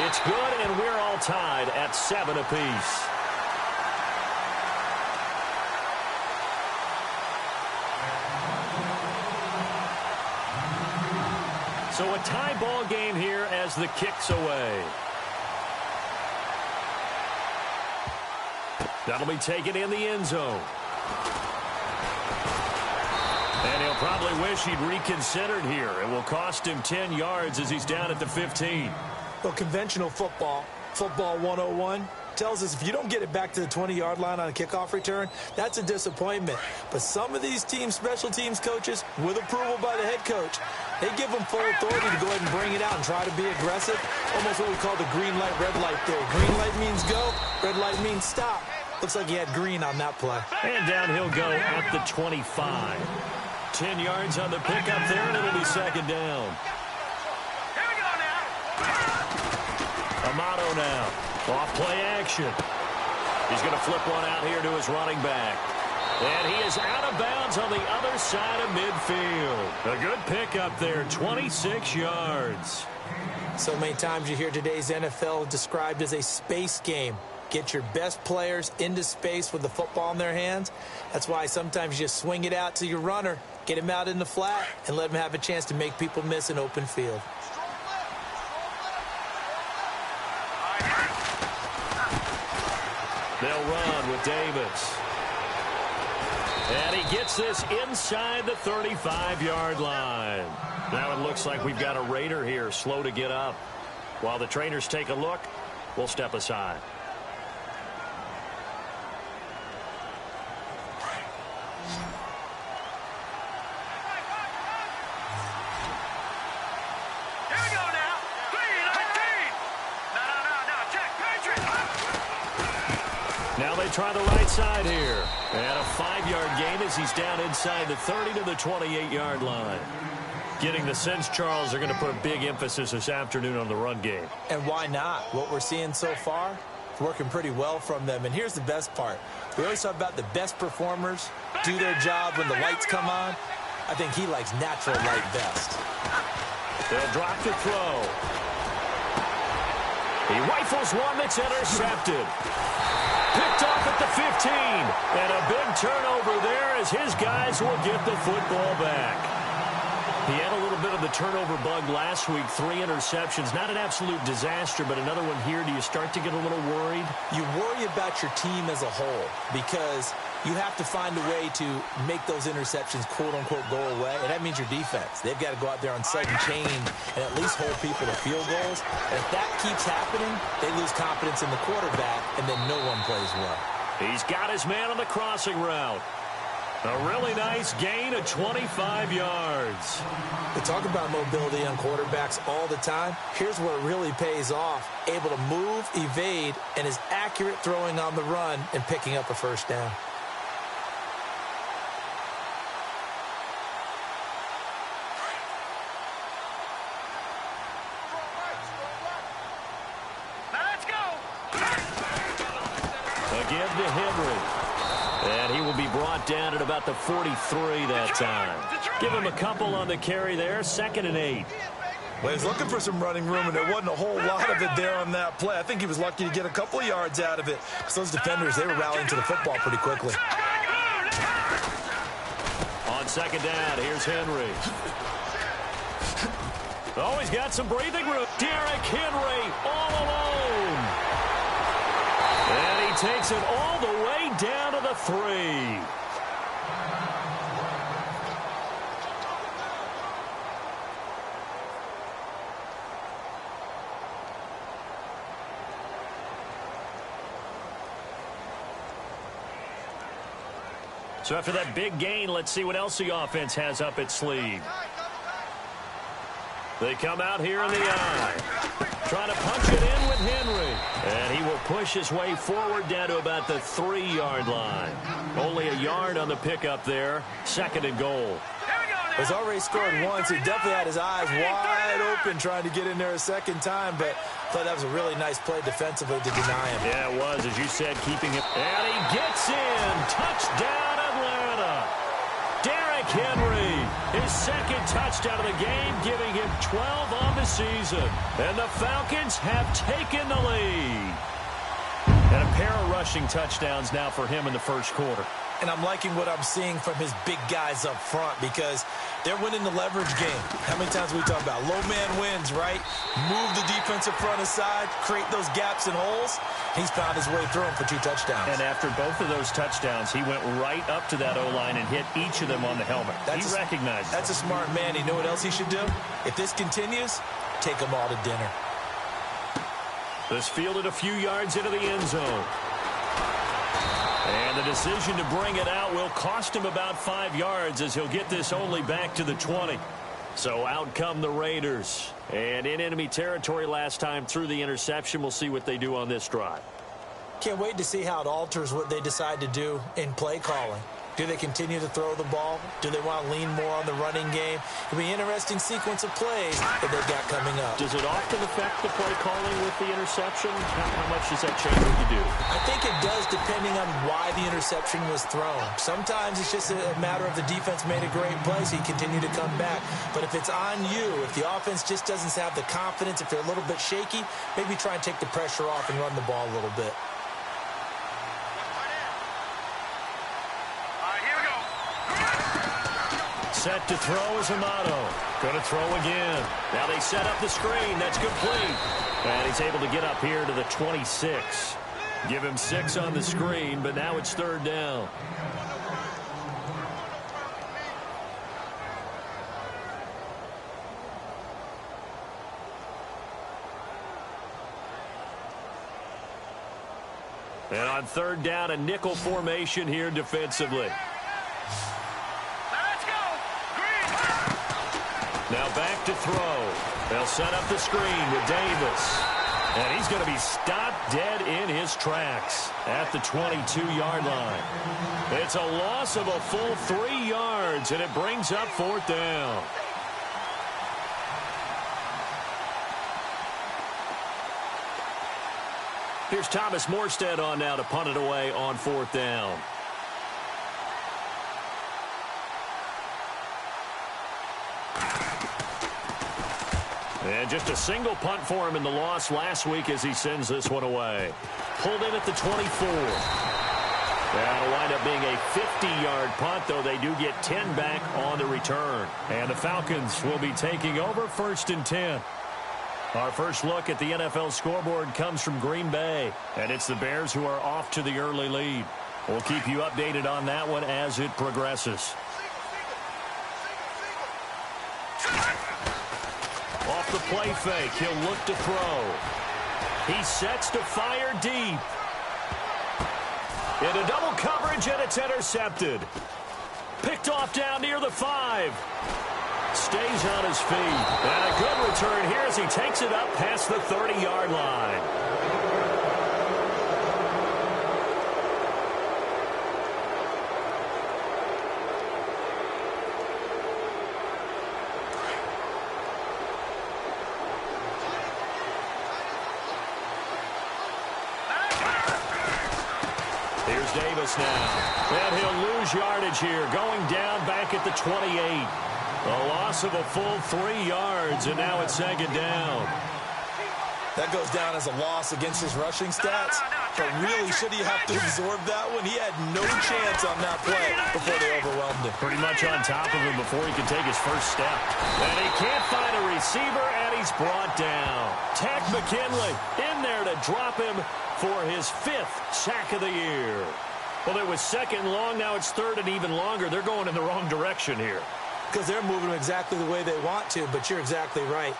It's good, and we're all tied at 7 apiece. So a tie ball game here as the kick's away. That'll be taken in the end zone. And he'll probably wish he'd reconsidered here. It will cost him 10 yards as he's down at the 15. Well, conventional football 101, tells us if you don't get it back to the 20-yard line on a kickoff return, that's a disappointment. But some of these teams, special teams coaches, with approval by the head coach, they give them full authority to go ahead and bring it out and try to be aggressive. Almost what we call the green light, red light theory. Green light means go, red light means stop. Looks like he had green on that play. And down he'll go at the 25. 10 yards on the pickup there, and it'll be second down. Here we go now. Amato now. Off play action. He's going to flip one out here to his running back. And he is out of bounds on the other side of midfield. A good pickup there, 26 yards. So many times you hear today's NFL described as a space game. Get your best players into space with the football in their hands. That's why sometimes you just swing it out to your runner, get him out in the flat, and let him have a chance to make people miss an open field. They'll run with Davis. And he gets this inside the 35-yard line. Now it looks like we've got a Raider here, slow to get up. While the trainers take a look, we'll step aside. Now they try the right side here. And a 5-yard gain as he's down inside the 30 to the 28-yard line. Getting the sense, Charles, they're going to put a big emphasis this afternoon on the run game. And why not? What we're seeing so far, it's working pretty well from them. And here's the best part. We always talk about the best performers do their job when the lights come on. I think he likes natural light best. They'll drop the throw. He rifles one that's intercepted. Picked off at the 15. And a big turnover there as his guys will get the football back. He had a little bit of the turnover bug last week. 3 interceptions. Not an absolute disaster, but another one here. Do you start to get a little worried? You worry about your team as a whole because you have to find a way to make those interceptions, quote-unquote, go away. And that means your defense. They've got to go out there on second chain and at least hold people to field goals. And if that keeps happening, they lose confidence in the quarterback, and then no one plays well. He's got his man on the crossing route. A really nice gain of 25 yards. We talk about mobility on quarterbacks all the time. Here's where it really pays off. Able to move, evade, and is accurate throwing on the run and picking up a first down. Again to Henry. And he will be brought down at about the 43 that time. Give him a couple on the carry there. 2nd and 8. Well, he's looking for some running room, and there wasn't a whole lot of it there on that play. I think he was lucky to get a couple of yards out of it. Because those defenders, they were rallying to the football pretty quickly. On 2nd down, here's Henry. Oh, he's got some breathing room. Derrick Henry all alone. And he takes it all the way down to the 3. So after that big gain, let's see what else the offense has up its sleeve. They come out here in the eye. Trying to punch it in with Henry. And he will push his way forward down to about the 3-yard line. Only a yard on the pickup there. 2nd and goal. He's already scored once. He definitely had his eyes wide open trying to get in there a second time, but I thought that was a really nice play defensively to deny him. Yeah, it was, as you said, keeping him. And he gets in. Touchdown, Atlanta. Derrick Henry, his 2nd touchdown of the game, giving him 12 on the season. And the Falcons have taken the lead. And a pair of rushing touchdowns now for him in the first quarter. And I'm liking what I'm seeing from his big guys up front because they're winning the leverage game. How many times we talk about low man wins, right? Move the defensive front aside, create those gaps and holes. He's found his way through them for 2 touchdowns. And after both of those touchdowns, he went right up to that O-line and hit each of them on the helmet. He recognized it. That's a smart man. You know what else he should do? If this continues, take them all to dinner. This fielded a few yards into the end zone. And the decision to bring it out will cost him about 5 yards as he'll get this only back to the 20. So out come the Raiders. And in enemy territory last time through the interception. We'll see what they do on this drive. Can't wait to see how it alters what they decide to do in play calling. Do they continue to throw the ball? Do they want to lean more on the running game? It'll be an interesting sequence of plays that they've got coming up. Does it often affect the play calling with the interception? How much does that change what you do? I think it does depending on why the interception was thrown. Sometimes it's just a matter of the defense made a great play, so you continue to come back. But if it's on you, if the offense just doesn't have the confidence, if they're a little bit shaky, maybe try and take the pressure off and run the ball a little bit. Set to throw is Amato. Going to throw again. Now they set up the screen. That's complete. And he's able to get up here to the 26. Give him 6 on the screen, but now it's 3rd down. And on 3rd down, a nickel formation here defensively. Now back to throw. They'll set up the screen with Davis. And he's going to be stopped dead in his tracks at the 22-yard line. It's a loss of a full 3 yards, and it brings up 4th down. Here's Thomas Morstead on now to punt it away on 4th down. And just a single punt for him in the loss last week as he sends this one away. Pulled in at the 24. That'll wind up being a 50-yard punt, though they do get 10 back on the return. And the Falcons will be taking over 1st and 10. Our first look at the NFL scoreboard comes from Green Bay, and it's the Bears who are off to the early lead. We'll keep you updated on that one as it progresses. Off the play fake, he'll look to throw. He sets to fire deep. Into double coverage, and it's intercepted. Picked off down near the 5. Stays on his feet. And a good return here as he takes it up past the 30-yard line. Here's Davis now. And he'll lose yardage here, going down back at the 28. A loss of a full 3 yards, and now it's 2nd down. That goes down as a loss against his rushing stats. But really, should he have to absorb that one? He had no chance on that play before they overwhelmed him. Pretty much on top of him before he can take his first step. And he can't find a receiver, and he's brought down. Takk McKinley in there to drop him for his 5th sack of the year. Well, it was 2nd long. Now it's 3rd and even longer. They're going in the wrong direction here. Because they're moving them exactly the way they want to, but you're exactly right.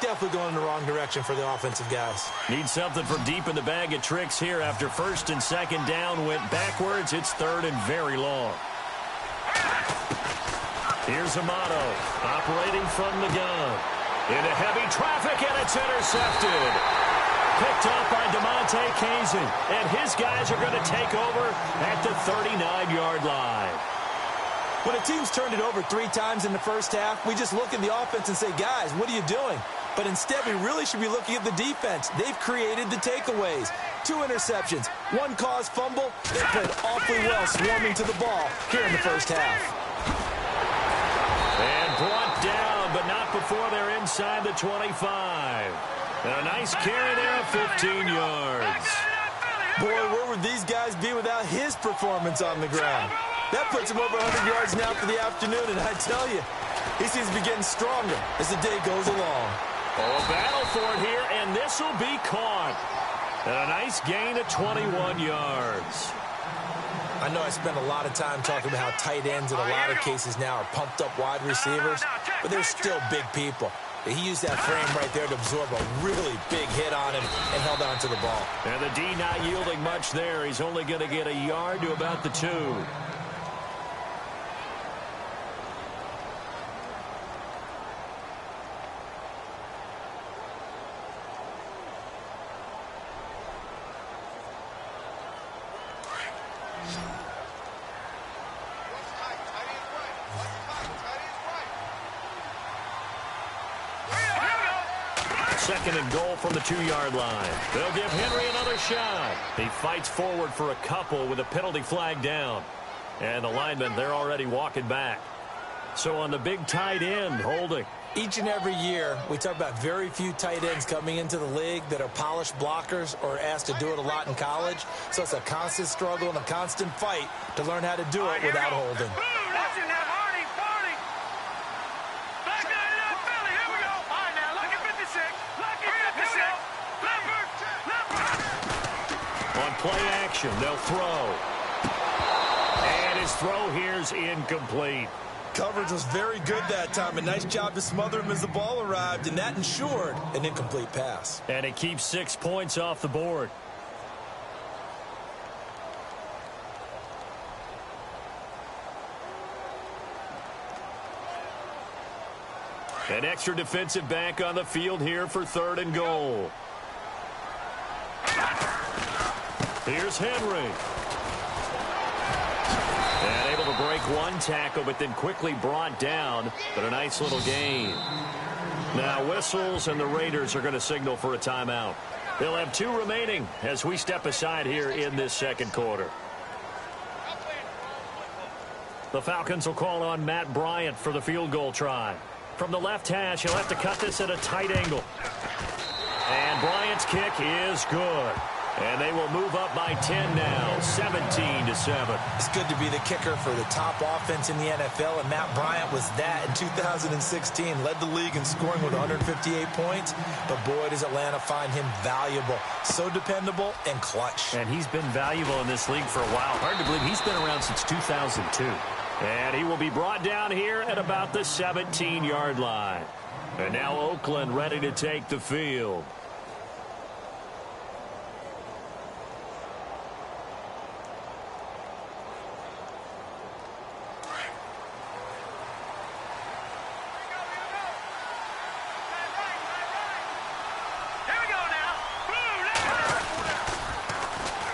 Definitely going in the wrong direction for the offensive guys. Need something from deep in the bag of tricks here. After 1st and 2nd down went backwards, it's 3rd and very long. Here's Amato operating from the gun. Into heavy traffic, and it's intercepted. Picked up by DeMonte Kazin, and his guys are going to take over at the 39-yard line. When a team's turned it over 3 times in the first half, we just look at the offense and say, guys, what are you doing? But instead, we really should be looking at the defense. They've created the takeaways. 2 interceptions, 1 caused fumble. They played awfully well swarming to the ball here in the first half. And brought down, but not before they're inside the 25. And a nice carry there of 15 yards. Boy, where would these guys be without his performance on the ground? That puts him over 100 yards now for the afternoon, and I tell you, he seems to be getting stronger as the day goes along. Oh, a battle for it here, and this will be caught. And a nice gain of 21 yards. I know I spent a lot of time talking about how tight ends in a lot of cases now are pumped up wide receivers, but they're still big people. He used that frame right there to absorb a really big hit on him and held on to the ball. And the D not yielding much there. He's only going to get a yard to about the 2. Second and goal from the 2-yard line. They'll give Henry another shot. He fights forward for a couple with a penalty flag down. And the linemen, they're already walking back. So on the big tight end, holding. Each and every year, we talk about very few tight ends coming into the league that are polished blockers or asked to do it a lot in college. So it's a constant struggle and a constant fight to learn how to do it without holding. Play action, they'll throw. And his throw here's incomplete. Coverage was very good that time. A nice job to smother him as the ball arrived, and that ensured an incomplete pass. And it keeps 6 points off the board. An extra defensive back on the field here for 3rd and goal. Here's Henry. And able to break 1 tackle, but then quickly brought down. But a nice little gain. Now whistles, and the Raiders are going to signal for a timeout. They'll have 2 remaining as we step aside here in this 2nd quarter. The Falcons will call on Matt Bryant for the field goal try. From the left hash, he'll have to cut this at a tight angle. And Bryant's kick is good. And they will move up by 10 now, 17-7. It's good to be the kicker for the top offense in the NFL, and Matt Bryant was that in 2016. Led the league in scoring with 158 points, but boy, does Atlanta find him valuable. So dependable and clutch. And he's been valuable in this league for a while. Hard to believe he's been around since 2002. And he will be brought down here at about the 17-yard line. And now Oakland ready to take the field.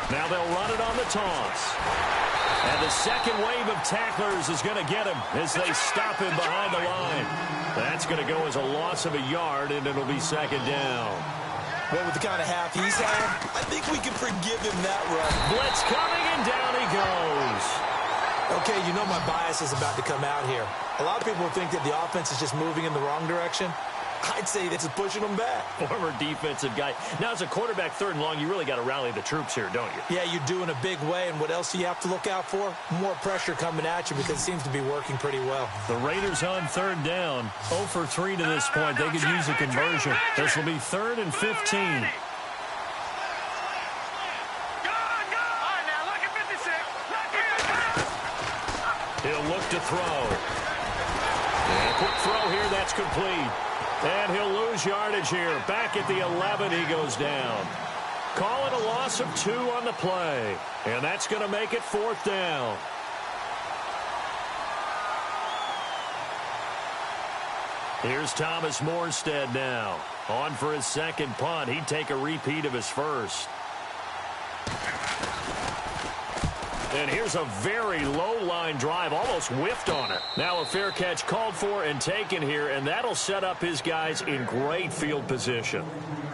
Now they'll run it on the toss. And the second wave of tacklers is going to get him as they stop him behind the line. That's going to go as a loss of a yard, and it'll be second down. Well, with the kind of half he's had, I think we can forgive him that run. Blitz coming, and down he goes. Okay, you know my bias is about to come out here. A lot of people think that the offense is just moving in the wrong direction. I'd say this is pushing them back. Former defensive guy. Now, as a quarterback, third and long, you really got to rally the troops here, don't you? Yeah, you do in a big way, and what else do you have to look out for? More pressure coming at you because it seems to be working pretty well. The Raiders on third down. 0 for 3 to this point. They could use a conversion. This will be 3rd and 15. He'll look to throw. And a quick throw here, that's complete. And he'll lose yardage here. Back at the 11, he goes down. Call it a loss of 2 on the play. And that's going to make it 4th down. Here's Thomas Morstead now. On for his second punt. He'd take a repeat of his first. And here's a very low-line drive, almost whiffed on it. Now a fair catch called for and taken here, and that'll set up his guys in great field position.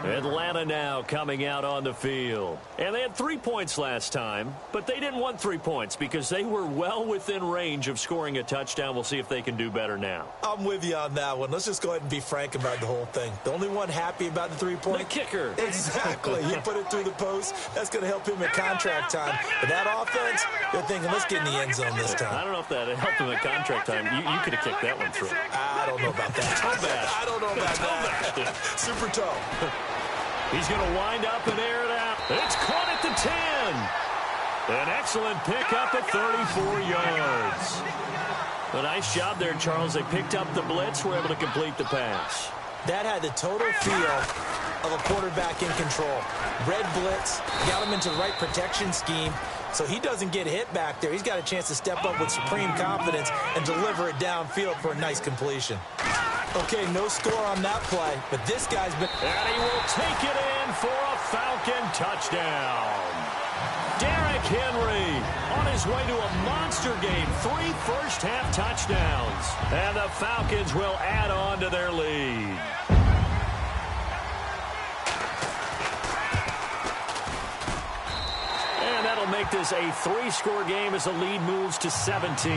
Atlanta now coming out on the field. And they had 3 points last time, but they didn't want 3 points because they were well within range of scoring a touchdown. We'll see if they can do better now. I'm with you on that one. Let's just go ahead and be frank about the whole thing. The only one happy about the 3-point? The kicker. Exactly. He put it through the post. That's going to help him at contract time. But that offense, they're thinking, let's get in the end zone this time. I don't know if that helped him at contract time. You could have kicked that one through. I don't know about that. I don't know about that. Super toe. He's going to wind up and air it out. It's caught at the 10. An excellent pickup at 34 yards. A nice job there, Charles. They picked up the blitz, were able to complete the pass. That had the total feel of a quarterback in control. Red blitz, got him into the right protection scheme, so he doesn't get hit back there. He's got a chance to step up with supreme confidence and deliver it downfield for a nice completion. Okay, no score on that play, but this guy's been... And he will take it in for a Falcon touchdown. Derrick Henry on his way to a monster game. 3 first-half touchdowns. And the Falcons will add on to their lead. And that'll make this a 3-score game as the lead moves to 17.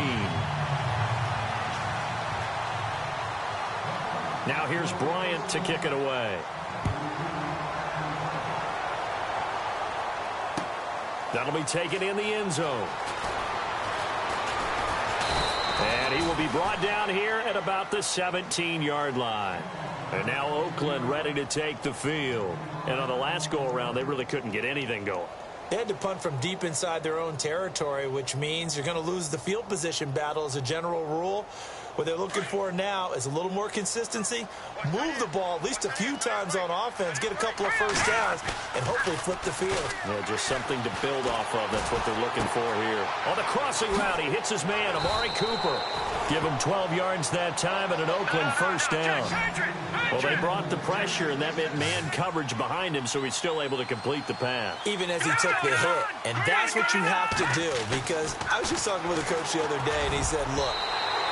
Now here's Bryant to kick it away. That'll be taken in the end zone. And he will be brought down here at about the 17-yard line. And now Oakland ready to take the field. And on the last go-around, they really couldn't get anything going. They had to punt from deep inside their own territory, which means you're going to lose the field position battle as a general rule. What they're looking for now is a little more consistency, move the ball at least a few times on offense, get a couple of first downs, and hopefully flip the field. Yeah, just something to build off of. That's what they're looking for here. On the crossing route, he hits his man, Amari Cooper. Give him 12 yards that time and an Oakland first down. Well, they brought the pressure, and that meant man coverage behind him, so he's still able to complete the pass. Even as he took the hit, and that's what you have to do, because I was just talking with a coach the other day, and he said, look,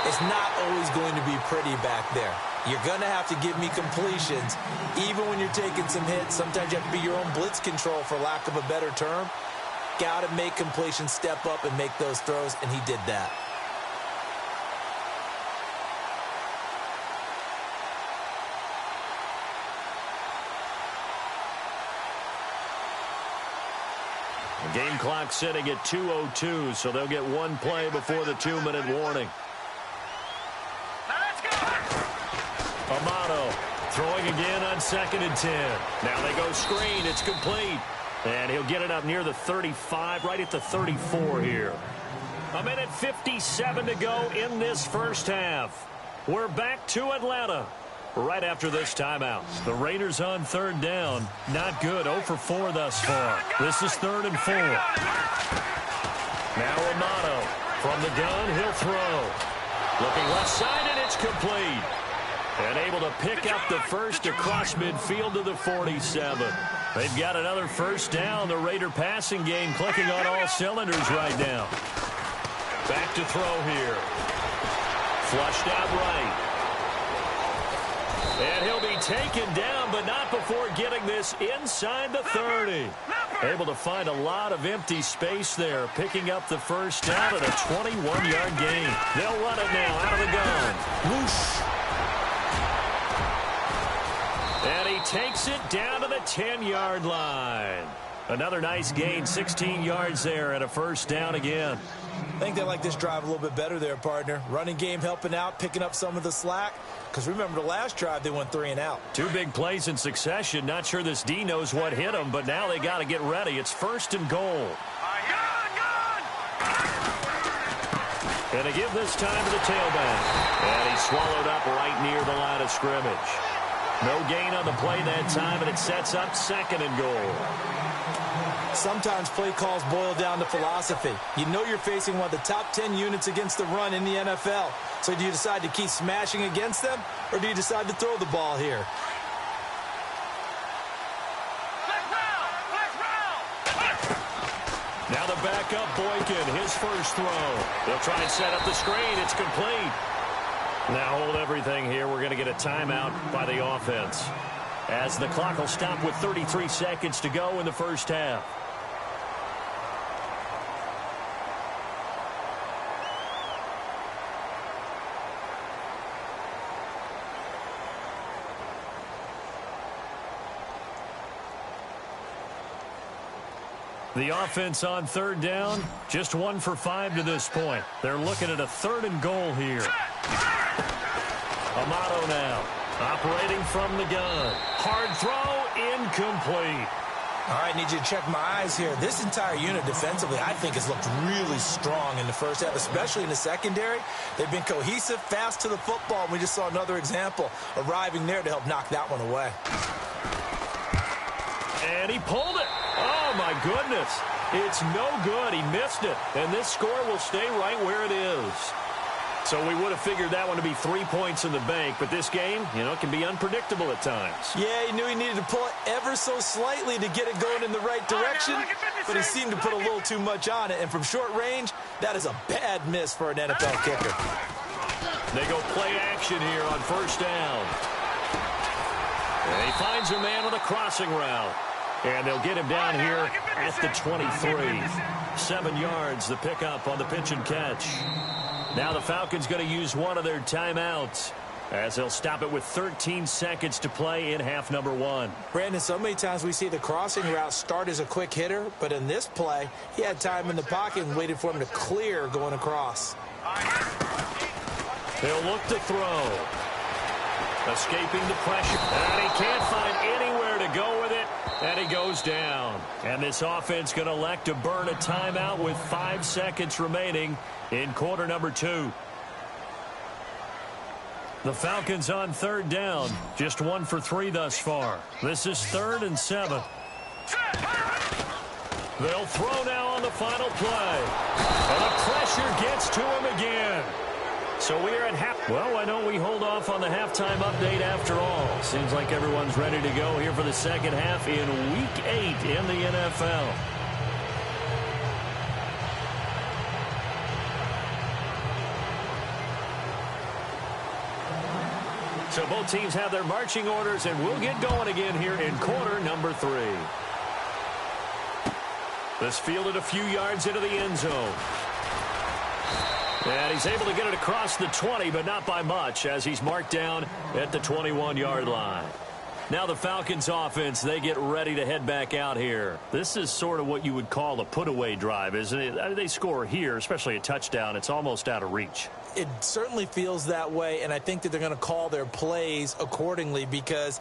it's not always going to be pretty back there. You're going to have to give me completions. Even when you're taking some hits, sometimes you have to be your own blitz control, for lack of a better term. Got to make completions, step up, and make those throws, and he did that. The game clock sitting at 2:02, so they'll get one play before the 2-minute warning. Now let's go. Amato throwing again on 2nd and 10. Now they go screen. It's complete. And he'll get it up near the 35, right at the 34 here. 1:57 to go in this first half. We're back to Atlanta right after this timeout. The Raiders on 3rd down. Not good. 0 for 4 thus far. This is 3rd and 4. Now Amato from the gun. He'll throw. Looking left side, and it's complete. And able to pick up the first across midfield to the 47. They've got another first down. The Raider passing game clicking on all cylinders right now. Back to throw here. Flushed out right. And he'll be taken down, but not before getting this inside the 30. Able to find a lot of empty space there, picking up the first down at a 21-yard gain. They'll run it now out of the gun. Whoosh. And he takes it down to the 10-yard line. Another nice gain, 16 yards there, and a first down again. I think they like this drive a little bit better there, partner. Running game helping out, picking up some of the slack. Because remember, the last drive, they went 3 and out. 2 big plays in succession. Not sure this D knows what hit him, but now they got to get ready. It's 1st and goal. And to give this time to the tailback. And he's swallowed up right near the line of scrimmage. No gain on the play that time, and it sets up 2nd and goal. Sometimes play calls boil down to philosophy. You know you're facing one of the top 10 units against the run in the NFL. So do you decide to keep smashing against them, or do you decide to throw the ball here? Now the backup Boykin, his first throw. They'll try and set up the screen. It's complete. Now hold everything here. We're going to get a timeout by the offense, as the clock will stop with 33 seconds to go in the first half. The offense on 3rd down, just 1 for 5 to this point. They're looking at a 3rd and goal here. Amato now, operating from the gun. Hard throw, incomplete. All right, need you to check my eyes here. This entire unit defensively, I think, has looked really strong in the first half, especially in the secondary. They've been cohesive, fast to the football. We just saw another example arriving there to help knock that one away. And he pulled it. Oh, my goodness. It's no good. He missed it. And this score will stay right where it is. So we would have figured that one to be 3 points in the bank. But this game, you know, can be unpredictable at times. Yeah, he knew he needed to pull it ever so slightly to get it going in the right direction. But he seemed to put a little too much on it. And from short range, that is a bad miss for an NFL kicker. They go play action here on 1st down. And he finds a man with a crossing route. And they'll get him down here at the 23. 7 yards, the pickup on the pitch and catch. Now the Falcons going to use one of their timeouts, as they'll stop it with 13 seconds to play in half number 1. Brandon, so many times we see the crossing route start as a quick hitter, but in this play, he had time in the pocket and waited for him to clear going across. They'll look to throw. Escaping the pressure. And he can't find anywhere to go with it. And he goes down. And this offense going to elect to burn a timeout with 5 seconds remaining in quarter number 2. The Falcons on 3rd down. Just 1 for 3 thus far. This is 3rd and 7. They'll throw now on the final play. And the pressure gets to him again. So we are at half. Well, why don't we hold off on the halftime update after all? Seems like everyone's ready to go here for the second half in Week 8 in the NFL. So both teams have their marching orders, and we'll get going again here in quarter number 3. This fielded a few yards into the end zone. And he's able to get it across the 20, but not by much, as he's marked down at the 21-yard line. Now the Falcons offense, they get ready to head back out here. This is sort of what you would call a put-away drive, isn't it? I mean, they score here, especially a touchdown. It's almost out of reach. It certainly feels that way, and I think that they're going to call their plays accordingly, because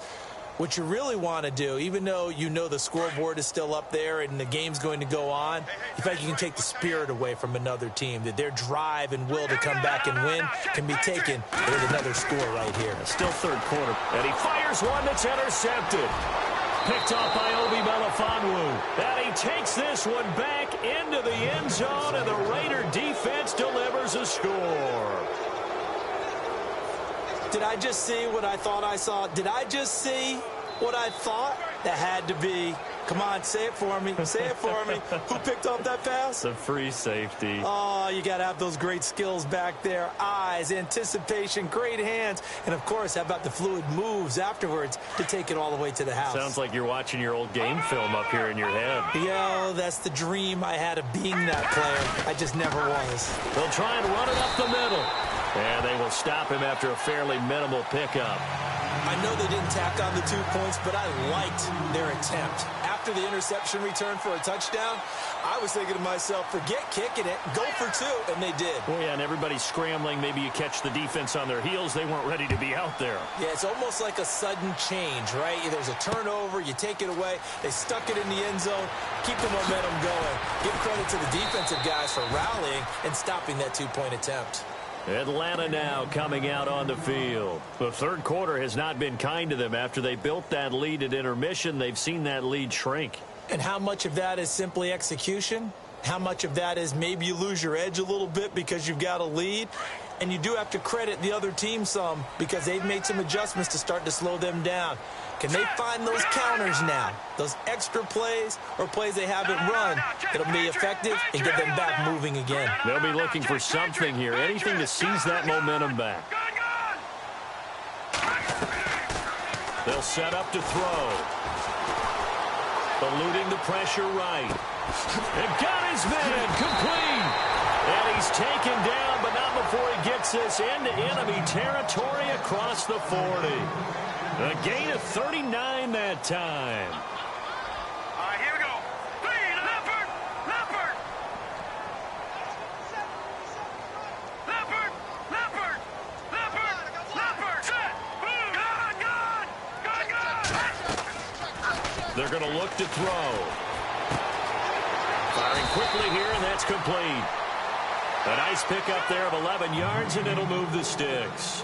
what you really want to do, even though you know the scoreboard is still up there and the game's going to go on, in fact, you can take the spirit away from another team, that their drive and will to come back and win can be taken with another score right here. Still third quarter, and he fires one that's intercepted. Picked off by Obi Melifonwu. And he takes this one back into the end zone, and the Raider defense delivers a score. Did I just see what I thought I saw? Did I just see what I thought? That had to be. Come on, say it for me. Say it for me. Who picked up that pass? The free safety. Oh, you got to have those great skills back there. Eyes, anticipation, great hands. And, of course, how about the fluid moves afterwards to take it all the way to the house? Sounds like you're watching your old game film up here in your head. Yeah, that's the dream I had of being that player. I just never was. They'll try and run it up the middle. And they will stop him after a fairly minimal pickup. I know they didn't tack on the 2 points, but I liked their attempt. After the interception return for a touchdown, I was thinking to myself, forget kicking it, go for 2, and they did. Well, yeah, and everybody's scrambling. Maybe you catch the defense on their heels. They weren't ready to be out there. Yeah, it's almost like a sudden change, right? There's a turnover, you take it away, they stuck it in the end zone, keep the momentum going. Give credit to the defensive guys for rallying and stopping that 2-point attempt. Atlanta now coming out on the field. The third quarter has not been kind to them. After they built that lead at intermission, they've seen that lead shrink. And how much of that is simply execution? How much of that is maybe you lose your edge a little bit because you've got a lead? And you do have to credit the other team some, because they've made some adjustments to start to slow them down. Can they find those counters now, those extra plays or plays they haven't run that'll be effective and get them back moving again? They'll be looking for something here, anything to seize that momentum back. They'll set up to throw. Eluding the pressure right. And got his man complete. And he's taken down, but not before he gets this into enemy territory across the 40. A gain of 39 that time. All right, here we go. Leopard! Leopard! Leopard! Leopard! Leopard! Leopard! Set! Gun! Gun! Gun! Gun! They're going to look to throw. Firing quickly here, and that's complete. A nice pickup there of 11 yards, and it'll move the sticks.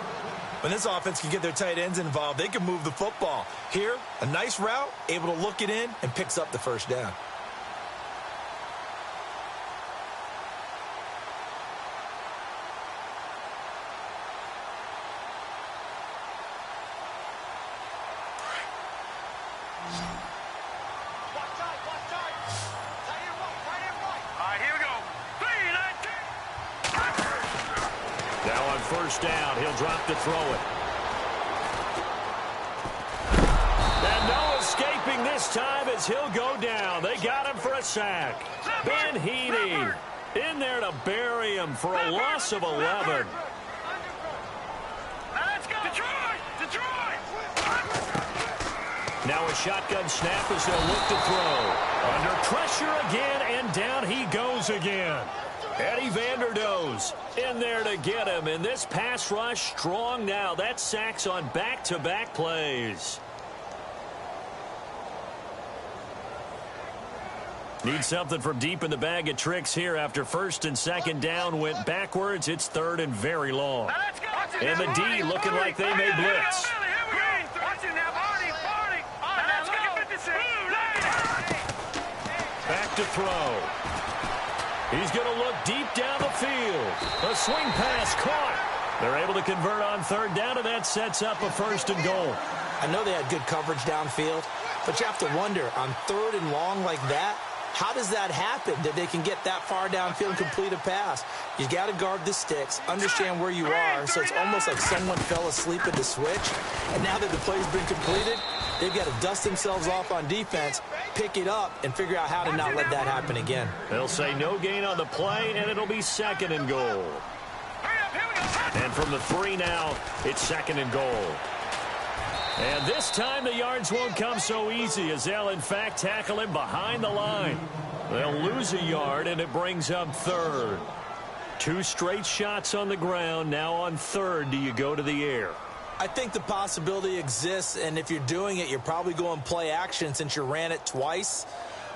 When this offense can get their tight ends involved, they can move the football. Here, a nice route, able to look it in, and picks up the first down. First down, he'll drop to throw it. And no escaping this time as he'll go down. They got him for a sack. Ben Heaney in there to bury him for a loss of 11. Let's go! Detroit! Detroit! Now a shotgun snap as they'll look to throw. Under pressure again, and down he goes again. Eddie Vanderdoes in there to get him, and this pass rush strong now. That's sacks on back-to-back plays. Need something from deep in the bag of tricks here after first and second down went backwards. It's third and very long. And the D looking like they may blitz. Back to throw. He's going to look deep down the field. A swing pass caught. They're able to convert on third down, and that sets up a first and goal. I know they had good coverage downfield, but you have to wonder, on third and long like that, how does that happen, that they can get that far downfield and complete a pass? You got to guard the sticks, understand where you are, so it's almost like someone fell asleep at the switch, and now that the play's been completed, they've got to dust themselves off on defense, pick it up, and figure out how to not let that happen again. They'll say no gain on the play, and it'll be second and goal. And from the 3 now, it's second and goal. And this time the yards won't come so easy as they'll, in fact, tackle him behind the line. They'll lose a yard, and it brings up third. 2 straight shots on the ground. Now on third, do you go to the air? I think the possibility exists, and if you're doing it, you're probably going play action since you ran it twice.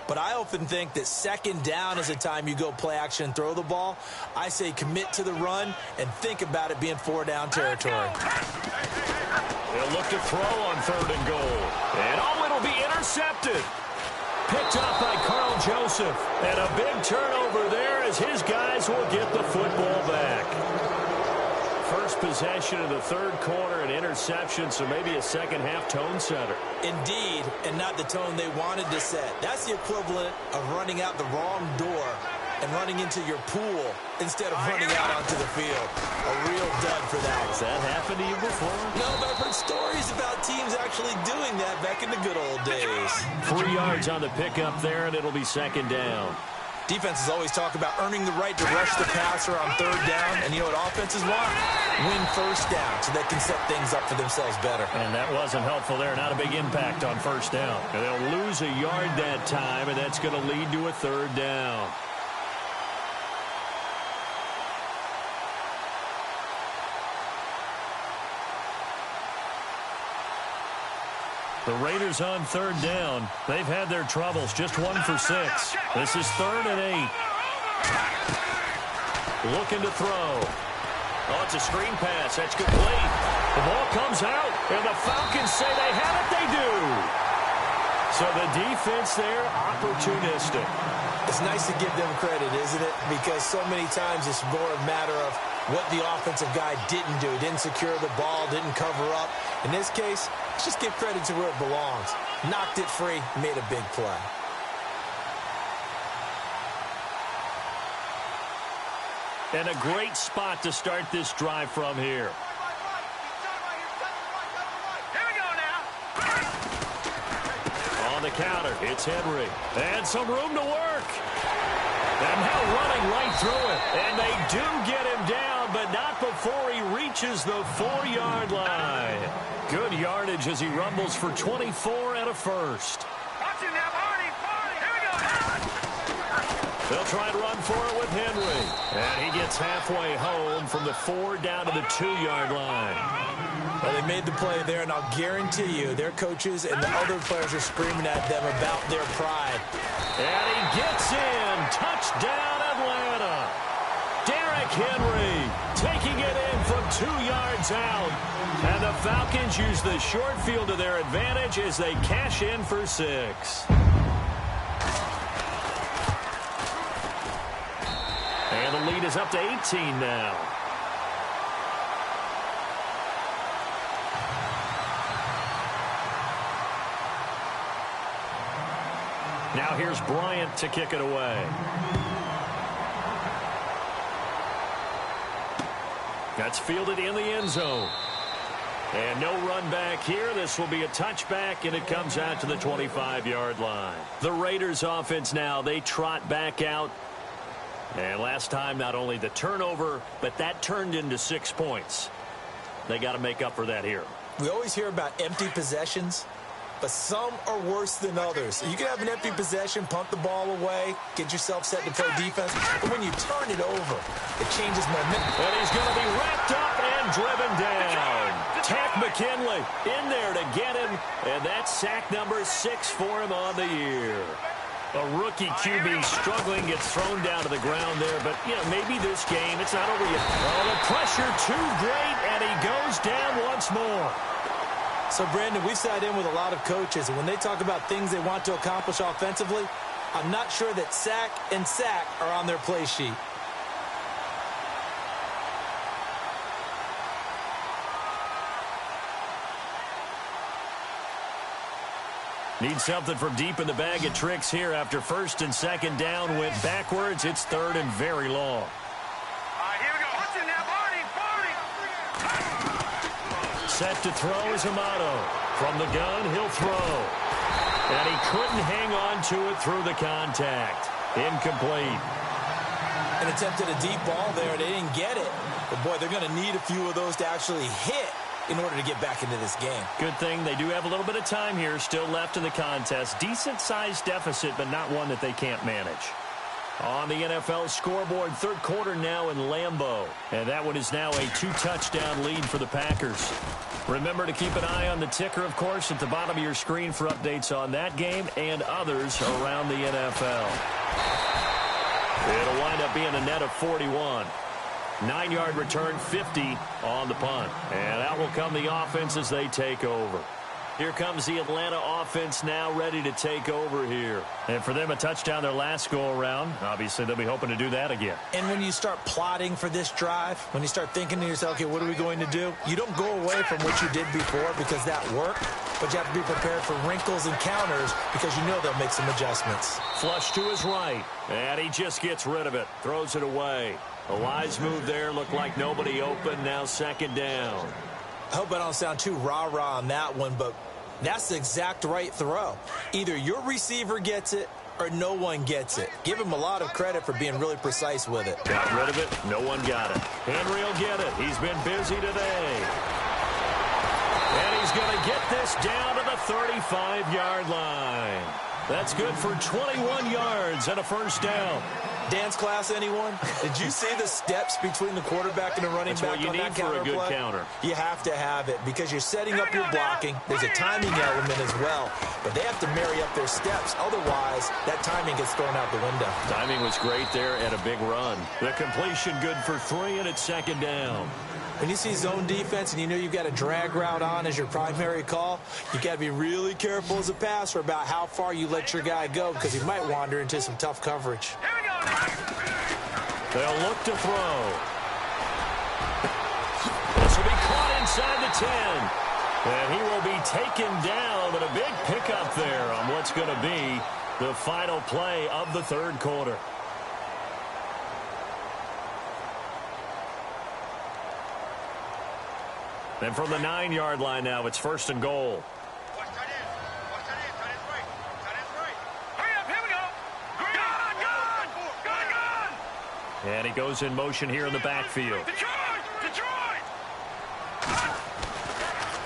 But I often think that second down is a time you go play action and throw the ball. I say commit to the run and think about it being 4-down territory. They'll look to throw on third and goal. And it'll be intercepted. Picked up by Carl Joseph. And a big turnover there as his guys will get the football back. First possession of the third quarter, an interception, so maybe a second-half tone setter. Indeed, and not the tone they wanted to set. That's the equivalent of running out the wrong door and running into your pool instead of running out onto the field. A real dud for that. Has that happened to you before? No, but I've heard stories about teams actually doing that back in the good old days. 3 yards on the pickup there, and it'll be second down. Defenses always talk about earning the right to rush the passer on third down. And you know what offenses want? Win first down so they can set things up for themselves better. And that wasn't helpful there. Not a big impact on first down. And they'll lose a yard that time, and that's going to lead to a third down. The Raiders on third down. They've had their troubles. Just 1 for 6. This is 3rd and 8. Looking to throw. Oh, it's a screen pass. That's complete. The ball comes out, and the Falcons say they have it. They do. So the defense there, opportunistic. It's nice to give them credit, isn't it? Because so many times it's more a matter of what the offensive guy didn't do. Didn't secure the ball, didn't cover up. In this case, let's just give credit to where it belongs. Knocked it free, made a big play. And a great spot to start this drive from here. Here we go now. On the counter, it's Henry. And some room to work. And now running right through it. And they do get him down, but not before he reaches the 4-yard line. Good yardage as he rumbles for 24 and a first. Watch him now, Barney. Here we go now. They'll try and run for it with Henry. And he gets halfway home from the 4 down to the 2-yard line. Well, they made the play there, and I'll guarantee you their coaches and the other players are screaming at them about their pride. And he gets in. Touchdown, Atlanta. Derrick Henry taking it in from 2 yards out. And the Falcons use the short field to their advantage as they cash in for 6. And the lead is up to 18 now. Now here's Bryant to kick it away. That's fielded in the end zone. And no run back here. This will be a touchback, and it comes out to the 25-yard line. The Raiders offense now, they trot back out. And last time, not only the turnover, but that turned into 6 points. They got to make up for that here. We always hear about empty possessions, but some are worse than others. You can have an empty possession, pump the ball away, get yourself set to play defense, but when you turn it over, it changes momentum. And he's going to be wrapped up and driven down. Takk McKinley in there to get him, and that's sack number 6 for him on the year. A rookie QB struggling, gets thrown down to the ground there, but, you know, maybe this game, it's not over yet. Oh, the pressure too great, and he goes down once more. So, Brandon, we've sat in with a lot of coaches, and when they talk about things they want to accomplish offensively, I'm not sure that sack and sack are on their play sheet. Need something from deep in the bag of tricks here after first and second down went backwards. It's third and very long. All right, here we go. Watch him now, Barney. Set to throw is Amato. From the gun, he'll throw. And he couldn't hang on to it through the contact. Incomplete. And attempted a deep ball there. They didn't get it. But, boy, they're going to need a few of those to actually hit in order to get back into this game. Good thing they do have a little bit of time here still left in the contest. Decent-sized deficit, but not one that they can't manage. On the NFL scoreboard, third quarter now in Lambeau. And that one is now a 2-touchdown lead for the Packers. Remember to keep an eye on the ticker, of course, at the bottom of your screen for updates on that game and others around the NFL. It'll wind up being a net of 41. 9-yard return, 50 on the punt. And out will come the offense as they take over. Here comes the Atlanta offense now ready to take over here. And for them, a touchdown their last go-around. Obviously, they'll be hoping to do that again. And when you start plotting for this drive, when you start thinking to yourself, okay, what are we going to do? You don't go away from what you did before because that worked, but you have to be prepared for wrinkles and counters because you know they'll make some adjustments. Flush to his right, and he just gets rid of it, throws it away. A wise move there, looked like nobody open, now second down. I hope I don't sound too rah-rah on that one, but that's the exact right throw. Either your receiver gets it or no one gets it. Give him a lot of credit for being really precise with it. Got rid of it. No one got it. Henry will get it. He's been busy today. And he's going to get this down to the 35-yard line. That's good for 21 yards and a first down. Dance class, anyone? Did you see the steps between the quarterback and the running back on that counter play? That's what you need for a good counter. You have to have it because you're setting up your blocking. There's a timing element as well, but they have to marry up their steps. Otherwise, that timing gets thrown out the window. Timing was great there and a big run. The completion good for 3, and it's second down. When you see zone defense and you know you've got a drag route on as your primary call, you got to be really careful as a passer about how far you let your guy go because he might wander into some tough coverage. They'll look to throw. This will be caught inside the 10. And he will be taken down, but a big pickup there on what's going to be the final play of the third quarter. And from the 9-yard line now, it's first and goal. And he goes in motion here in the backfield.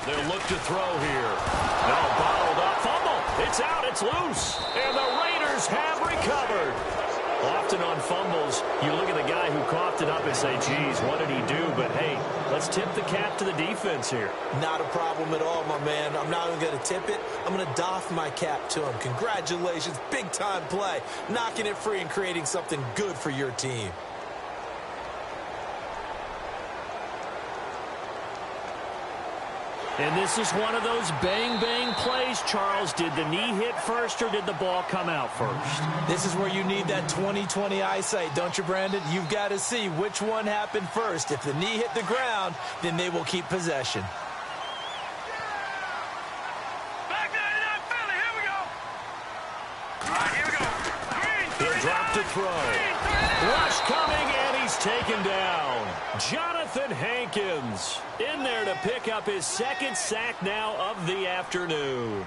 They'll look to throw here. No, bottled up. Fumble. It's out. It's loose. And the Raiders have recovered. Often on fumbles, you look at the guy who coughed it up and say, geez, what did he do? But, hey, let's tip the cap to the defense here. Not a problem at all, my man. I'm not even going to tip it. I'm going to doff my cap to him. Congratulations. Big-time play. Knocking it free and creating something good for your team. And this is one of those bang-bang plays, Charles. Did the knee hit first or did the ball come out first? This is where you need that 20/20 eyesight, don't you, Brandon? You've got to see which one happened first. If the knee hit the ground, then they will keep possession. Back there, Philly, here we go. All right, here we go. He'll drop to throw. Rush coming, and he's taken down. Jonathan Hankins in there to pick up his second sack now of the afternoon.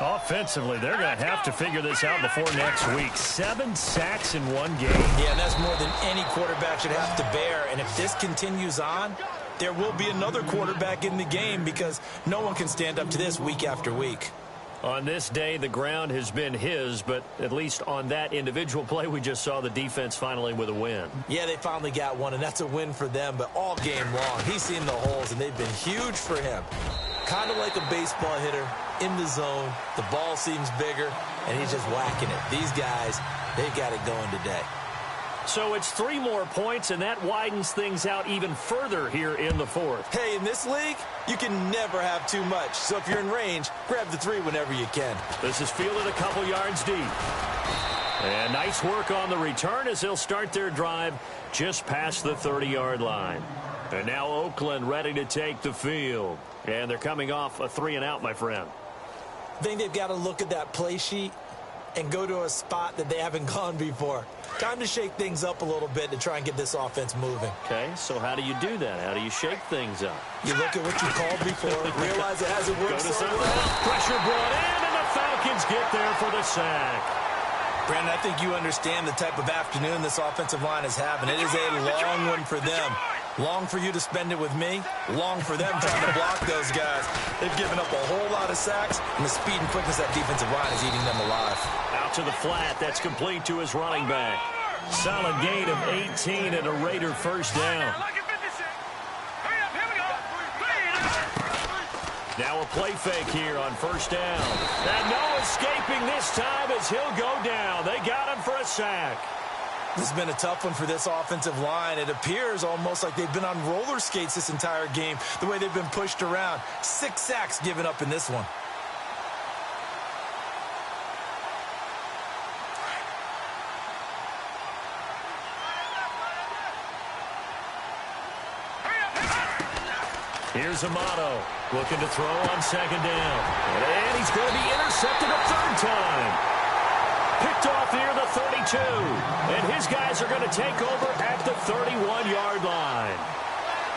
Offensively, they're going to have to figure this out before next week. 7 sacks in one game. Yeah, and that's more than any quarterback should have to bear. And if this continues on, there will be another quarterback in the game because no one can stand up to this week after week. On this day, the ground has been his, but at least on that individual play, we just saw the defense finally with a win. Yeah, they finally got one, and that's a win for them, but all game long, he's seen the holes, and they've been huge for him. Kind of like a baseball hitter in the zone. The ball seems bigger, and he's just whacking it. These guys, they've got it going today. So it's 3 more points, and that widens things out even further here in the fourth. Hey, in this league, you can never have too much. So if you're in range, grab the 3 whenever you can. This is fielded a couple yards deep. And nice work on the return as they'll start their drive just past the 30-yard line. And now Oakland ready to take the field. And they're coming off a 3-and-out, my friend. I think they've got to look at that play sheet and go to a spot that they haven't gone before. Time to shake things up a little bit to try and get this offense moving. Okay, so how do you do that? How do you shake things up? You look at what you called before, realize it hasn't worked so well. Pressure brought in, and the Falcons get there for the sack. Brandon, I think you understand the type of afternoon this offensive line is having. It is a long one for them. Long for you to spend it with me. Long for them trying to block those guys. They've given up a whole lot of sacks, and the speed and quickness of that defensive line is eating them alive. Out to the flat. That's complete to his running back. Solid gain of 18 and a Raider first down. Now a play fake here on first down. And no escaping this time as he'll go down. They got him for a sack. This has been a tough one for this offensive line. It appears almost like they've been on roller skates this entire game, the way they've been pushed around. 6 sacks given up in this one. Here's Amato looking to throw on second down. And he's going to be intercepted a third time. Picked off near the 32. And his guys are going to take over at the 31-yard line.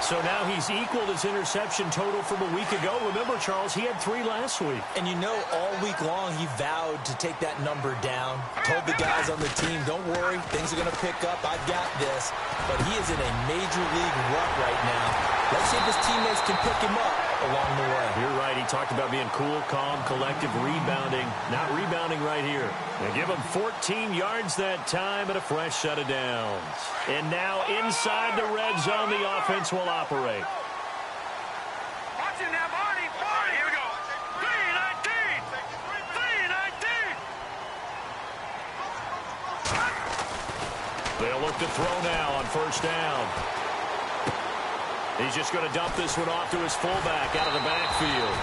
So now he's equaled his interception total from a week ago. Remember, Charles, he had 3 last week. And you know, all week long, he vowed to take that number down. Told the guys on the team, don't worry, things are going to pick up. I've got this. But he is in a major league rut right now. Let's see if his teammates can pick him up along the way. You're right. He talked about being cool, calm, collective, rebounding. Not rebounding right here. They give him 14 yards that time and a fresh set of downs. And now inside the red zone, the offense will operate. Watch it now, Barney. Barney, here we go. 3-19. 3-19. They'll look to throw now on first down. He's just going to dump this one off to his fullback out of the backfield.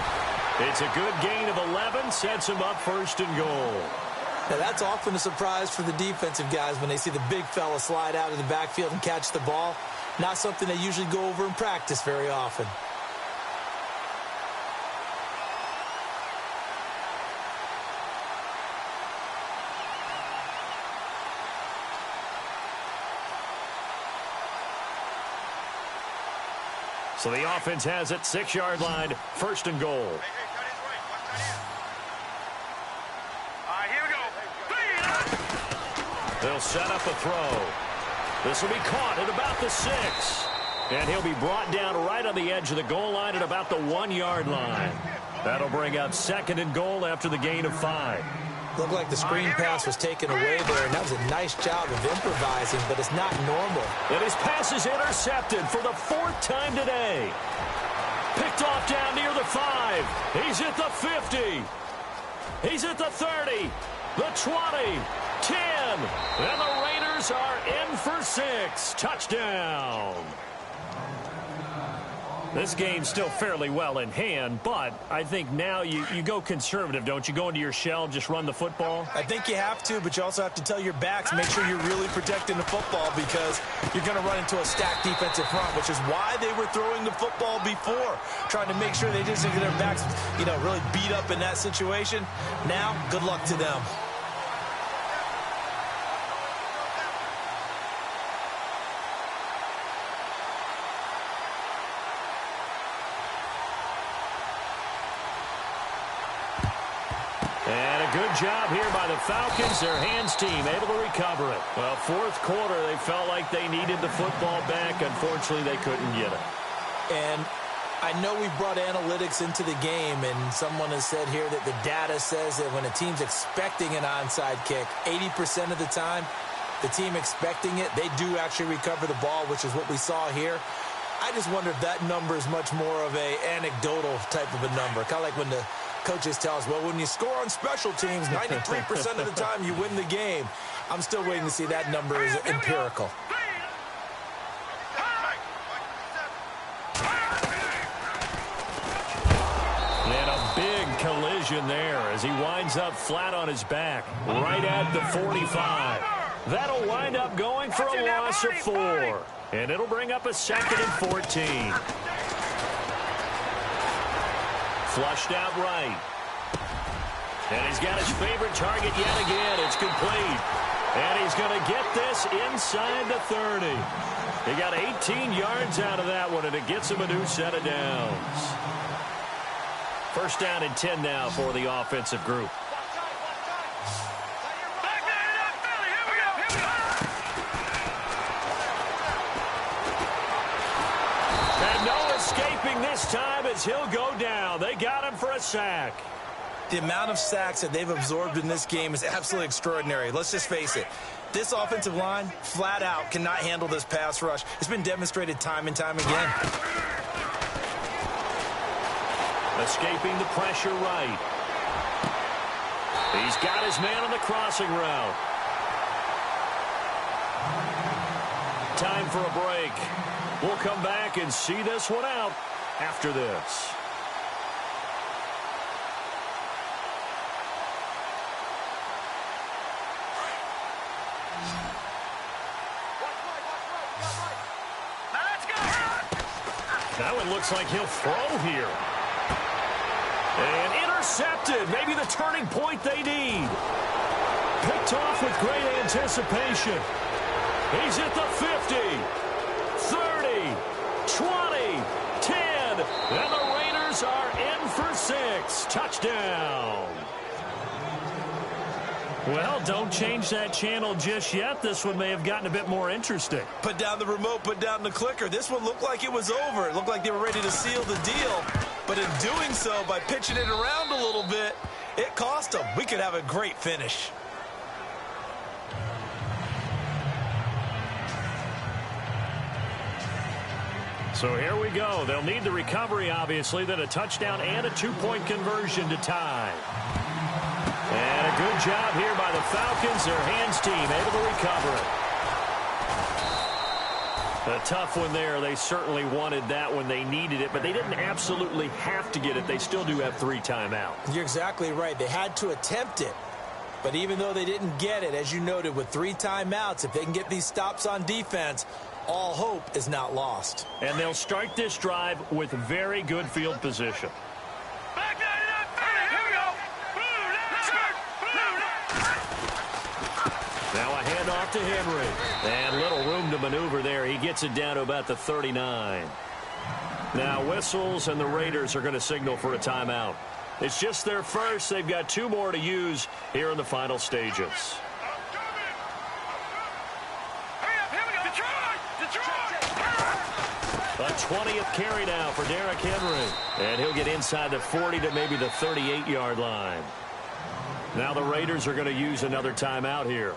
It's a good gain of 11, sets him up first and goal. Now, that's often a surprise for the defensive guys when they see the big fella slide out of the backfield and catch the ball. Not something they usually go over in practice very often. So the offense has it, 6-yard line, first and goal. All right, here we go. They'll set up a throw. This will be caught at about the 6. And he'll be brought down right on the edge of the goal line at about the 1-yard line. That'll bring up second and goal after the gain of 5. Looked like the screen pass was taken away there, and that was a nice job of improvising, but it's not normal. And his pass is intercepted for the 4th time today. Picked off down near the 5. He's at the 50. He's at the 30. The 20. 10. And the Raiders are in for 6. Touchdown. This game's still fairly well in hand, but I think now you go conservative, don't you? Go into your shell, just run the football? I think you have to, but you also have to tell your backs, make sure you're really protecting the football because you're going to run into a stacked defensive front, which is why they were throwing the football before, trying to make sure they just get their backs, really beat up in that situation. Now, good luck to them. And a good job here by the Falcons, their hands team, able to recover it. Well, 4th quarter, they felt like they needed the football back. Unfortunately, they couldn't get it. And I know we brought analytics into the game, and someone has said here that the data says that when a team's expecting an onside kick, 80% of the time, the team expecting it, they do actually recover the ball, which is what we saw here. I just wonder if that number is much more of a anecdotal type of a number, kind of like when the coaches tell us, well, when you score on special teams, 93% of the time you win the game. I'm still waiting to see that number is empirical. And a big collision there as he winds up flat on his back, right at the 45. That'll wind up going for a loss of 4. And it'll bring up a 2nd and 14. Flushed out right. And he's got his favorite target yet again. It's complete. And he's going to get this inside the 30. He got 18 yards out of that one, and it gets him a new set of downs. First down and 10 now for the offensive group. holding this time as he'll go down. They got him for a sack. The amount of sacks that they've absorbed in this game is absolutely extraordinary. Let's just face it. This offensive line, flat out, cannot handle this pass rush. It's been demonstrated time and time again. Escaping the pressure right. He's got his man on the crossing route. Time for a break. We'll come back and see this one out after this. That one looks like he'll throw here. And intercepted. Maybe the turning point they need. Picked off with great anticipation. He's at the 50, 30, 20, 10. And the Raiders are in for 6. Touchdown. Well, don't change that channel just yet. This one may have gotten a bit more interesting. Put down the remote, put down the clicker. This one looked like it was over. It looked like they were ready to seal the deal. But in doing so, by pitching it around a little bit, it cost them. We could have a great finish. So here we go. They'll need the recovery, obviously, then a touchdown and a 2-point conversion to tie. And a good job here by the Falcons. Their hands team able to recover it. A tough one there. They certainly wanted that when they needed it, but they didn't absolutely have to get it. They still do have 3 timeouts. You're exactly right. They had to attempt it. But even though they didn't get it, as you noted, with 3 timeouts, if they can get these stops on defense, all hope is not lost. And they'll start this drive with very good field position. Now a handoff to Henry. And little room to maneuver there. He gets it down to about the 39. Now whistles, and the Raiders are going to signal for a timeout. It's just their first. They've got 2 more to use here in the final stages. A 20th carry now for Derrick Henry. And he'll get inside the 40 to maybe the 38-yard line. Now the Raiders are going to use another timeout here.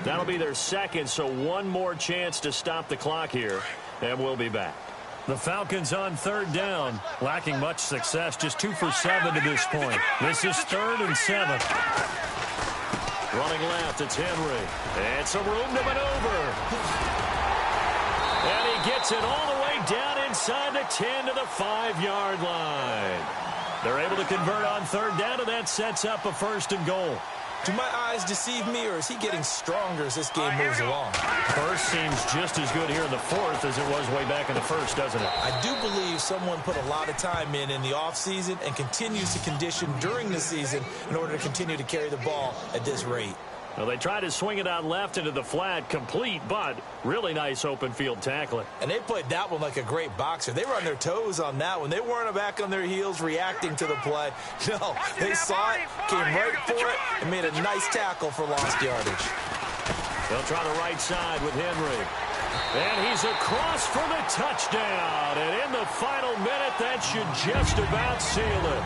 That'll be their second, so one more chance to stop the clock here, and we'll be back. The Falcons on 3rd down, lacking much success, just 2 for 7 to this point. This is 3rd and 7. Running left, it's Henry. And some room to maneuver. And he gets it all the way down inside the 10 to the 5-yard line. They're able to convert on 3rd down, and that sets up a 1st and goal. Do my eyes deceive me, or is he getting stronger as this game moves along? First seems just as good here in the 4th as it was way back in the 1st, doesn't it? I do believe someone put a lot of time in the offseason and continues to condition during the season in order to continue to carry the ball at this rate. Well, they tried to swing it out left into the flat, complete, but really nice open field tackling. And they played that one like a great boxer. They were on their toes on that one. They weren't back on their heels reacting to the play. No, they saw it, came right for it, and made a nice tackle for lost yardage. They'll try the right side with Henry. And he's across for the touchdown. And in the final minute, that should just about seal it.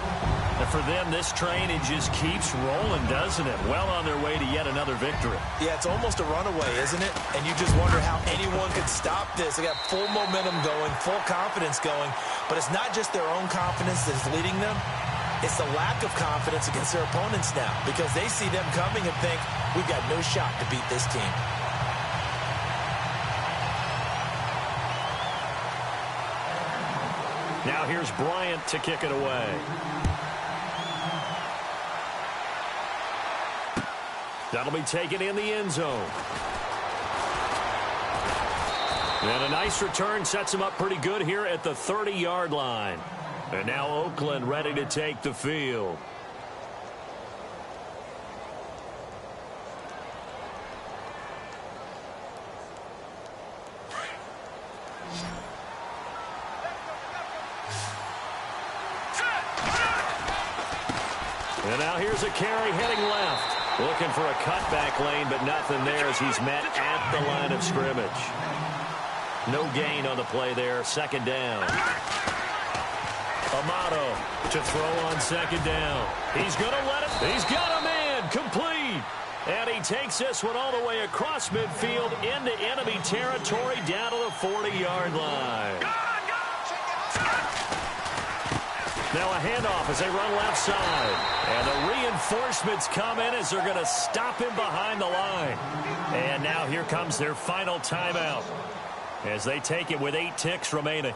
And for them, this train, it just keeps rolling, doesn't it? Well on their way to yet another victory. Yeah, it's almost a runaway, isn't it? And you just wonder how anyone could stop this. They got full momentum going, full confidence going. But it's not just their own confidence that's leading them. It's the lack of confidence against their opponents now, because they see them coming and think, we've got no shot to beat this team. Now here's Bryant to kick it away. That'll be taken in the end zone. And a nice return sets him up pretty good here at the 30-yard line. And now Oakland ready to take the field. And now here's a carry heading left. Looking for a cutback lane, but nothing there as he's met at the line of scrimmage. No gain on the play there. 2nd down. Amato to throw on second down. He's going to let it. He's got a man. Complete. And he takes this one all the way across midfield into enemy territory down to the 40-yard line. Now a handoff as they run left side. And the reinforcements come in as they're going to stop him behind the line. And now here comes their final timeout as they take it with 8 ticks remaining.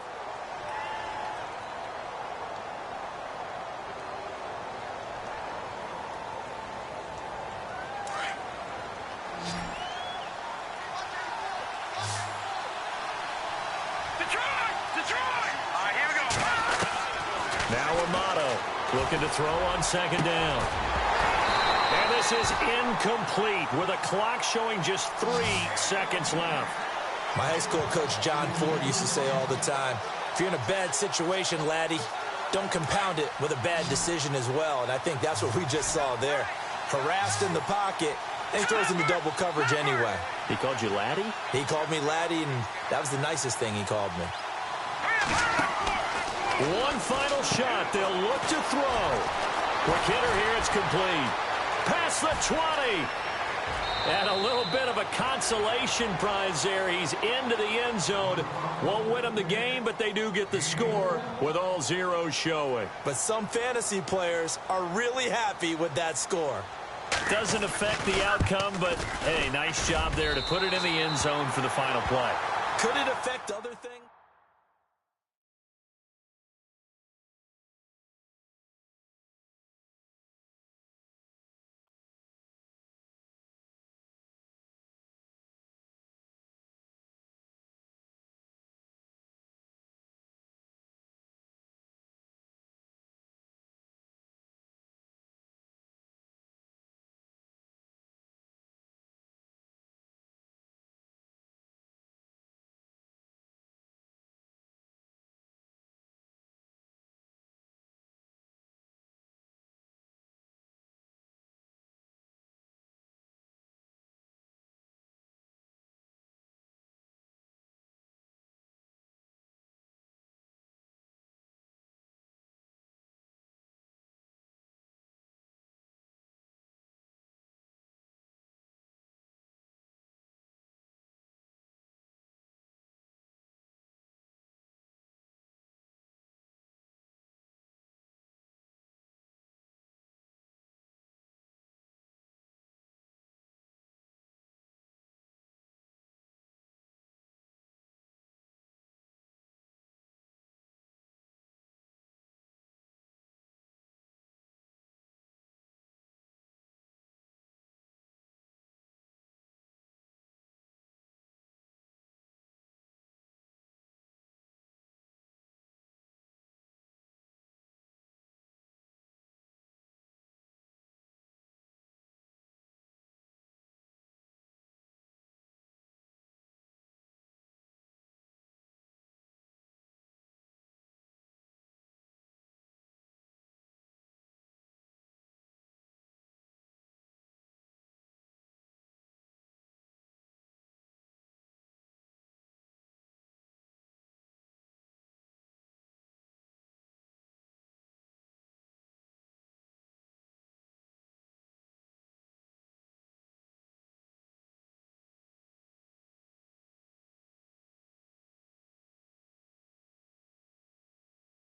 Looking to throw on second down. And this is incomplete with a clock showing just 3 seconds left. My high school coach John Ford used to say all the time, if you're in a bad situation, laddie, don't compound it with a bad decision as well. And I think that's what we just saw there. Harassed in the pocket, and he throws into double coverage anyway. He called you laddie? He called me laddie, and that was the nicest thing he called me. One final shot. They'll look to throw. Quick hitter here. It's complete. Past the 20. And a little bit of a consolation prize there. He's into the end zone. Won't win them the game, but they do get the score with all zeros showing. But some fantasy players are really happy with that score. Doesn't affect the outcome, but, hey, nice job there to put it in the end zone for the final play. Could it affect other things?